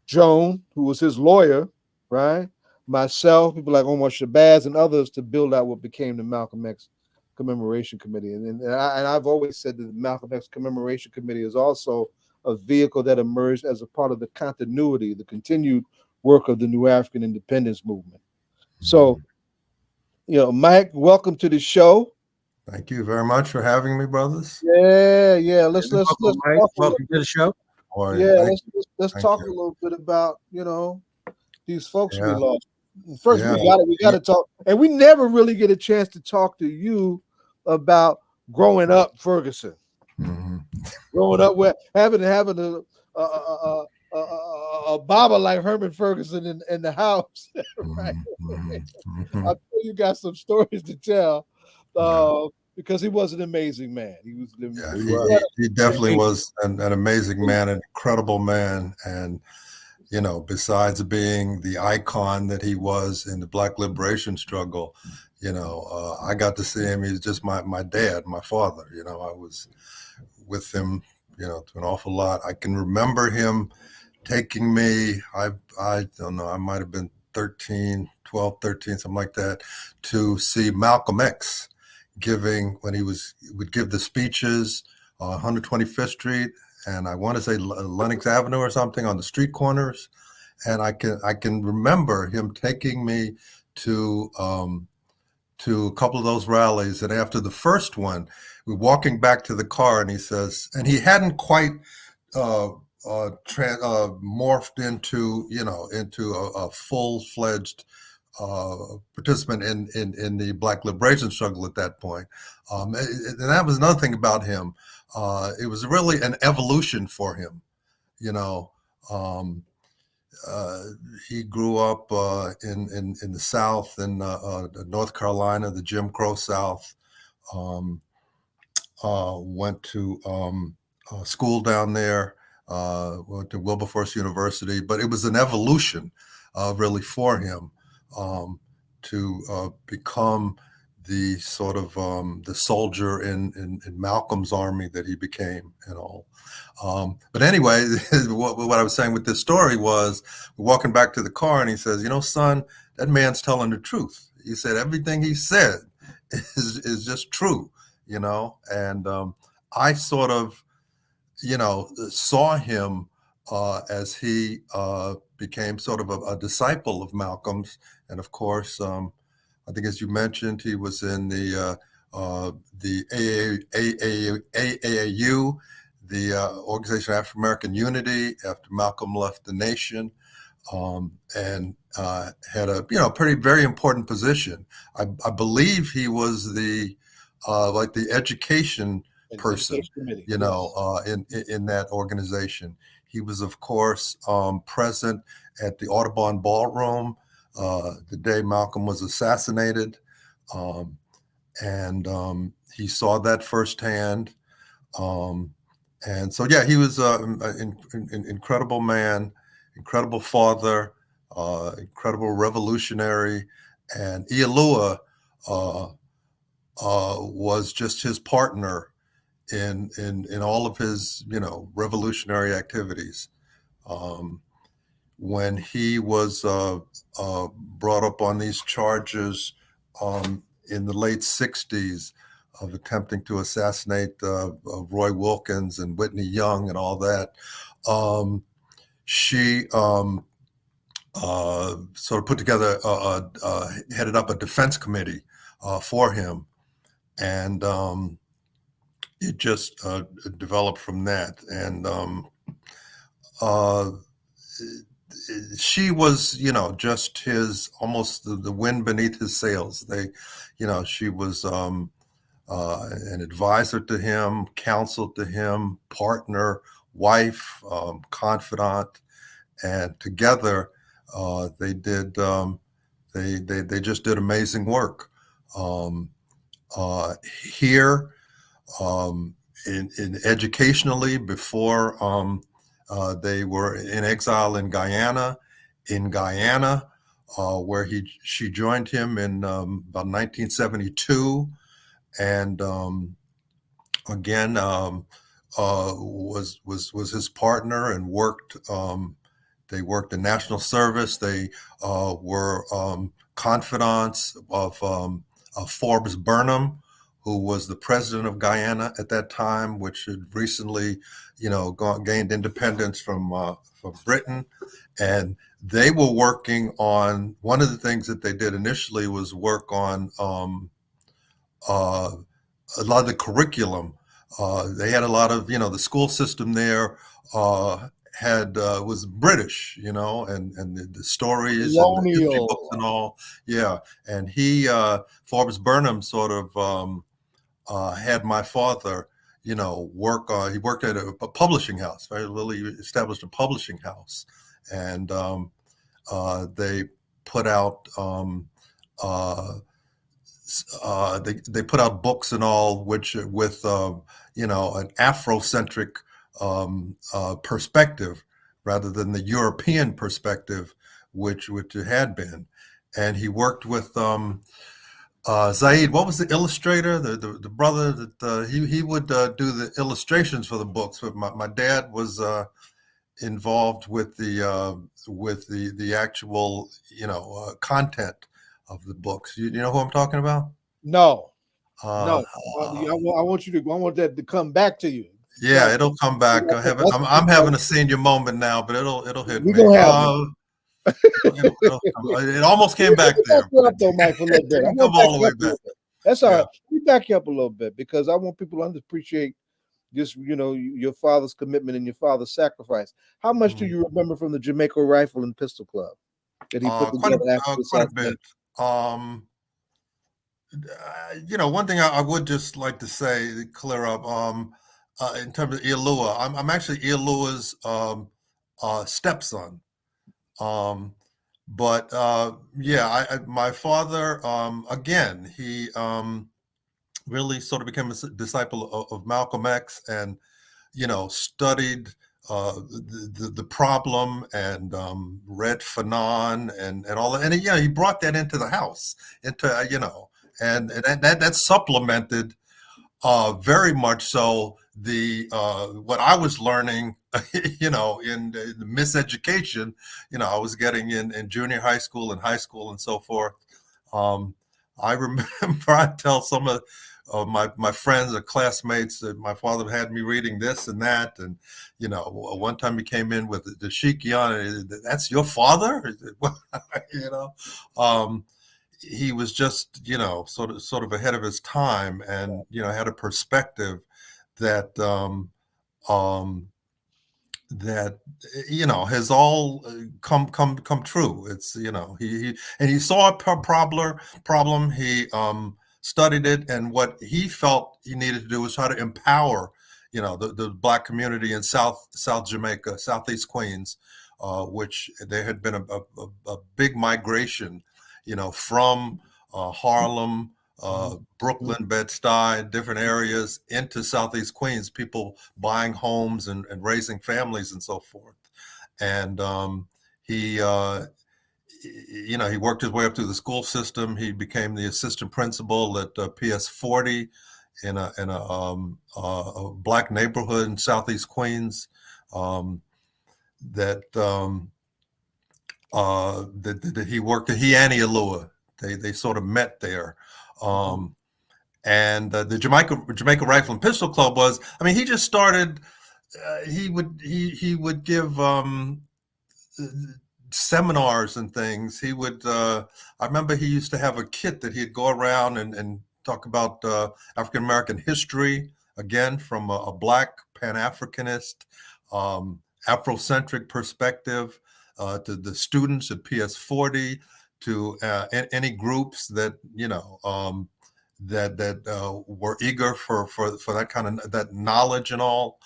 Joan, who was his lawyer, right? Myself, people like Omar Shabazz and others to build out what became the Malcolm X Commemoration Committee. And I've always said that the Malcolm X Commemoration Committee is also a vehicle that emerged as a part of the continuity, the continued work of the New African Independence Movement. So, Mike, welcome to the show. Thank you very much for having me, brothers. Yeah. Let's Mike. Welcome to the show. Let's talk a little bit about these folks we lost. First, we got to talk, and we never really get a chance to talk to you about growing up, Ferguson. Mm-hmm. Growing up with having a Baba like Herman Ferguson in the house, right? Mm-hmm. I know you got some stories to tell, because he was an amazing man. He definitely was an amazing man, an incredible man, and besides being the icon that he was in the Black liberation struggle, I got to see him. He's just my dad, my father. I was with him, to an awful lot. I can remember him taking me, I don't know, I might have been 13, something like that, to see Malcolm X when he would give the speeches on 125th Street, and I want to say Lenox Avenue or something, on the street corners. And I can remember him taking me to a couple of those rallies. And after the first one, we're walking back to the car, and he says, and he hadn't quite morphed into a full-fledged participant in the Black liberation struggle at that point. And that was another thing about him. It was really an evolution for him. He grew up in the South, in North Carolina, the Jim Crow South. Went to school down there, went to Wilberforce University, but it was an evolution really for him to become the sort of the soldier in Malcolm's army that he became and all. But anyway, what I was saying with this story was, we're walking back to the car, and he says, son, that man's telling the truth. He said everything he said is just true, and I sort of, saw him as he became sort of a disciple of Malcolm's. And of course, I think, as you mentioned, he was in the AAAU, the Organization of African American Unity, after Malcolm left the nation, and had a very important position. I believe he was the like the education person, in that organization. He was, of course, present at the Audubon Ballroom the day Malcolm was assassinated, and he saw that firsthand. And so, yeah, he was an incredible man, incredible father, incredible revolutionary, and Iyaluua was just his partner in all of his revolutionary activities. When he was brought up on these charges in the late 60s of attempting to assassinate Roy Wilkins and Whitney Young and all that, she sort of put together, headed up a defense committee for him. And it just developed from that. And she was, just his, almost the wind beneath his sails. She was an advisor to him, counsel to him, partner, wife, confidant, and together they did. They just did amazing work here, in educationally before. They were in exile in Guyana, where she joined him in about 1972, and again was his partner and worked. They worked in national service. They were confidants of Forbes Burnham, who was the president of Guyana at that time, which had recently, gained independence from Britain. And they were working on, one of the things that they did initially was work on a lot of the curriculum. They had a lot of, the school system there was British, and the stories and the history books and all. Yeah. And Forbes Burnham sort of had my father, work on, he worked at a publishing house, right? Really established a publishing house. And they put out, they put out books and all, which with, an Afrocentric perspective rather than the European perspective, which it had been. And he worked with Zaid. What was the illustrator? The brother that he would do the illustrations for the books. But my dad was involved with the actual content of the books. You know who I'm talking about? No. I want that to come back to you. Yeah, it'll come back. I'm having a senior moment now, but it'll hit me. It almost came back there. Come all the way back. That's all right. We back you up a little bit because I want people to appreciate just your father's commitment and your father's sacrifice. How much do you remember from the Jamaica Rifle and Pistol Club that he put together quite a bit. One thing I would just like to say, clear up, in terms of Iyaluua, I'm actually Iyalua's stepson. But my father, again, he really sort of became a disciple of Malcolm X, and studied the problem and read Fanon and all that, and he brought that into the house, and that supplemented very much so what I was learning, in the miseducation, I was getting in junior high school and high school and so forth. I remember I tell some of my friends or classmates. My father had me reading this and that, and one time he came in with the Kioni. That's your father, he was just sort of ahead of his time, and had a perspective that that has all come true. It's he saw a problem. He studied it, and what he felt he needed to do was try to empower the Black community in South Jamaica, Southeast Queens, which there had been a big migration from Harlem, Brooklyn, Bed-Stuy, different areas into Southeast Queens, people buying homes and raising families and so forth. And he worked his way up through the school system. He became the assistant principal at PS 40 in a Black neighborhood in Southeast Queens. That he worked at, he and Iyaluua, they sort of met there. And the Jamaica Rifle and Pistol Club was, he just started, he would give seminars and things. He would, I remember he used to have a kit that he'd go around and talk about African-American history, again, from a Black Pan-Africanist, Afrocentric perspective, to the students at PS 40, to any groups that that were eager for that kind of that knowledge and all.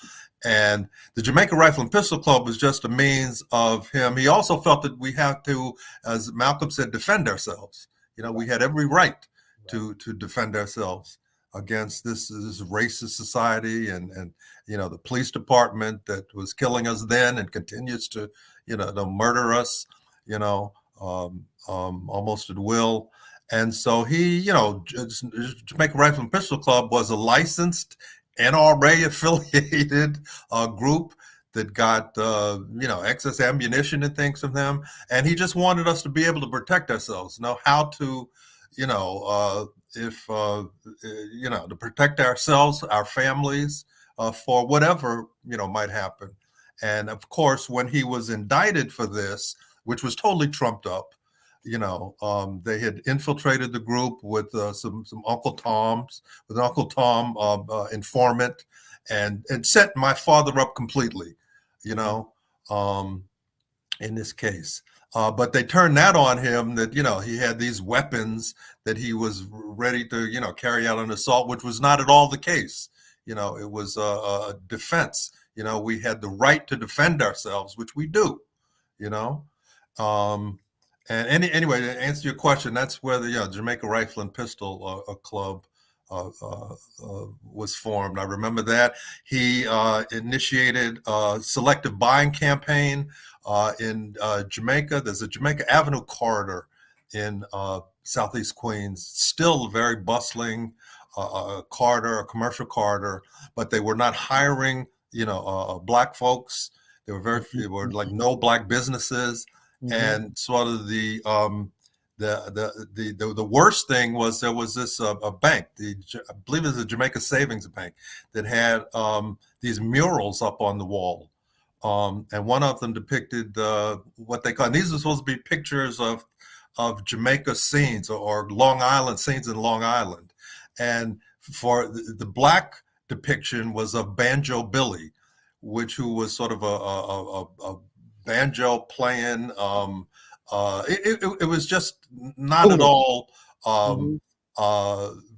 And the Jamaica Rifle and Pistol Club was just a means of him. He also felt that we have to, as Malcolm said, defend ourselves. We had every right to defend ourselves against this racist society and the police department that was killing us then and continues to to murder us almost at will. And so he, Jamaica Rifle and Pistol Club was a licensed NRA affiliated group that got excess ammunition and things from them, and he just wanted us to be able to protect ourselves, know how to to protect ourselves, our families, for whatever might happen. And of course, when he was indicted for this, which was totally trumped up, they had infiltrated the group with some Uncle Toms, with an Uncle Tom informant, and set my father up completely, in this case. But they turned that on him, that he had these weapons that he was ready to carry out an assault, which was not at all the case. It was a defense. We had the right to defend ourselves, which we do. And anyway, to answer your question, that's where the Jamaica Rifle and Pistol Club was formed. I remember that. He initiated a selective buying campaign in Jamaica. There's a Jamaica Avenue corridor in Southeast Queens, still a very bustling corridor, a commercial corridor, but they were not hiring, Black folks. There were very few, were like no Black businesses. And sort of the worst thing was there was this a bank, I believe it was the Jamaica Savings Bank, that had these murals up on the wall, and one of them depicted what they call, and these are supposed to be pictures of Jamaica scenes or Long Island scenes in Long Island, and for the Black depiction was of Banjo Billy, who was sort of a banjo playing. It was just not at all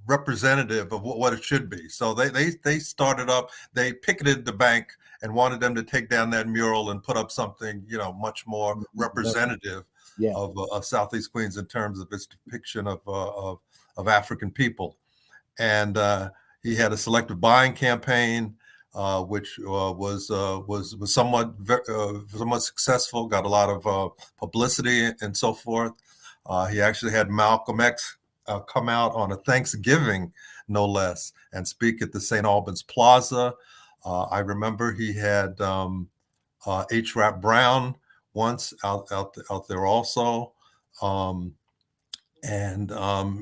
representative of what it should be. So they started up, they picketed the bank and wanted them to take down that mural and put up something much more representative of Southeast Queens in terms of its depiction of African people. And he had a selective buying campaign, which was somewhat successful, got a lot of publicity and so forth. He actually had Malcolm X come out on a Thanksgiving, no less, and speak at the St. Albans Plaza. I remember he had H. Rap Brown once out there also. And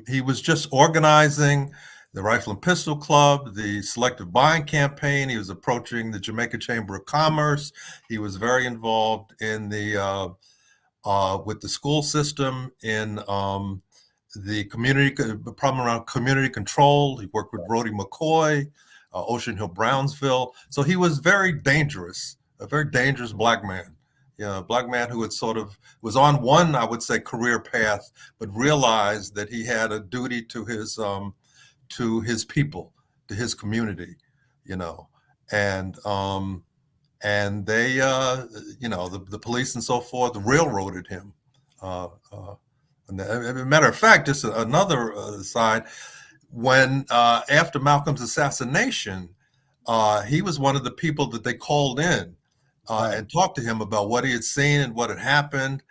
he was just organizing the Rifle and Pistol Club, the selective buying campaign. He was approaching the Jamaica Chamber of Commerce. He was very involved in the with the school system, in the community problem around community control. He worked with Rhodey McCoy, Ocean Hill, Brownsville. So he was very dangerous, a very dangerous black man. A black man who had sort of was on one, I would say, career path, but realized that he had a duty to his people, to his community, and they, the police and so forth railroaded him. As a matter of fact, just another side, when after Malcolm's assassination, he was one of the people that they called in and talked to him about what he had seen and what had happened.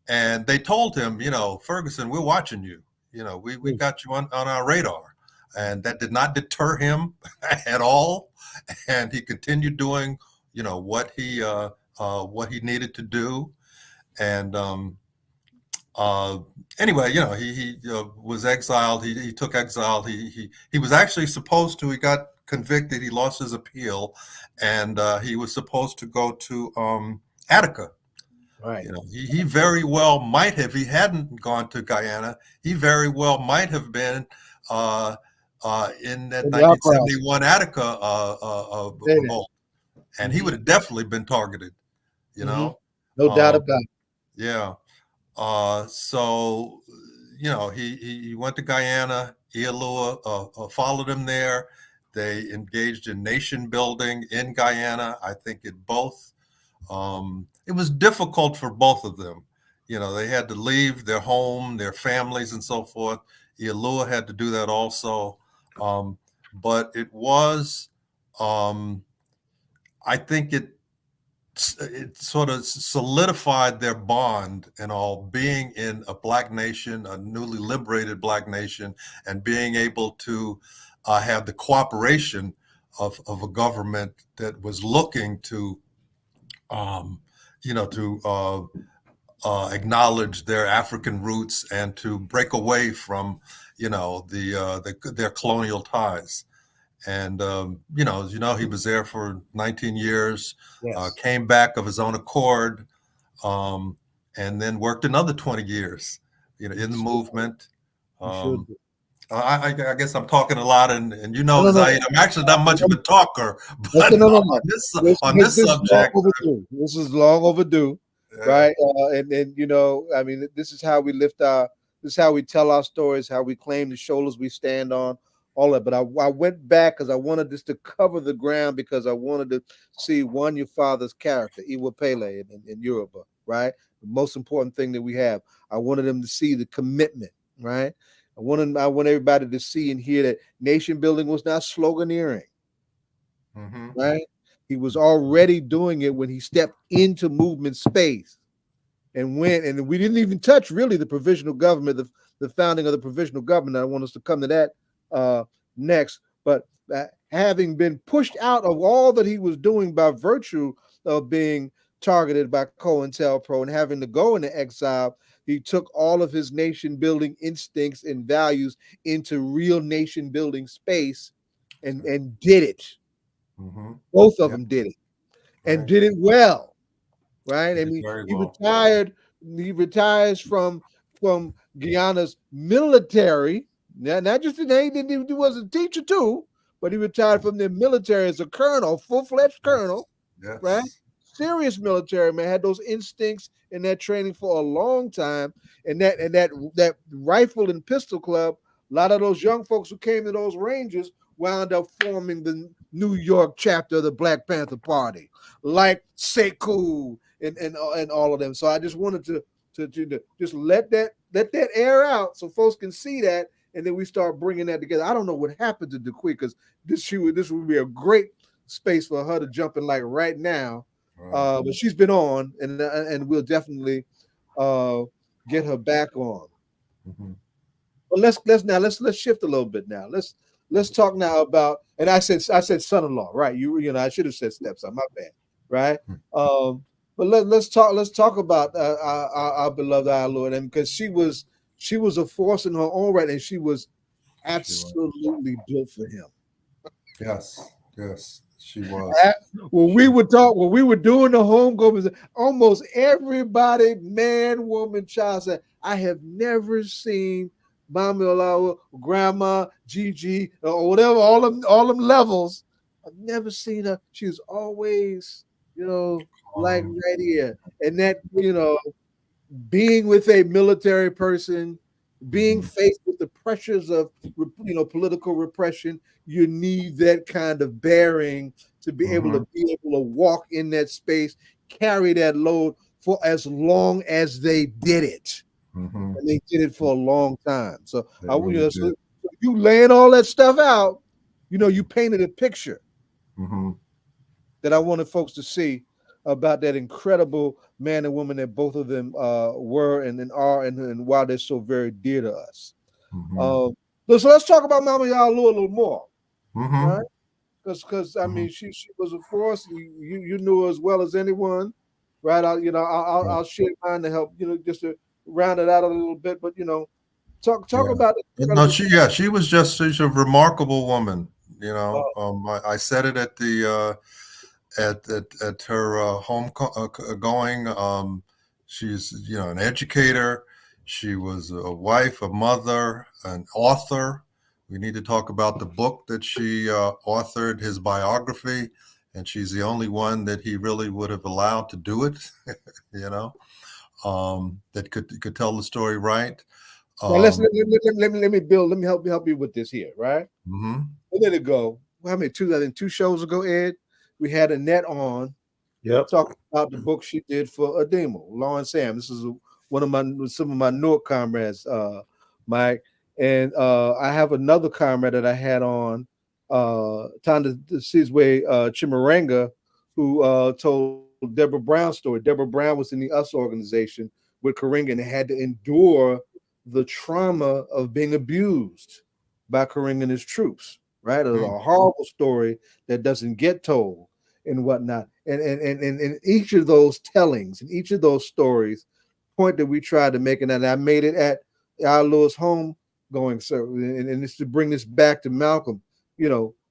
And they told him, Ferguson, we're watching you. We got you on our radar. And that did not deter him at all. And he continued doing, what he needed to do. And anyway, he was exiled. He took exile. He was actually supposed to. He got convicted. He lost his appeal, and he was supposed to go to Attica. Right. He very well might have. He hadn't gone to Guyana. He very well might have been in that 1971 Attica revolt, and he would have definitely been targeted. No doubt about it. Yeah. So, he went to Guyana. Iyaluua followed him there. They engaged in nation building in Guyana. I think it was difficult for both of them. They had to leave their home, their families, and so forth. Iyaluua had to do that also. But it was, I think it sort of solidified their bond and all, being in a black nation, a newly liberated black nation, and being able to have the cooperation of a government that was looking to, acknowledge their African roots and to break away from, their colonial ties. And, as he was there for 19 years, came back of his own accord, and then worked another 20 years, in the movement. I guess I'm talking a lot, and Zaid, I'm actually not much of a talker, but on this subject, this is long overdue, right? And this is how we this is how we tell our stories, how we claim the shoulders we stand on, all that. But I went back because I wanted this to cover the ground, because I wanted to see your father's character, Iwa Pele in Yoruba, right? The most important thing that we have. I wanted them to see the commitment, right? I want everybody to see and hear that nation building was not sloganeering, right? He was already doing it when he stepped into movement space and went, and we didn't even touch really the provisional government, the founding of the provisional government. I want us to come to that next, but having been pushed out of all that he was doing by virtue of being targeted by COINTELPRO and having to go into exile, he took all of his nation building instincts and values into real nation building space and did it. Both of them did it and did it well, right? I mean, he retires from Guyana's military. Not just today, he was a teacher too, but he retired from the military as a colonel, full-fledged colonel, right? Serious military man, had those instincts and that training for a long time. And that rifle and pistol club, a lot of those young folks who came to those ranges wound up forming the New York chapter of the Black Panther Party, like Sekou and all of them. So I just wanted to just let that air out so folks can see that, and then we start bringing that together. I don't know what happened to Dequi, because this would be a great space for her to jump in like right now. But she's been on, and we'll definitely get her back on. But let's shift a little bit now. Let's talk now about, and I said son-in-law, right? I should have said stepson, my bad, right? But let's talk about our beloved Iyaluua, and because she was a force in her own right, and she was absolutely built for him. Yes, yes, she was. When we would talk, when we were doing the homecomings, almost everybody, man, woman, child, said, I have never seen Mama Iyaluua, Grandma, Gigi, or whatever, all them levels. I've never seen her. She was always, like right here. And that, being with a military person, being faced with the pressures of political repression, you need that kind of bearing to be able to walk in that space, carry that load for as long as they did it. And they did it for a long time. So so you laying all that stuff out, you painted a picture that I wanted folks to see about that incredible man and woman that both of them were and are, and why they're so very dear to us. So let's talk about Mama Iyaluua a little more, right? Because I mean, she was a force. You knew her as well as anyone, right? I'll share mine to help, just to round it out a little bit. But talk about it. No, she was she's a remarkable woman. I said it at the at her home going. She's an educator. She was a wife, a mother, an author. We need to talk about the book that she authored, his biography, and she's the only one that he really would have allowed to do it. That could tell the story right. Now let me build. Let me help you with this here, right? A minute ago, how many? Two shows ago, Ed, we had Annette on. Yep. Talking about the book she did for Odinga, Law and Sam. This is some of my Newark comrades, Mike, and I have another comrade that I had on, Tanda Sizwe Chimaranga, who told Deborah Brown's story. Deborah Brown was in the US organization with Karinga and had to endure the trauma of being abused by Karinga and his troops. Right, it was a horrible story that doesn't get told and whatnot. And each of those tellings and each of those stories, point that we tried to make, and I made it at Iyalua's home going, sir, and it's to bring this back to Malcolm.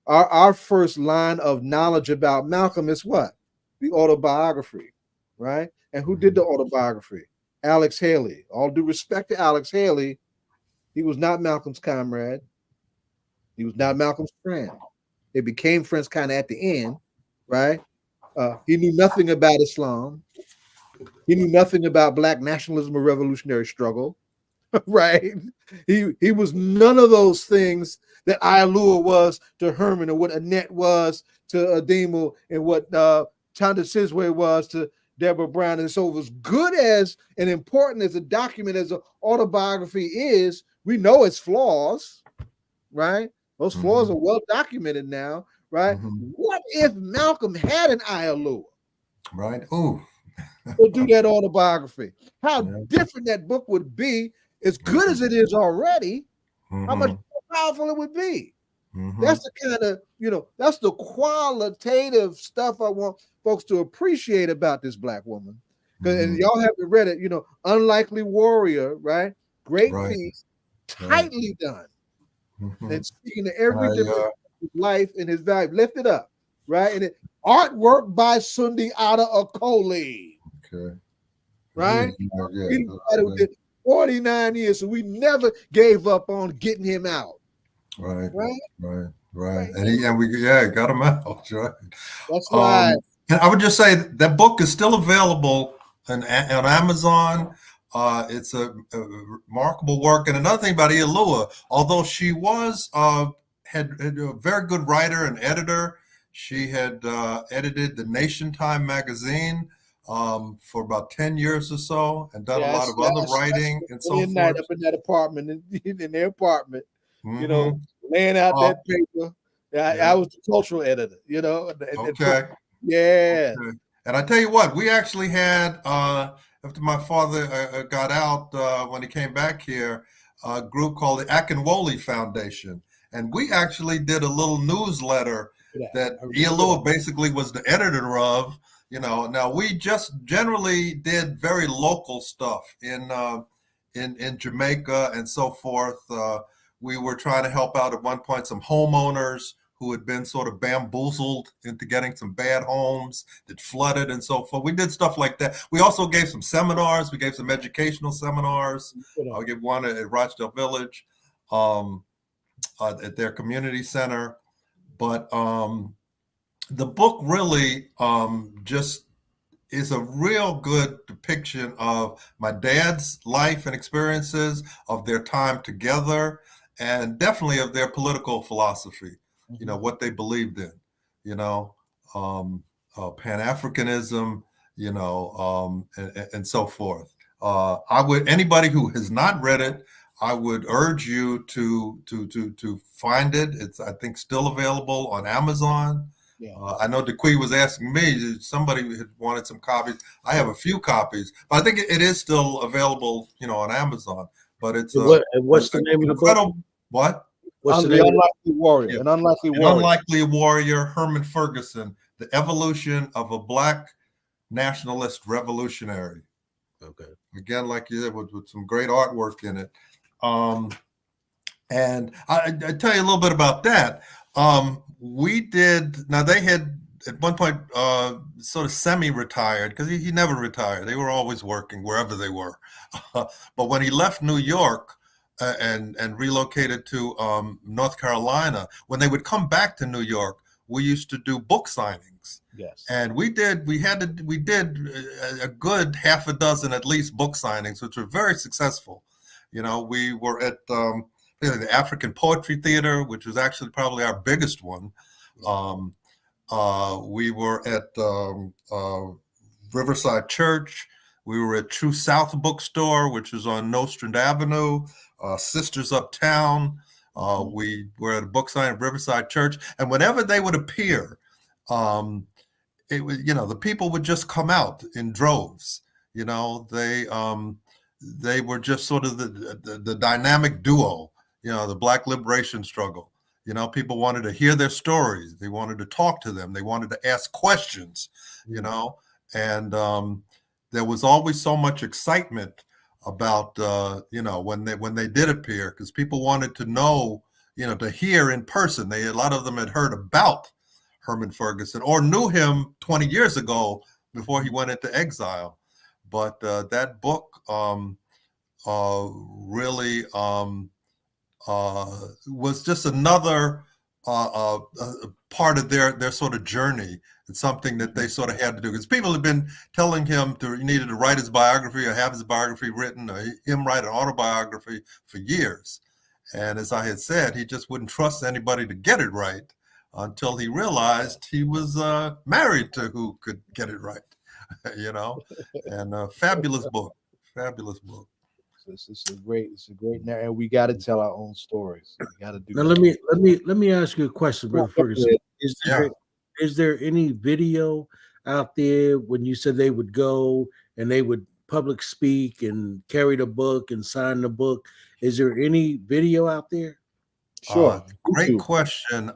Our first line of knowledge about Malcolm is what? The autobiography, right? And who did the autobiography? Alex Haley. All due respect to Alex Haley, he was not Malcolm's comrade. He was not Malcolm's friend. They became friends kind of at the end, right? He knew nothing about Islam. He knew nothing about Black nationalism or revolutionary struggle, right? He was none of those things that Iyaluua was to Herman, or what Annette was to Odinga, and what Tanda Sizwe was to Deborah Brown. And so, as good as and important as a document as an autobiography is, we know its flaws, right? Those flaws are well documented now, right? What if Malcolm had an Iyaluua? Right. Ooh. To do that autobiography? How different that book would be, as good as it is already, how much more powerful it would be. That's the kind of, that's the qualitative stuff I want folks to appreciate about this Black woman. And y'all haven't read it, Unlikely Warrior, right? Great piece, tightly done. And speaking to every different life and his value, lift it up, right? And artwork by Sundi Ada Okoli. Okay. Right? 49 years, so we never gave up on getting him out. Right. And we got him out. Right. That's right. And I would just say that book is still available on Amazon. It's a remarkable work. And another thing about Iyaluua, although she was had a very good writer and editor, she had edited the Nation Time magazine for about 10 years or so, and done a lot of other writing and so forth. Up in that apartment, in their apartment, laying out that paper. I was the cultural editor, Okay. Yeah. Okay. And I tell you what, we actually had, after my father got out, when he came back here, a group called the Akinwole Foundation. And we actually did a little newsletter that Iyaluua basically was the editor of. Now we just generally did very local stuff in Jamaica and so forth. We were trying to help out at one point some homeowners who had been sort of bamboozled into getting some bad homes that flooded and so forth. We did stuff like that. We also gave some seminars. We gave some educational seminars. I gave one at Rochdale Village, at their community center. But the book really just is a real good depiction of my dad's life and experiences, of their time together, and definitely of their political philosophy, you know, what they believed in, you know, Pan-Africanism, you know, and so forth. Anybody who has not read it, I would urge you to find it. It's, I think, still available on Amazon. Yeah. I know Dequi was asking me, somebody had wanted some copies. I have a few copies, but I think it is still available, you know, on Amazon. But it's what's the name of the book? What? What's the The name? Unlikely Warrior. Yeah. An Unlikely An Warrior. Unlikely Warrior, Herman Ferguson, The Evolution of a Black Nationalist Revolutionary. Okay. Again, like you said, with some great artwork in it. And I tell you a little bit about that. We did, now they had at one point sort of semi-retired, because he never retired. They were always working wherever they were. But when he left New York and relocated to North Carolina, when they would come back to New York, we used to do book signings. Yes. And we did a good half a dozen at least book signings, which were very successful. You know, we were at the African Poetry Theater, which was actually probably our biggest one. We were at Riverside Church. We were at True South Bookstore, which was on Nostrand Avenue. Sisters Uptown. We were at a book signing at Riverside Church. And whenever they would appear, it was, you know, the people would just come out in droves. You know, they were just sort of the dynamic duo, you know, the Black liberation struggle. You know, people wanted to hear their stories. They wanted to talk to them. They wanted to ask questions, you know, and there was always so much excitement about, you know, when they did appear, because people wanted to know, you know, to hear in person. A lot of them had heard about Herman Ferguson or knew him 20 years ago before he went into exile. But that book really was just another part of their sort of journey. It's something that they sort of had to do, because people had been telling him he needed to write his biography or have his biography written or him write an autobiography for years. And as I had said, he just wouldn't trust anybody to get it right until he realized he was married to who could get it right, you know. And fabulous book. It's a great narrative. And we got to tell our own stories. We got to do. Now that. let me ask you a question, Brother Ferguson. Is there any video out there when you said they would go and they would public speak and carry the book and sign the book? Is there any video out there? Sure. Great question.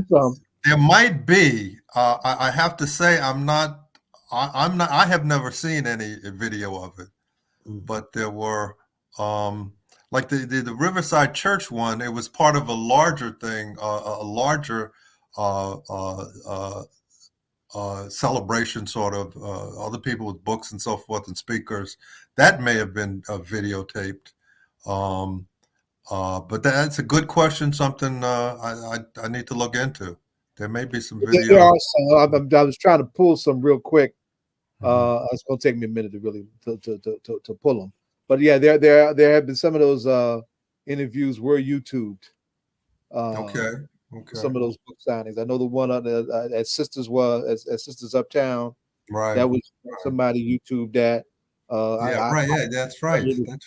There might be. I have to say I have never seen any video of it. But there were like the Riverside Church one. It was part of a larger thing, a larger celebration, sort of other people with books and so forth and speakers. That may have been videotaped. But that's a good question. Something I need to look into. There may be some video. There are some. I was trying to pull some real quick. It's going to take me a minute to really to pull them, but yeah, there have been some of those interviews were YouTubed. Okay. Some of those book signings. I know the one at Sisters at Sisters Uptown. Right. That was somebody YouTubed that. Yeah, that's right. You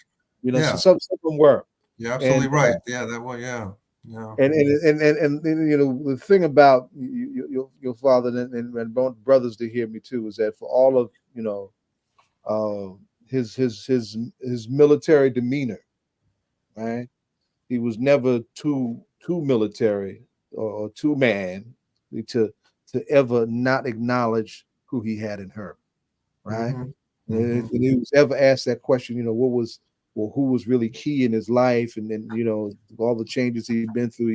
know, some of them were. You're absolutely right. Yeah, that one. Yeah. And you know, the thing about your father and brothers to hear me too is that for all of, you know, his military demeanor, right? He was never too military or too man to ever not acknowledge who he had in her, right? And he was ever asked that question, you know, what was or who was really key in his life, and then all the changes he'd been through,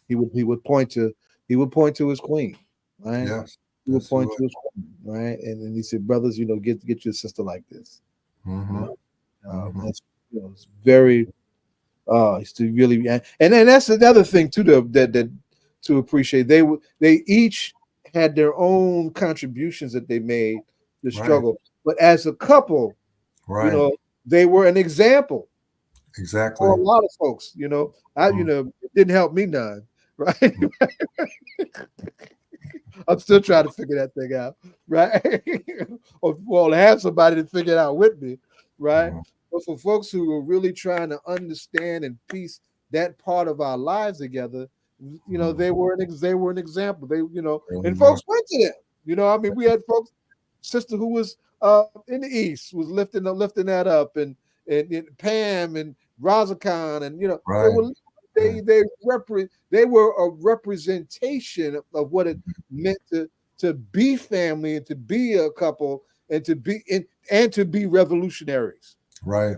he would point to his queen, right? Yes. He would Yes, he point would. to his queen, right? And then he said, brothers, get your sister like this. Mm-hmm. That's it's very it's to really, and that's another thing too that to appreciate. They each had their own contributions that they made to the Right. struggle, but as a couple, Right. they were an example for Exactly. a lot of folks. It didn't help me none, right? I'm still trying to figure that thing out, right? or to have somebody to figure it out with me, right? Mhm. But for folks who are really trying to understand and piece that part of our lives together, they were an example. And Mhm. folks went to them. I mean, we had folks, sister who was in the East was lifting that up, and Pam and Razakhan, and they Right. were they were a representation of what it meant to be family and to be a couple and to be revolutionaries. Right.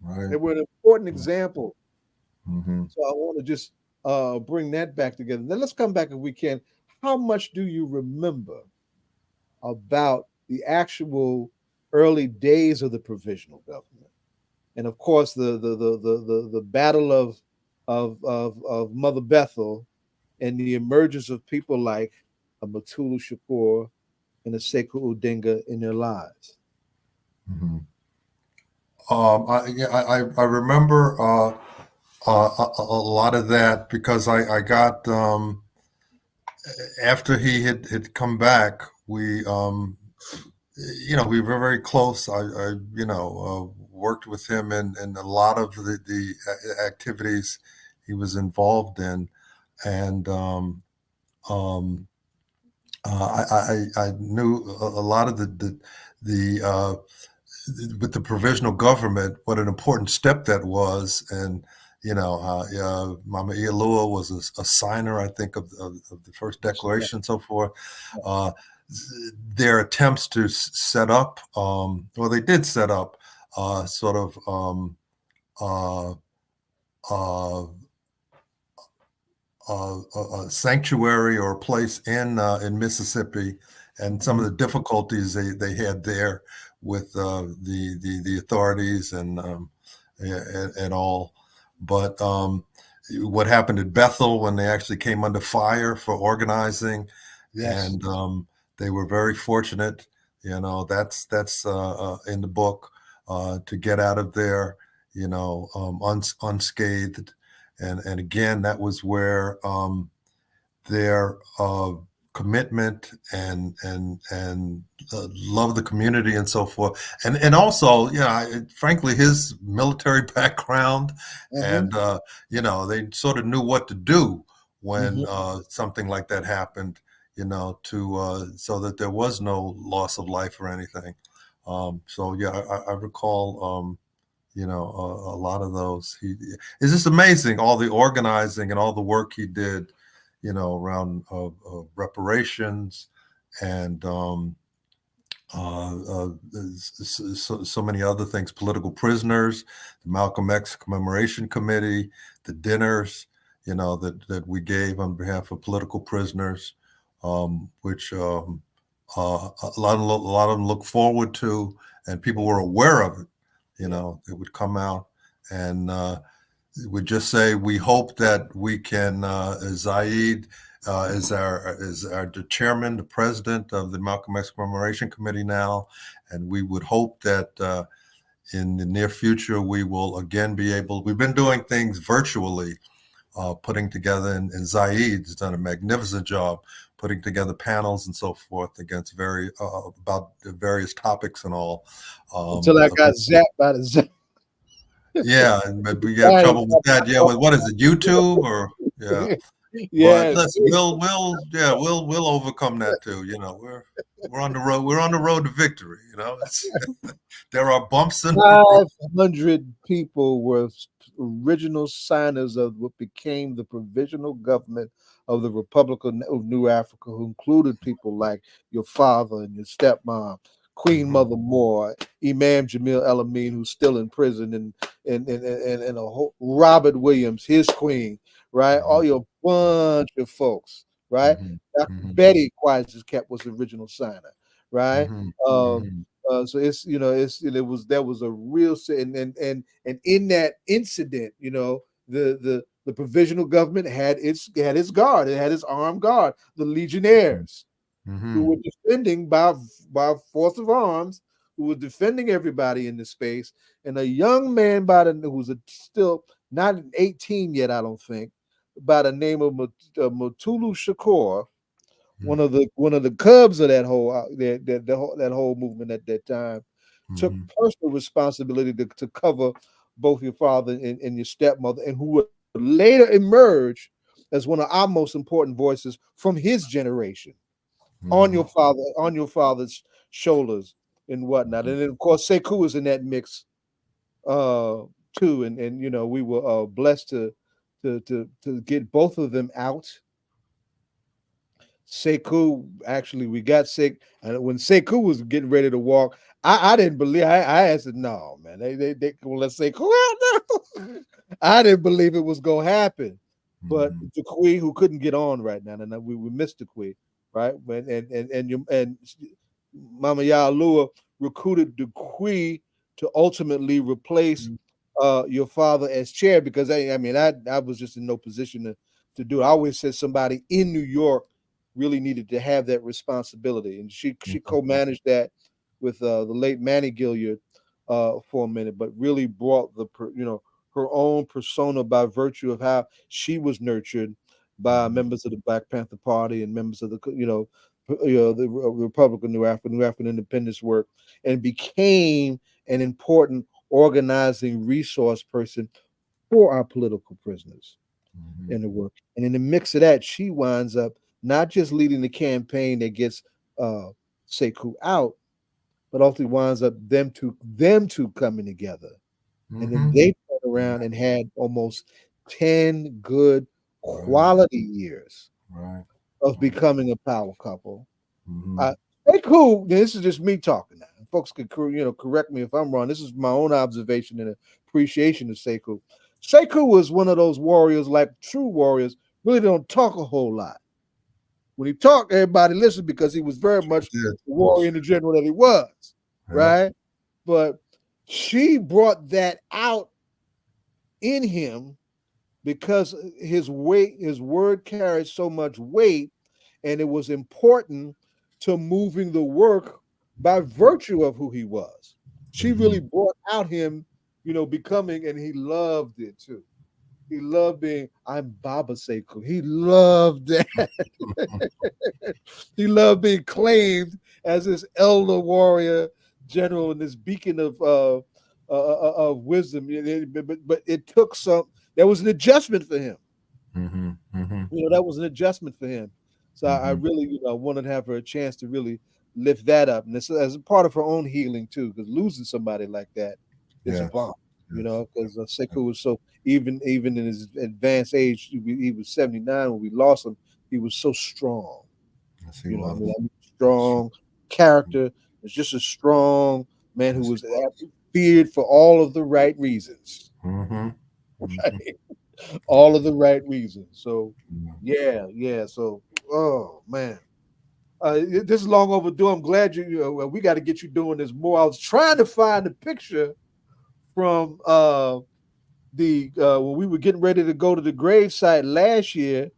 They Right. were an important example. Mm-hmm. So I want to just bring that back together. Then let's come back if we can. How much do you remember about the actual early days of the provisional government? And of course, the battle of Mother Bethel and the emergence of people like a Matulu Shakur and a Sekou Odinga in their lives. Mm-hmm. I remember a lot of that because I got after he had come back, we were very close. I worked with him in a lot of the activities he was involved in, and I knew a lot of the with the provisional government, what an important step that was. And, Mama Iyaluua was a signer, I think, of the first declaration and so forth. Uh, their attempts to set up, they did set up sort of uh, uh, a sanctuary or a place in Mississippi, and some of the difficulties they had there with the authorities and all. But what happened at Bethel when they actually came under fire for organizing, Yes. and they were very fortunate. That's in the book to get out of there, unscathed. And again, that was where their commitment and love of the community and so forth, and also, frankly, his military background, and they sort of knew what to do when something like that happened, to so that there was no loss of life or anything. So yeah, I recall. A lot of those. It's just amazing, all the organizing and all the work he did, around reparations and so many other things, political prisoners, the Malcolm X Commemoration Committee, the dinners, that we gave on behalf of political prisoners, which a lot of them look forward to, and people were aware of it. It would come out, and would just say we hope that we can, Zaid is the chairman, the president of the Malcolm X Commemoration Committee now, and we would hope that in the near future we will again be able. We've been doing things virtually, putting together, and Zaid has done a magnificent job putting together panels and so forth against about the various topics and all. Until I got zapped by the zap. Yeah, but we got trouble with that. Yeah, with what is it, YouTube or yeah? But Yeah. listen, we'll overcome that too. We're on the road. We're on the road to victory. There are bumps in the road. 500 people were original signers of what became the provisional government of the Republic of New Africa, who included people like your father and your stepmom, Queen Mother Moore, Imam Jamil El Amin, who's still in prison, and a whole, Robert Williams, his queen, right? All your bunch of folks, right? Dr. Betty Quiet as Kept was the original signer, right? So it's it was that was a real and in that incident, the provisional government had its guard, it had its armed guard, the legionnaires who were defending by force of arms, who was defending everybody in the space, and a young man who's still not 18 yet, I don't think, by the name of Mutulu Shakur, one of the cubs of that whole that whole movement at that time, took personal responsibility to cover both your father and your stepmother, and who would later emerge as one of our most important voices from his generation on your father's shoulders and whatnot. And then of course Sekou was in that mix too, and we were blessed to get both of them out. Sekou, actually, we got sick, and when Sekou was getting ready to walk, I didn't believe. I said, "No, man, they gonna let Sekou out now." I didn't believe it was gonna happen, but Dequi, who couldn't get on right now, and we missed Dequi, right? And Mama Iyaluua recruited Dequi to ultimately replace your father as chair, because I was just in no position to do it. I always said somebody in New York really needed to have that responsibility, and she co-managed that with the late Manny Gilliard for a minute, but really brought her own persona by virtue of how she was nurtured by members of the Black Panther Party and members of the the Republican New African independence work, and became an important organizing resource person for our political prisoners in the work. And in the mix of that, she winds up not just leading the campaign that gets Sekou out, but ultimately winds up them two coming together. And then they turned around and had almost 10 good quality years of becoming a power couple. Sekou, this is just me talking now. Folks could correct me if I'm wrong. This is my own observation and appreciation of Sekou. Sekou was one of those warriors, like true warriors, really don't talk a whole lot. When he talked, everybody listened because he was very much the warrior in the general that he was, right? But she brought that out in him because his word carried so much weight, and it was important to moving the work by virtue of who he was. She really brought out him, becoming, and he loved it too. He loved being, I'm Baba Sekou. He loved that. He loved being claimed as this elder warrior general and this beacon of wisdom. But it took there was an adjustment for him. That was an adjustment for him. So I really, wanted to have her a chance to really lift that up. And this as a part of her own healing too, because losing somebody like that is a bomb. Because Sekou was so, even in his advanced age, he was 79 when we lost him. He was so strong. Yes, he was. Strong character. Was just a strong man who was feared for all of the right reasons. Right? All of the right reasons. So yeah. So oh man. This is long overdue. I'm glad we got to get you doing this more. I was trying to find a picture from when we were getting ready to go to the gravesite last year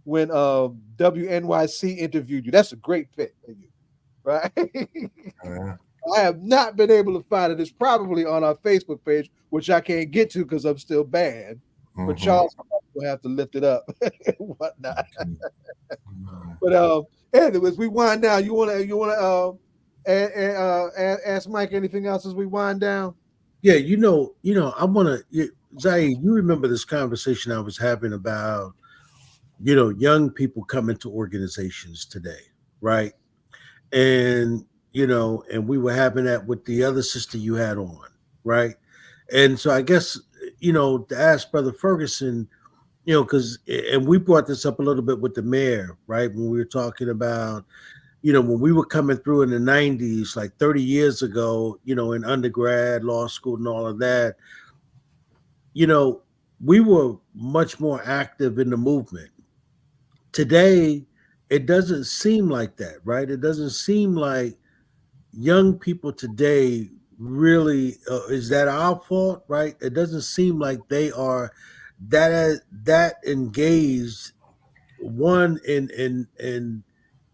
when WNYC interviewed you. That's a great fit for you, right? I have not been able to find it. It's probably on our Facebook page, which I can't get to because I'm still banned. But Charles will have to lift it up and whatnot. But anyways, we wind down. You wanna ask Mike anything else as we wind down? Yeah, I want to, Zaid, you remember this conversation I was having about, young people coming to organizations today, right? And, and we were having that with the other sister you had on, right? And so I guess, to ask Brother Ferguson, because, and we brought this up a little bit with the mayor, right? When we were talking about, when we were coming through in the 90s, like 30 years ago, in undergrad, law school, and all of that, you know, we were much more active in the movement. Today, it doesn't seem like that, right? It doesn't seem like young people today really is that our fault, right? It doesn't seem like they are that engaged one in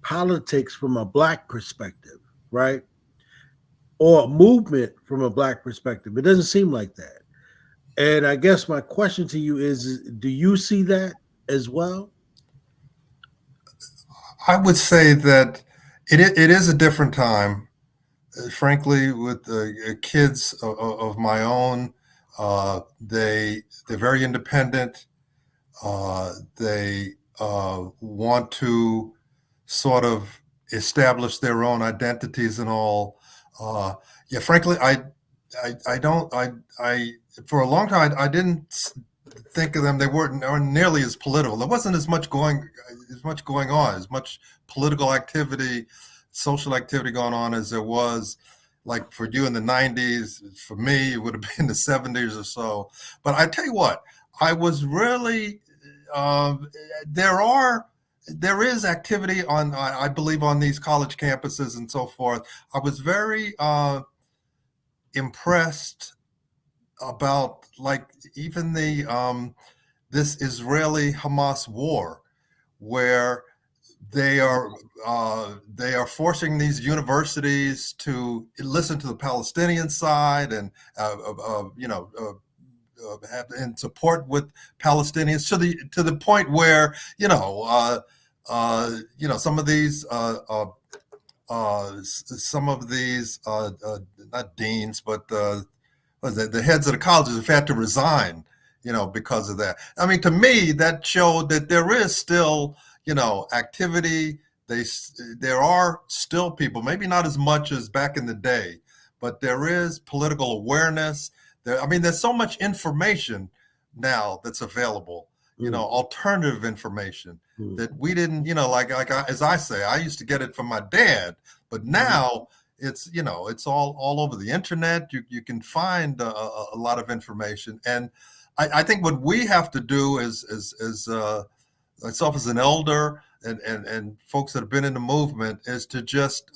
politics from a black perspective, right? Or movement from a black perspective. It doesn't seem like that. And I guess my question to you is do you see that as well? I would say that it is a different time. Frankly, with the kids of my own, they're very independent. They want to sort of establish their own identities and all. Uh, yeah, frankly, I don't I for a long time I didn't think of them. They weren't nearly as political. There wasn't as much going on, as much political activity, social activity going on as there was. Like for you in the 90s, for me, it would have been the 70s or so. But I tell you what, I was really um, there are there is activity on I believe on these college campuses and so forth. I was very impressed about like even the this Israeli Hamas war, where they are they are forcing these universities to listen to the Palestinian side and have in support with Palestinians to the point where some of these not deans but the heads of the colleges have had to resign, because of that. I mean, to me, that showed that there is still, activity. There are still people, maybe not as much as back in the day, but there is political awareness. There's so much information now that's available, alternative information that we didn't, as I say, I used to get it from my dad, but now it's all over the internet. You can find a lot of information, and I think what we have to do is myself as an elder and folks that have been in the movement is to just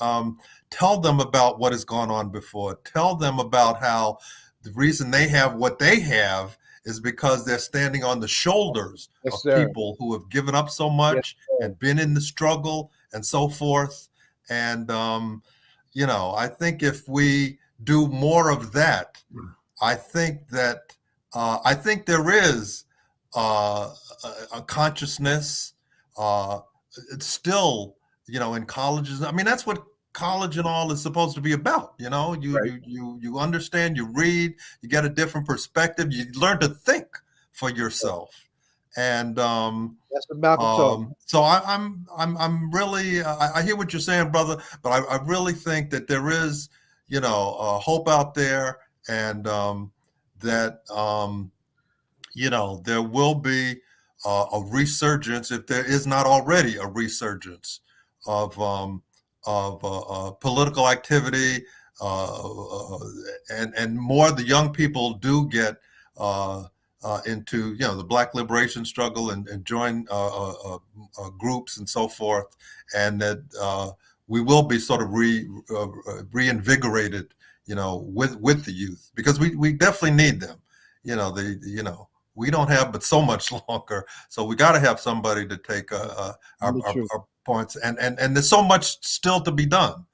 tell them about what has gone on before. Tell them about how the reason they have what they have is because they're standing on the shoulders Yes, of sir. people who have given up so much and been in the struggle and so forth. And I think if we do more of that, I think there is a consciousness. It's still, in colleges. I mean, that's what college and all is supposed to be about. Right. You understand, you read, you get a different perspective, you learn to think for yourself. And That's what Malcolm told me. so I'm really I hear what you're saying, brother, but I really think that there is hope out there, and that there will be a resurgence, if there is not already a resurgence of political activity, and more of the young people do get into the Black liberation struggle and join groups and so forth, and that we will be sort of reinvigorated, with the youth, because we definitely need them. We don't have but so much longer, so we got to have somebody to take our points, and there's so much still to be done,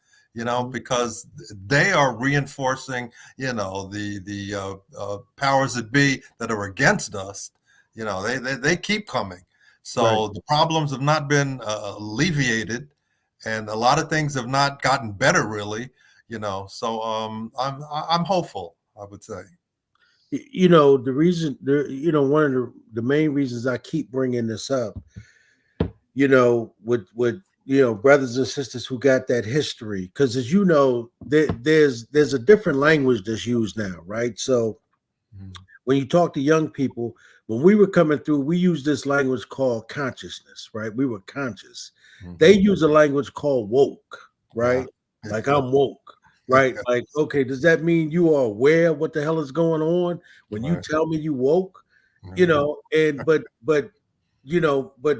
because they are reinforcing, the powers that be that are against us. They keep coming, so Right. the problems have not been alleviated, and a lot of things have not gotten better, really. So I'm hopeful, I would say. The reason one of the main reasons I keep bringing this up, with brothers and sisters who got that history, because as you know, there's a different language that's used now, right? So when you talk to young people, when we were coming through, we used this language called consciousness, right? We were conscious. They use a language called woke, right? Yeah. Like I'm woke, right? Like, okay, does that mean you are aware of what the hell is going on when you Right. tell me you woke? You know, and but but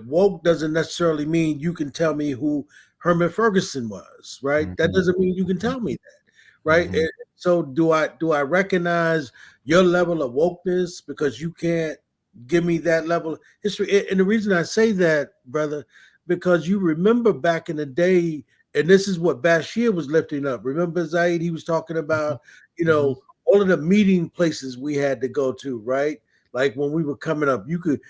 woke doesn't necessarily mean you can tell me who Herman Ferguson was, right? That doesn't mean you can tell me that, right? And so do I recognize your level of wokeness because you can't give me that level of history? And the reason I say that, brother, because you remember back in the day, and this is what Bashir was lifting up. Remember, Zaid, he was talking about, all of the meeting places we had to go to, right? Like when we were coming up, you could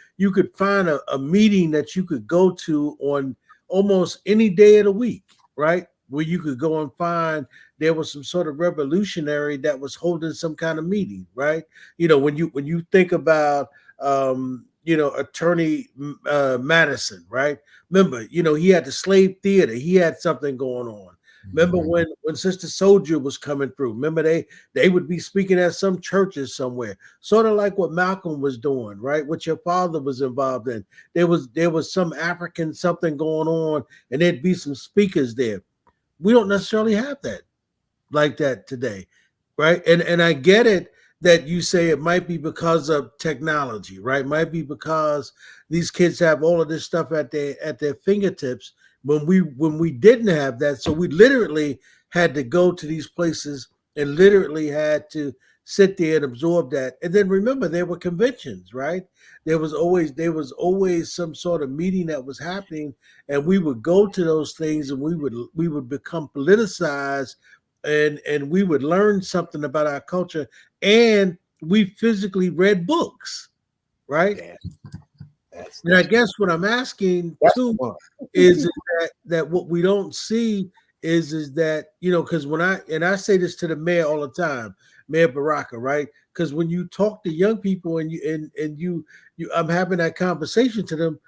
find a meeting that you could go to on almost any day of the week, right? Where you could go and find there was some sort of revolutionary that was holding some kind of meeting, right? When you think about Attorney Madison, right? Remember, he had the slave theater, he had something going on. Remember when Sister Soldier was coming through? Remember they would be speaking at some churches somewhere, sort of like what Malcolm was doing, right? What your father was involved in. There was some African something going on, and there'd be some speakers there. We don't necessarily have that like that today, right? And I get it that you say it might be because of technology, right? Might be because these kids have all of this stuff at their fingertips when we didn't have that. So we literally had to go to these places and literally had to sit there and absorb that. And then remember, there were conventions, right? There was always some sort of meeting that was happening, and we would go to those things, and we would become politicized, and we would learn something about our culture, and we physically read books, right? Yeah. And I guess what I'm asking too is that what we don't see is that, because when I say this to the mayor all the time, Mayor Baraka, right? Because when you talk to young people and you I'm having that conversation to them,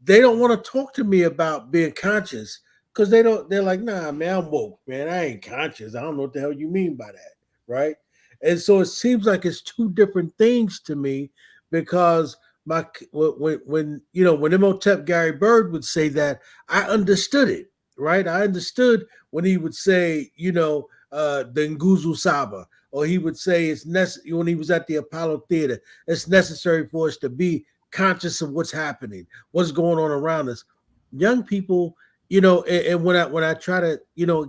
they don't want to talk to me about being conscious because they're like, nah, man, I'm woke, man. I ain't conscious. I don't know what the hell you mean by that, right? And so it seems like it's two different things to me because when Imhotep Gary Bird would say that, I understood it, right? I understood when he would say, the Nguzu Saba, or he would say it's necessary when he was at the Apollo Theater, it's necessary for us to be conscious of what's happening, what's going on around us. Young people, and when I try to,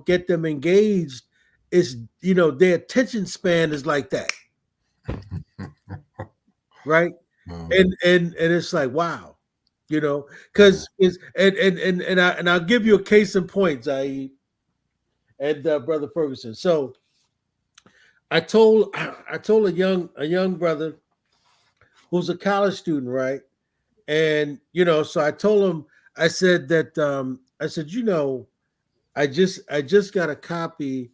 get them engaged, it's their attention span is like that. Right. And it's like, wow, because it's and I'll give you a case in point, Zaid and Brother Ferguson. So I told a young brother who's a college student, right? And so I told him, I said that I said, I just got a copy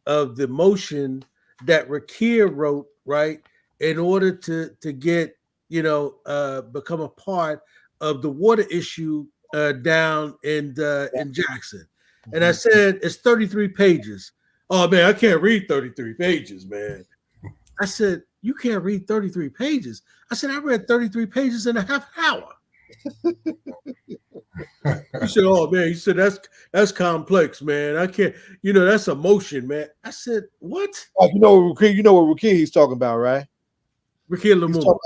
of the motion that Rakir wrote, right, in order to get become a part of the water issue down in Jackson. And I said it's 33 pages. Oh man, I can't read 33 pages, man. I said, you can't read 33 pages. I said, I read 33 pages in a half hour. He said, oh man, he said, that's complex, man. I can't, that's emotion, man. I said, what? Oh, you know what Rakir he's talking about, right? Rakir Lumumba.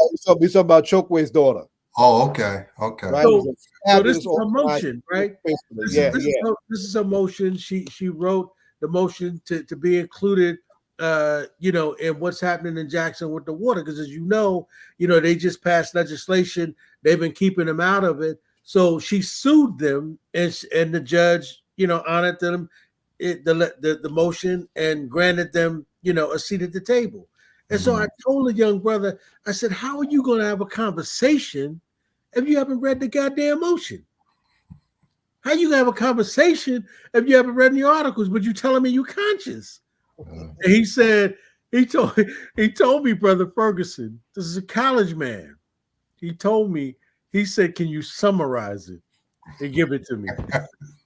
He's talking about Chokwe's daughter. Oh, okay. Right? So this is her motion, right? This is her motion. She wrote the motion to be included in what's happening in Jackson with the water, because as they just passed legislation. They've been keeping them out of it. So she sued them, and the judge, honored them the motion and granted them, a seat at the table. And so I told the young brother, I said, how are you going to have a conversation if you haven't read the goddamn motion? How you gonna have a conversation if you haven't read any articles, but you telling me you conscious? And he said, he told me, Brother Ferguson, this is a college man. He told me, he said, can you summarize it and give it to me?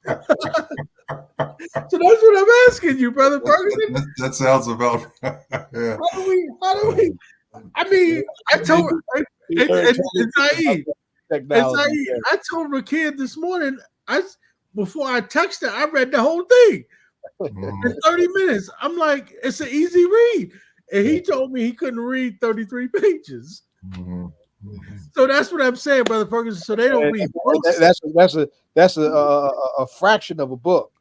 So that's what I'm asking you, Brother Ferguson. That sounds about yeah. How do we? I mean, I told Zaid, I told Rakir this morning. before I texted, I read the whole thing in 30 minutes. I'm like, it's an easy read. And he told me he couldn't read 33 pages. So that's what I'm saying, Brother Ferguson. So they don't read books. That's a fraction of a book.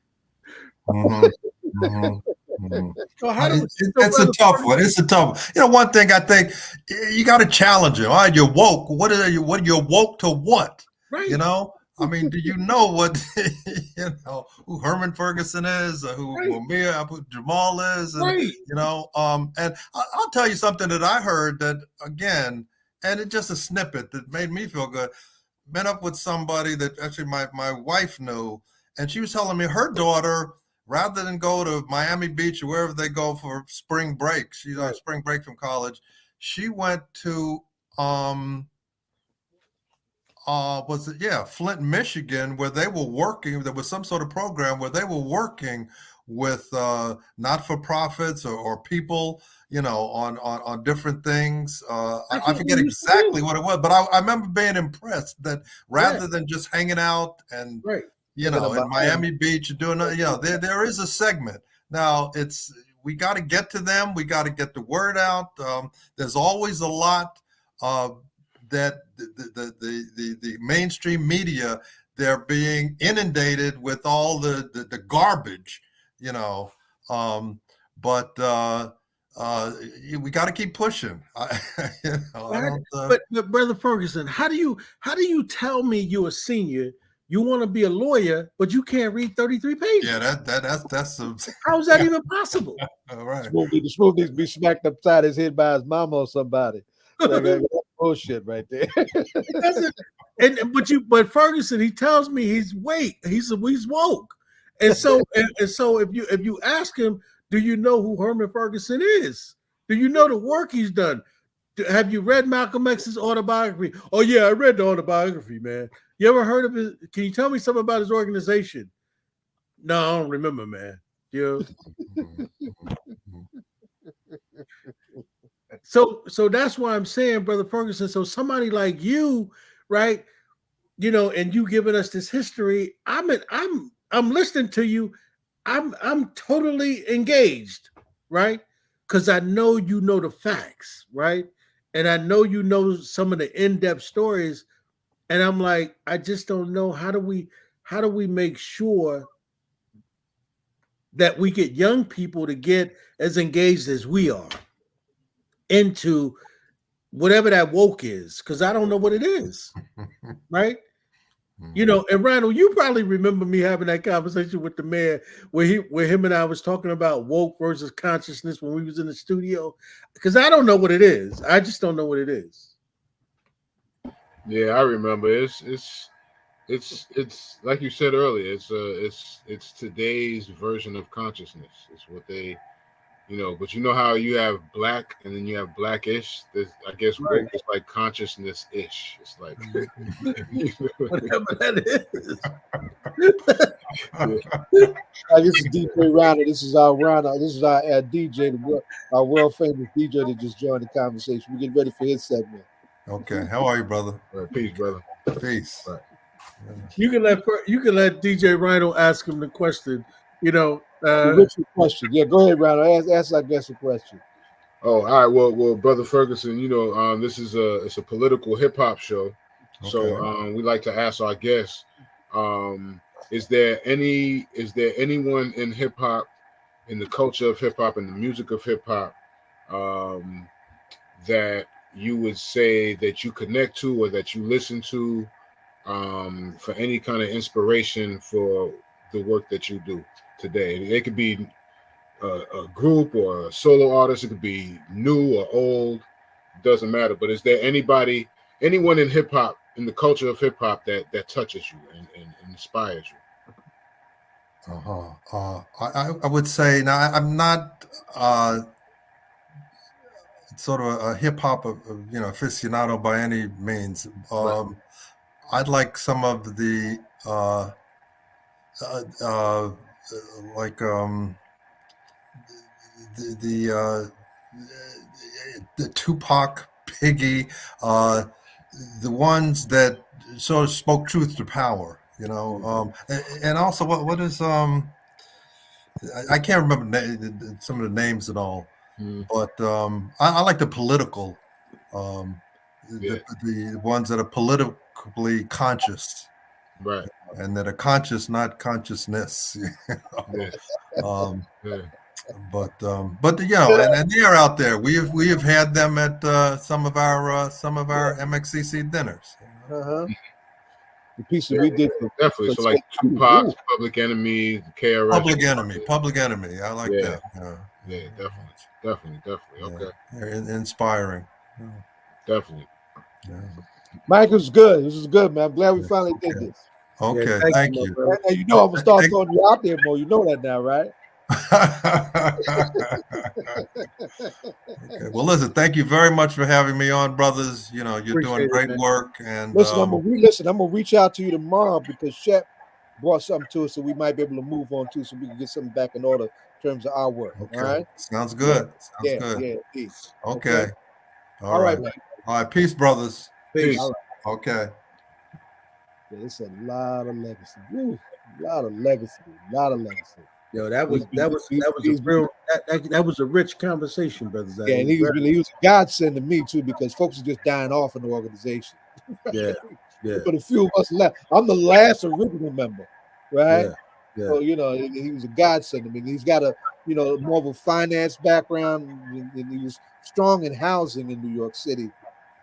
So how do it's a tough one. It's a tough one. One thing I think you got to challenge him. All right, you're woke. What are you? What you're woke to? What? Right. I mean, do you know what who Herman Ferguson is, or who who Jamal is, and and I'll tell you something that I heard that again, and it's just a snippet that made me feel good. Met up with somebody that actually my wife knew, and she was telling me her daughter, rather than go to Miami Beach or wherever they go for spring break, she's on spring break from college, she went to Flint, Michigan, where they were working. There was some sort of program where they were working with not-for-profits or people, on different things. I forget exactly what it was, but I remember being impressed that rather than just hanging out and in Miami Beach doing there is a segment. Now we got to get to them. We got to get the word out. There's always a lot that the mainstream media, they're being inundated with all the garbage, but we got to keep pushing. But Brother Ferguson, how do you tell me you're a senior? You want to be a lawyer, but you can't read 33 pages. Yeah, that's how is that even possible? All right. The smooth needs to be smacked upside his head by his mama or somebody. That's bullshit right there. But Ferguson, he tells me he's woke, and so if you ask him, do you know who Herman Ferguson is? Do you know the work he's done? Have you read Malcolm X's autobiography? Oh yeah, I read the autobiography, man. You ever heard of his? Can you tell me something about his organization? No, I don't remember, man. So that's why I'm saying, Brother Ferguson. So somebody like you, right? And you giving us this history. I'm listening to you. I'm totally engaged, right? Because I know you know the facts, right? And I know you know some of the in-depth stories. And I'm like, I just don't know how do we make sure that we get young people to get as engaged as we are into whatever that woke is, because I don't know what it is, right? And Rhino, you probably remember me having that conversation with the mayor where him and I was talking about woke versus consciousness when we was in the studio, because I don't know what it is. I just don't know what it is. Yeah, I remember. It's like you said earlier. It's today's version of consciousness. It's what they, But you know how you have black and then you have blackish. I guess woke is like consciousness-ish. It's like whatever that is. This is DJ Rhino. This is our Rhino. This is our DJ, our world famous DJ that just joined the conversation. We're getting ready for his segment. Okay, how are you, brother? Peace, brother. Peace. Right. You can let DJ Rhino ask him the question. What's your question? Yeah, go ahead, Rhino. Ask our guest a question. Oh, all right. Well, Brother Ferguson, this is it's a political hip hop show. Okay. So we like to ask our guests, is there anyone in hip hop, in the culture of hip hop and the music of hip hop, that you would say that you connect to or that you listen to for any kind of inspiration for the work that you do today? It could be a group or a solo artist. It could be new or old. It doesn't matter. But is there anyone in hip hop, in the culture of hip hop, that touches you and inspires you? I would say now I'm not sort of a hip hop aficionado by any means. I'd like some of the the Tupac, Biggie, the ones that sort of spoke truth to power. You know, and also what is I can't remember some of the names at all, but I like the political, the ones that are politically conscious, right, and that are conscious, not consciousness. You know? But you know, and they are out there. We have had them at some of our MXCC dinners. Uh-huh. The piece that we did definitely. So like Tupac's Public Enemy, KRS. Public Enemy. I like that. Yeah, definitely. Okay, they're inspiring. Definitely. Yeah. Mike, this was good, man. I'm glad we finally did this. Okay, thank you. And you know I'm gonna start throwing you out there more. You know that now, right? Okay. Well, listen, thank you very much for having me on, brothers. You know, you're doing great work. And listen, I'm gonna reach out to you tomorrow because Shep brought something to us, so we might be able to move on too, so we can get something back in order in terms of our work. Okay. All right. Sounds good. Yeah. Peace. Okay. All right, man. All right. Peace, brothers. Peace. All right. Okay. Yeah, it's a lot of legacy. Woo. A lot of legacy. Yo, that was a rich conversation, brothers. Yeah, and he was a godsend to me too, because folks are just dying off in the organization. Yeah. But a few of us left. I'm the last original member, right? Yeah. So you know, he was a godsend to me. He's got a more of a finance background, and he was strong in housing in New York City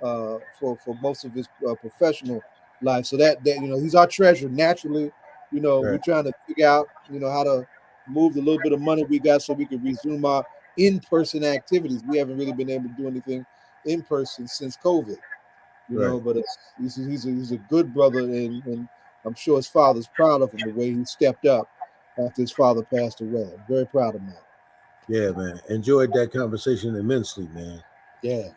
for most of his professional life. So that he's our treasurer naturally. You know, we're trying to figure out how to move the little bit of money we got so we can resume our in-person activities. We haven't really been able to do anything in person since COVID, you know. But he's a good brother, and I'm sure his father's proud of him the way he stepped up after his father passed away. I'm very proud of him. Yeah, man. Enjoyed that conversation immensely, man. Yeah.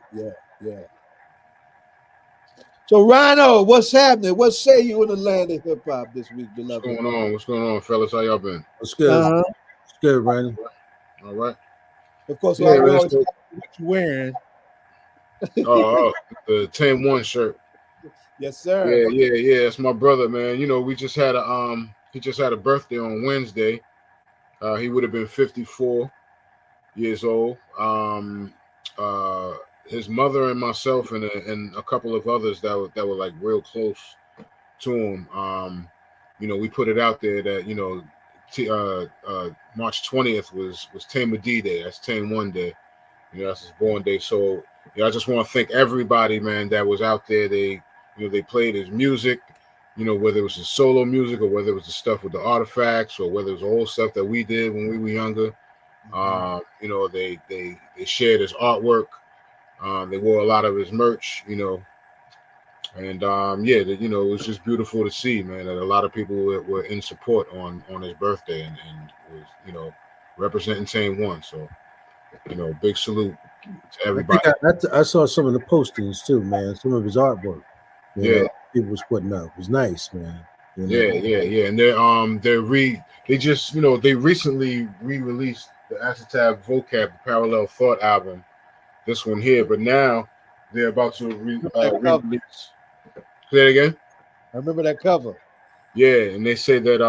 So Rhino, what's happening? What say you in the land of hip hop this week, beloved? What's going on, fellas? How y'all been? What's good? It's good, Rhino. All right. Of course, what you wearing? The 10-1 shirt. Yes, sir. Yeah. It's my brother, man. You know, we just had he just had a birthday on Wednesday. He would have been 54 years old. His mother and myself and a couple of others that were like real close to him. You know, we put it out there that March 20th was Tamer D Day. That's 10-1 Day. You know, that's his born day. So I just want to thank everybody, man, that was out there. They played his music. You know, whether it was his solo music or whether it was the stuff with the artifacts or whether it was the old stuff that we did when we were younger. You know, they shared his artwork. They wore a lot of his merch, you know, and it was just beautiful to see, man, that a lot of people were in support on his birthday and was, representing 10-1. So, big salute to everybody. I saw some of the postings too, man. Some of his artwork. People was putting up. It was nice, man. Yeah. And they recently re-released the Acetab Vocab, the Parallel Thought album. This one here, but now they're about to re-release. Say it again. I remember that cover. Yeah, and they say that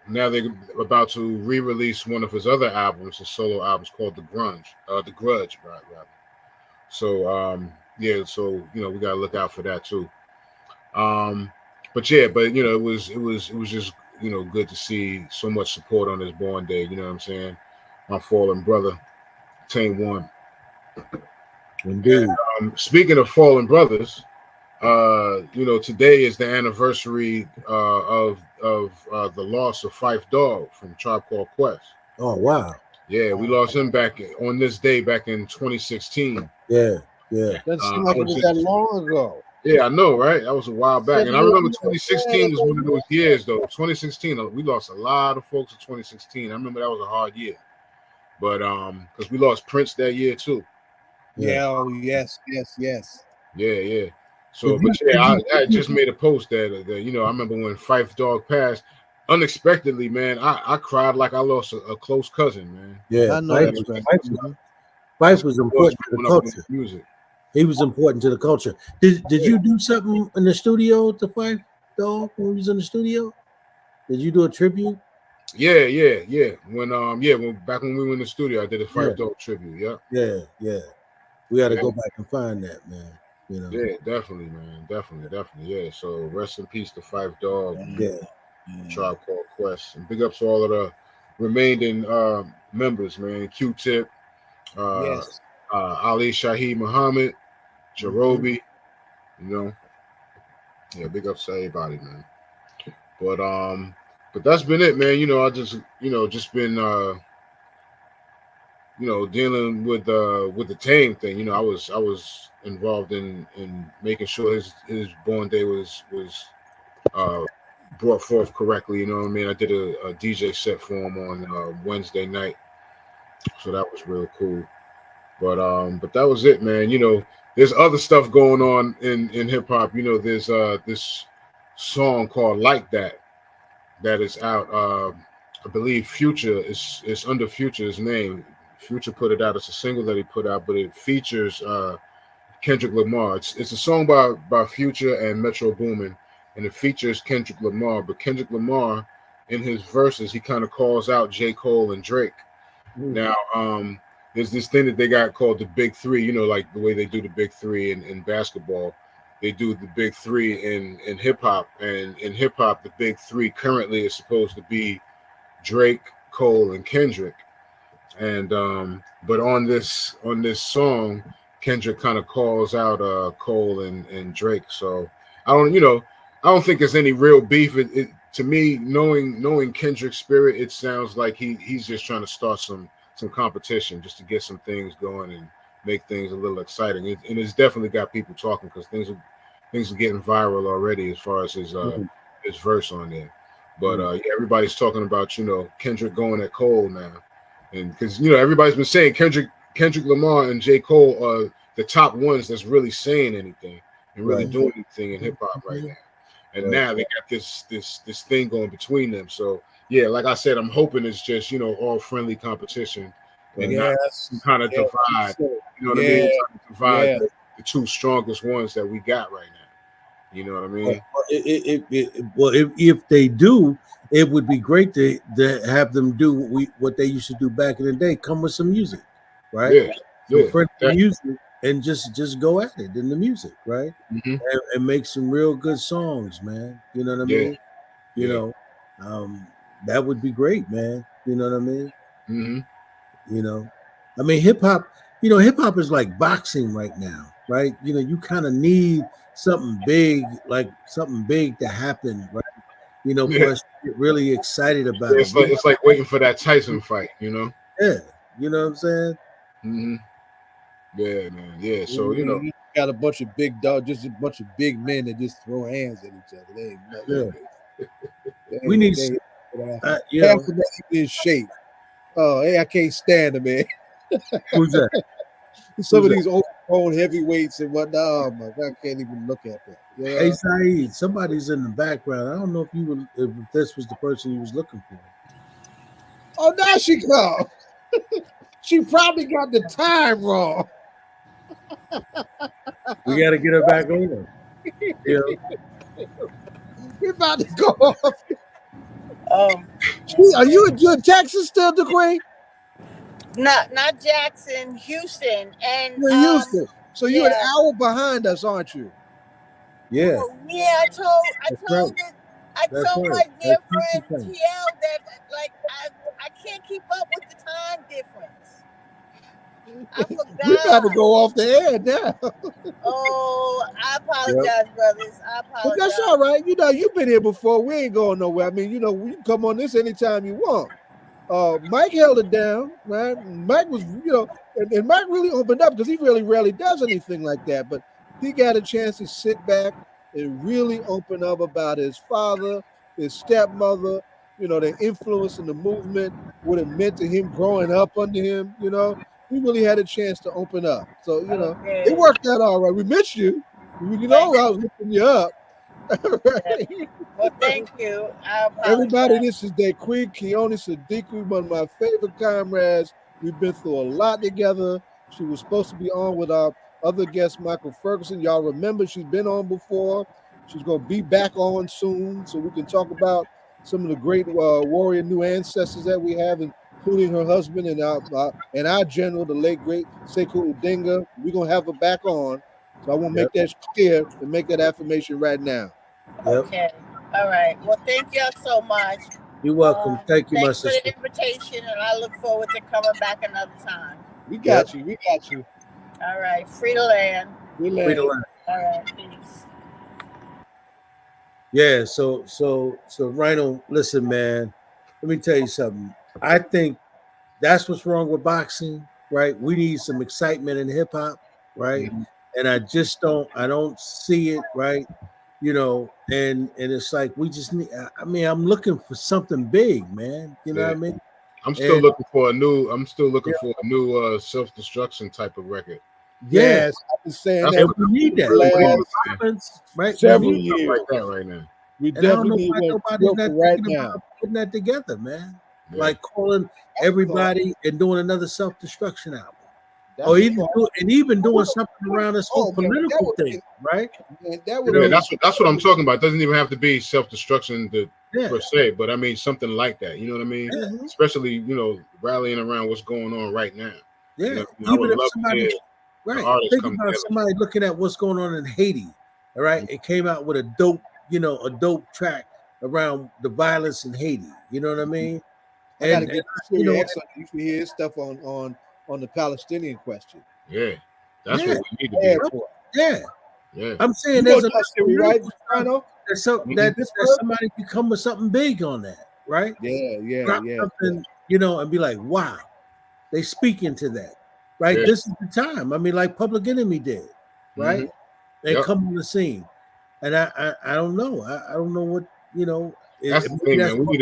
now they're about to re-release one of his other albums, his solo albums called The Grudge, rather. So so we gotta look out for that too. But it was just good to see so much support on his born day. You know what I'm saying? My fallen brother, 10-1. Indeed. Speaking of fallen brothers, today is the anniversary of the loss of Phife Dawg from Tribe Called Quest. Oh wow! Yeah, we lost him back on this day back in 2016. Yeah. Doesn't seem like it was that long ago. Yeah, I know, right? That was a while back, and I remember 2016 was one of those years, though. 2016, we lost a lot of folks in 2016. I remember that was a hard year, but because we lost Prince that year too. Yeah. Oh, yes. Yeah. So, I just made a post that I remember when Phife Dawg passed unexpectedly, man. I cried like I lost a close cousin, man. Yeah, I know Phife was important to the culture. Music. He was important to the culture. Did you do something in the studio to Phife Dawg when he was in the studio? Did you do a tribute? Yeah. When back when we were in the studio, I did a Five Dog tribute. Yeah. Yeah. We got to Yeah. go back and find that, man. You know. Yeah, definitely, man. Definitely. Yeah. So rest in peace to Five Dog, Yeah. Tribe Called Quest. And big ups to all of the remaining members, man. Q-Tip, Yes. Ali Shaheed Muhammad, Jarobi, you know. Yeah, big ups to everybody, man. But that's been it, man. I just just been dealing with the Tame thing. I was involved in making sure his born day was uh brought forth correctly. You know what I mean? I did a DJ set for him on Wednesday night, so that was real cool. But that was it, man. There's other stuff going on in hip hop. There's this song called "Like That is out. I believe Future is under Future's name. Future put it out. It's a single that he put out, but it features Kendrick Lamar. It's a song by Future and Metro Boomin, and it features Kendrick Lamar. But Kendrick Lamar, in his verses, he kind of calls out J. Cole and Drake. Now, there's this thing that they got called the Big Three. Like the way they do the Big Three in basketball. They do the Big Three in hip hop, and in hip hop, the Big Three currently is supposed to be Drake, Cole, and Kendrick. And but on this song, Kendrick kind of calls out Cole and Drake. So I don't think there's any real beef. To me, knowing Kendrick's spirit, it sounds like he's just trying to start some competition just to get some things going and make things a little exciting. And it's definitely got people talking because things are getting viral already as far as his verse on there. But everybody's talking about Kendrick going at Cole now, and because everybody's been saying Kendrick Lamar and J. Cole are the top ones that's really saying anything and really doing anything in hip hop right now. And now they got this thing going between them. So yeah, like I said, I'm hoping it's just all friendly competition and not some kind of divide. You know what I mean? Divide the two strongest ones that we got right now. You know what I mean? If they do, it would be great to have them do what they used to do back in the day. Come with some music, right? Friendly music, and just go at it in the music, right? And make some real good songs, man. You know what I mean? That would be great, man. You know what I mean? I mean, hip hop. Hip hop is like boxing right now, right? You kind of need something big to happen, right? For us to get really excited about it. It's like waiting for that Tyson fight, Yeah, you know what I'm saying? Yeah, man. Yeah, so you got a bunch of big dogs, just a bunch of big men that just throw hands at each other. They ain't nothing. We need half of that in shape. Oh, hey, I can't stand them, man. Who's that? Some of these old heavyweights and whatnot. Oh my God, I can't even look at that. Hey, Saeed, somebody's in the background. I don't know if this was the person you was looking for. Oh, now she come. She probably got the time wrong. We got to get her back on. We're about to go off. Are you in Texas still, Dequi? Not Jackson, Houston, and you're in Houston. So you're an hour behind us, aren't you? Yeah. Well, yeah, I told my dear friend TL that I can't keep up with the time difference. I forgot. We got to go off the air now. Oh, I apologize, brothers. I apologize. But that's all right. You've been here before. We ain't going nowhere. I mean, we can come on this anytime you want. Mike held it down, right? Mike was, and Mike really opened up because he really rarely does anything like that. But he got a chance to sit back and really open up about his father, his stepmother, their influence in the movement, what it meant to him growing up under him. He really had a chance to open up. So, it worked out all right. We missed you. I was lifting you up. Right. Well, thank you. Everybody, this is Dequi, Kioni, Sadiki, one of my favorite comrades. We've been through a lot together. She was supposed to be on with our other guest, Michael Ferguson. Y'all remember she's been on before. She's going to be back on soon so we can talk about some of the great warrior new ancestors that we have, including her husband and our general, the late great Sekou Odinga. We're gonna have her back on. So I want to make that clear and make that affirmation right now. Okay. All right. Well, thank y'all so much. You're welcome. Thank you, my Thanks for sister. the invitation, and I look forward to coming back another time. We got you. We got you. All right. Free to land. Free to Free to land. land. All right. Peace. Yeah, so Rhino, listen, man. Let me tell you something. I think that's what's wrong with boxing, right? We need some excitement in hip hop, right? Mhm. And I don't see it, right? You know, and it's like we just need. I mean, I'm looking for something big, man. You know what I mean? I'm still looking for a new. I'm still looking Yeah. for a new self-destruction type of record. Yeah, Yes, I've been saying That's that and we need that. really With all need, the man. violence, right? We several need Stuff years. like that right now. We And I don't know definitely why need nobody's one not for right thinking now. about putting that together, man. Yeah. Like calling everybody and doing another self-destruction album. That's Or a even thought. doing something around this whole Oh man, that political would thing, right? man, that You would know, Yeah, be that's what I'm talking about. It doesn't even have to be self-destruction yeah, per se, but I mean something like that. You know what I mean? yeah, Mhm. Especially rallying around what's going on right now. yeah. You know, I Even would if love to somebody, hear the right? artists Think come about together. somebody looking at what's going on in Haiti. All right, it came out with a dope track around the violence in Haiti. You know what I mean? I got to And get you Syria know, X on. You should hear his stuff on the Palestinian question. Yeah, that's yeah, what we need to be. yeah. Yeah, I'm You saying know there's a Dutch Syria, right, Rhino? that Pittsburgh? somebody can come with something big on that, right? Yeah. Drop something, and be like, wow, they speak into that, right? Yeah. This is the time. I mean, like Public Enemy did, right? They Yep. come on the scene, and I don't know. I don't know what That's the thing, man. We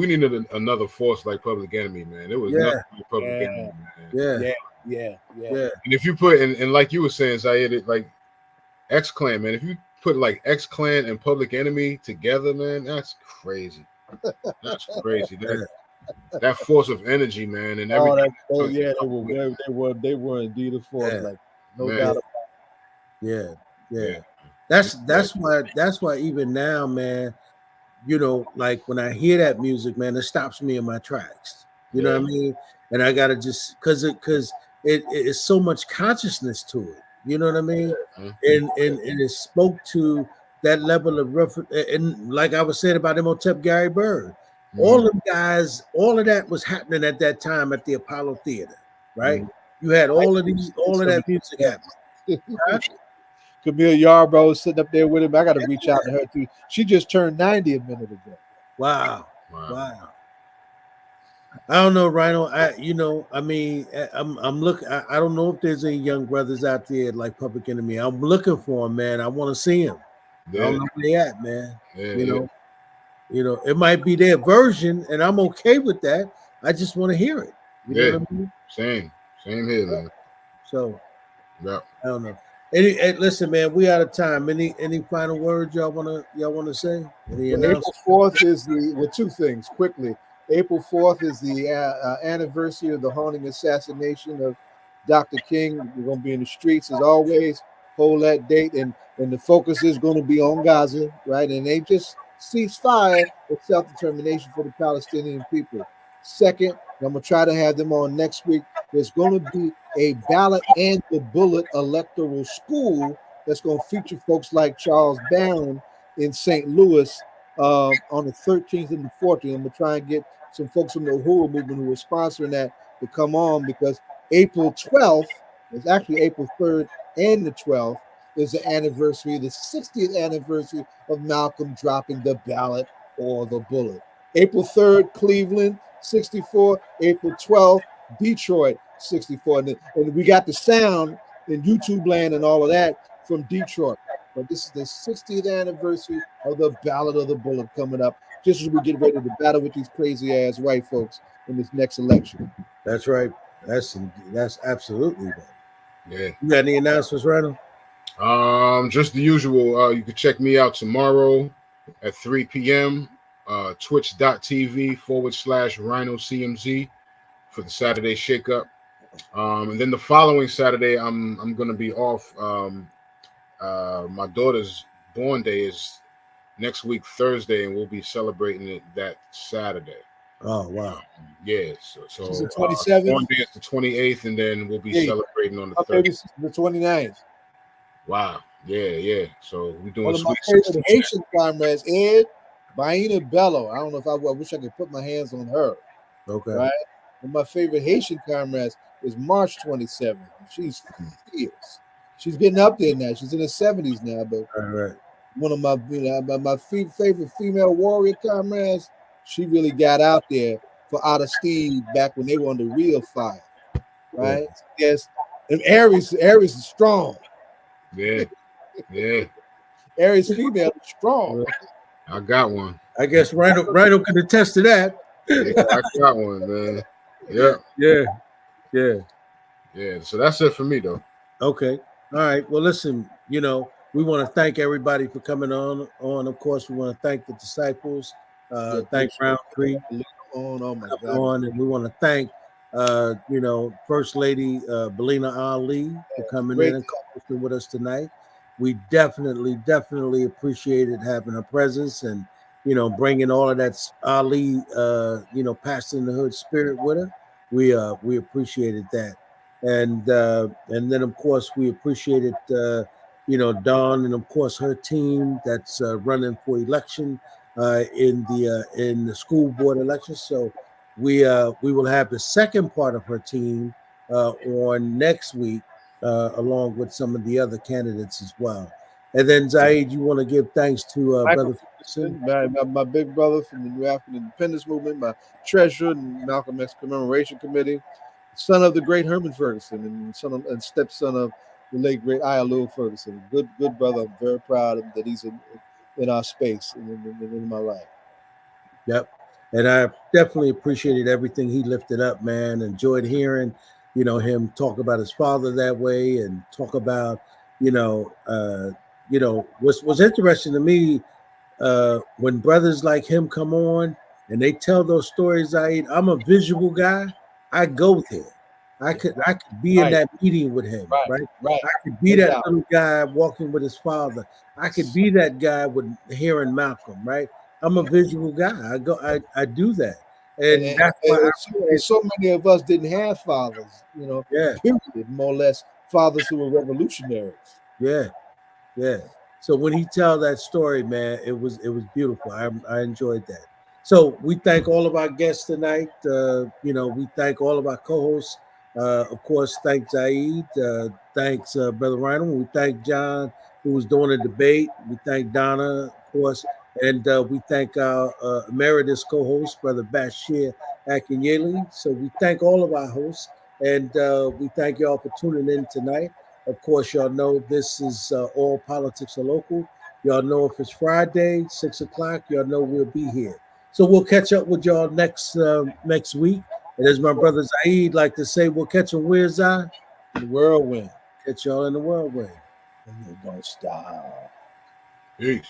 needed another force like Public Enemy, man. There was nothing like Public Enemy, man. Yeah. And if you put and like you were saying, Zayed, it like X Clan, man. If you put like X Clan and Public Enemy together, man, that's crazy. That's crazy. That force of energy, man, and everything. They were indeed a force, like no Man. doubt Yeah. Yeah. That's why even now, man, like when I hear that music, man, it stops me in my tracks. You know what I mean? And I gotta just because it is so much consciousness to it. You know what I mean? And it spoke to that level of and like I was saying about Imhotep Gary Bird, all them guys, all of that was happening at that time at the Apollo Theater, right? You had all of that music happening. Huh? Camille Yarbrough sitting up there with him. I got to reach out to her too. She just turned 90 a minute ago. Wow. I don't know, Rhino. I'm looking. I don't know if there's any young brothers out there like Public Enemy. I'm looking for them, man. I want to see them. Yeah. I don't know where they at, man. Yeah, It might be their version, and I'm okay with that. I just want to hear it. You know what I mean? Same here, man. So, yeah. I don't know. Listen, man, we out of time. Any final words y'all wanna say? Any April 4th is two things quickly. April 4th is the anniversary of the haunting assassination of Dr. King. We're going to be in the streets as always. Hold that date, and the focus is going to be on Gaza, right? And they just cease fire with self-determination for the Palestinian people. Second, I'm going to try to have them on next week. There's going to be a ballot and the bullet electoral school that's going to feature folks like Charles Barron in St. Louis on the 13th and the 14th. I'm going to try and get some folks from the Uhuru movement who are sponsoring that to come on, because April 12th is actually April 3rd and the 12th is the anniversary, the 60th anniversary of Malcolm dropping the ballot or the bullet. April 3rd, Cleveland, 64. April 12th, Detroit, 64. And we got the sound in YouTube land and all of that from Detroit. But this is the 60th anniversary of the Ballot of the Bullet coming up, just as we get ready to battle with these crazy ass white folks in this next election. That's right. That's absolutely right. Yeah. You got any announcements, Rhino? Just the usual. You can check me out tomorrow at 3 p.m. Twitch.tv/RhinoCMZ for the Saturday shakeup. And then the following Saturday, I'm gonna be off. My daughter's born day is next week Thursday, and we'll be celebrating it that Saturday. Oh wow! Yeah, so the 27th. One day is the 28th, and then we'll be celebrating on the 30th. The 29th. Wow! Yeah. So we're doing one of my Sweet favorite Haitian comrades, Ed Baina Bello. I don't know if I wish I could put my hands on her. Okay. Right. One of my favorite Haitian comrades is March 27th. She's fierce. She's getting up there now. She's in her 70s now, but one of my favorite female warrior comrades, she really got out there for Out of Steed back when they were on the real fire. Right? Yes. And Aries is strong. Yeah. Aries female is strong. I got one. I guess Rhino can attest to that. Yeah, I got one, man. Yeah. So that's it for me, though. Okay. All right. Well, listen, we want to thank everybody for coming on. Of course, we want to thank the disciples. Thank Rountree oh my God. on, and we want to thank First Lady Belina Ali for coming in and co-hosting with us tonight. We definitely appreciated having her presence and bringing all of that Ali passing the hood spirit with her. We appreciated that. And then of course we appreciated Dawn and of course her team that's running for election in the school board election. So we will have the second part of her team on next week along with some of the other candidates as well. And then Zaid, you want to give thanks to Brother Ferguson, my big brother from the New African Independence Movement, my treasurer and Malcolm X Commemoration Committee, son of the great Herman Ferguson and stepson of the late great Iyaluua Ferguson. Good brother. I'm very proud that he's in our space and in my life. Yep. And I definitely appreciated everything he lifted up, man. Enjoyed hearing, him talk about his father that way and talk about, what's interesting to me when brothers like him come on and they tell those stories. I'm a visual guy. I go there. I could be in that meeting with him, right? I could be that little guy walking with his father. I could be that guy with hearing Malcolm, right? I'm a visual guy. I do that. And that's why so many of us didn't have fathers, period, more or less fathers who were revolutionaries. Yeah. So when he tell that story, man, it was beautiful. I enjoyed that. So we thank all of our guests tonight. We thank all of our co-hosts. Of course, thanks Zaid. Thanks Brother Rhino. We thank John, who was doing the debate. We thank Donna, of course. And we thank our emeritus co-host, Brother Bashir Akinyele. So we thank all of our hosts. And we thank y'all for tuning in tonight. Of course, y'all know this is All Politics Are Local. Y'all know if it's Friday, 6 o'clock, y'all know we'll be here. So we'll catch up with y'all next week. And as my brother Zaid like to say, we'll catch them where's I? In the whirlwind. Catch y'all in the whirlwind. And you don't stop. Peace.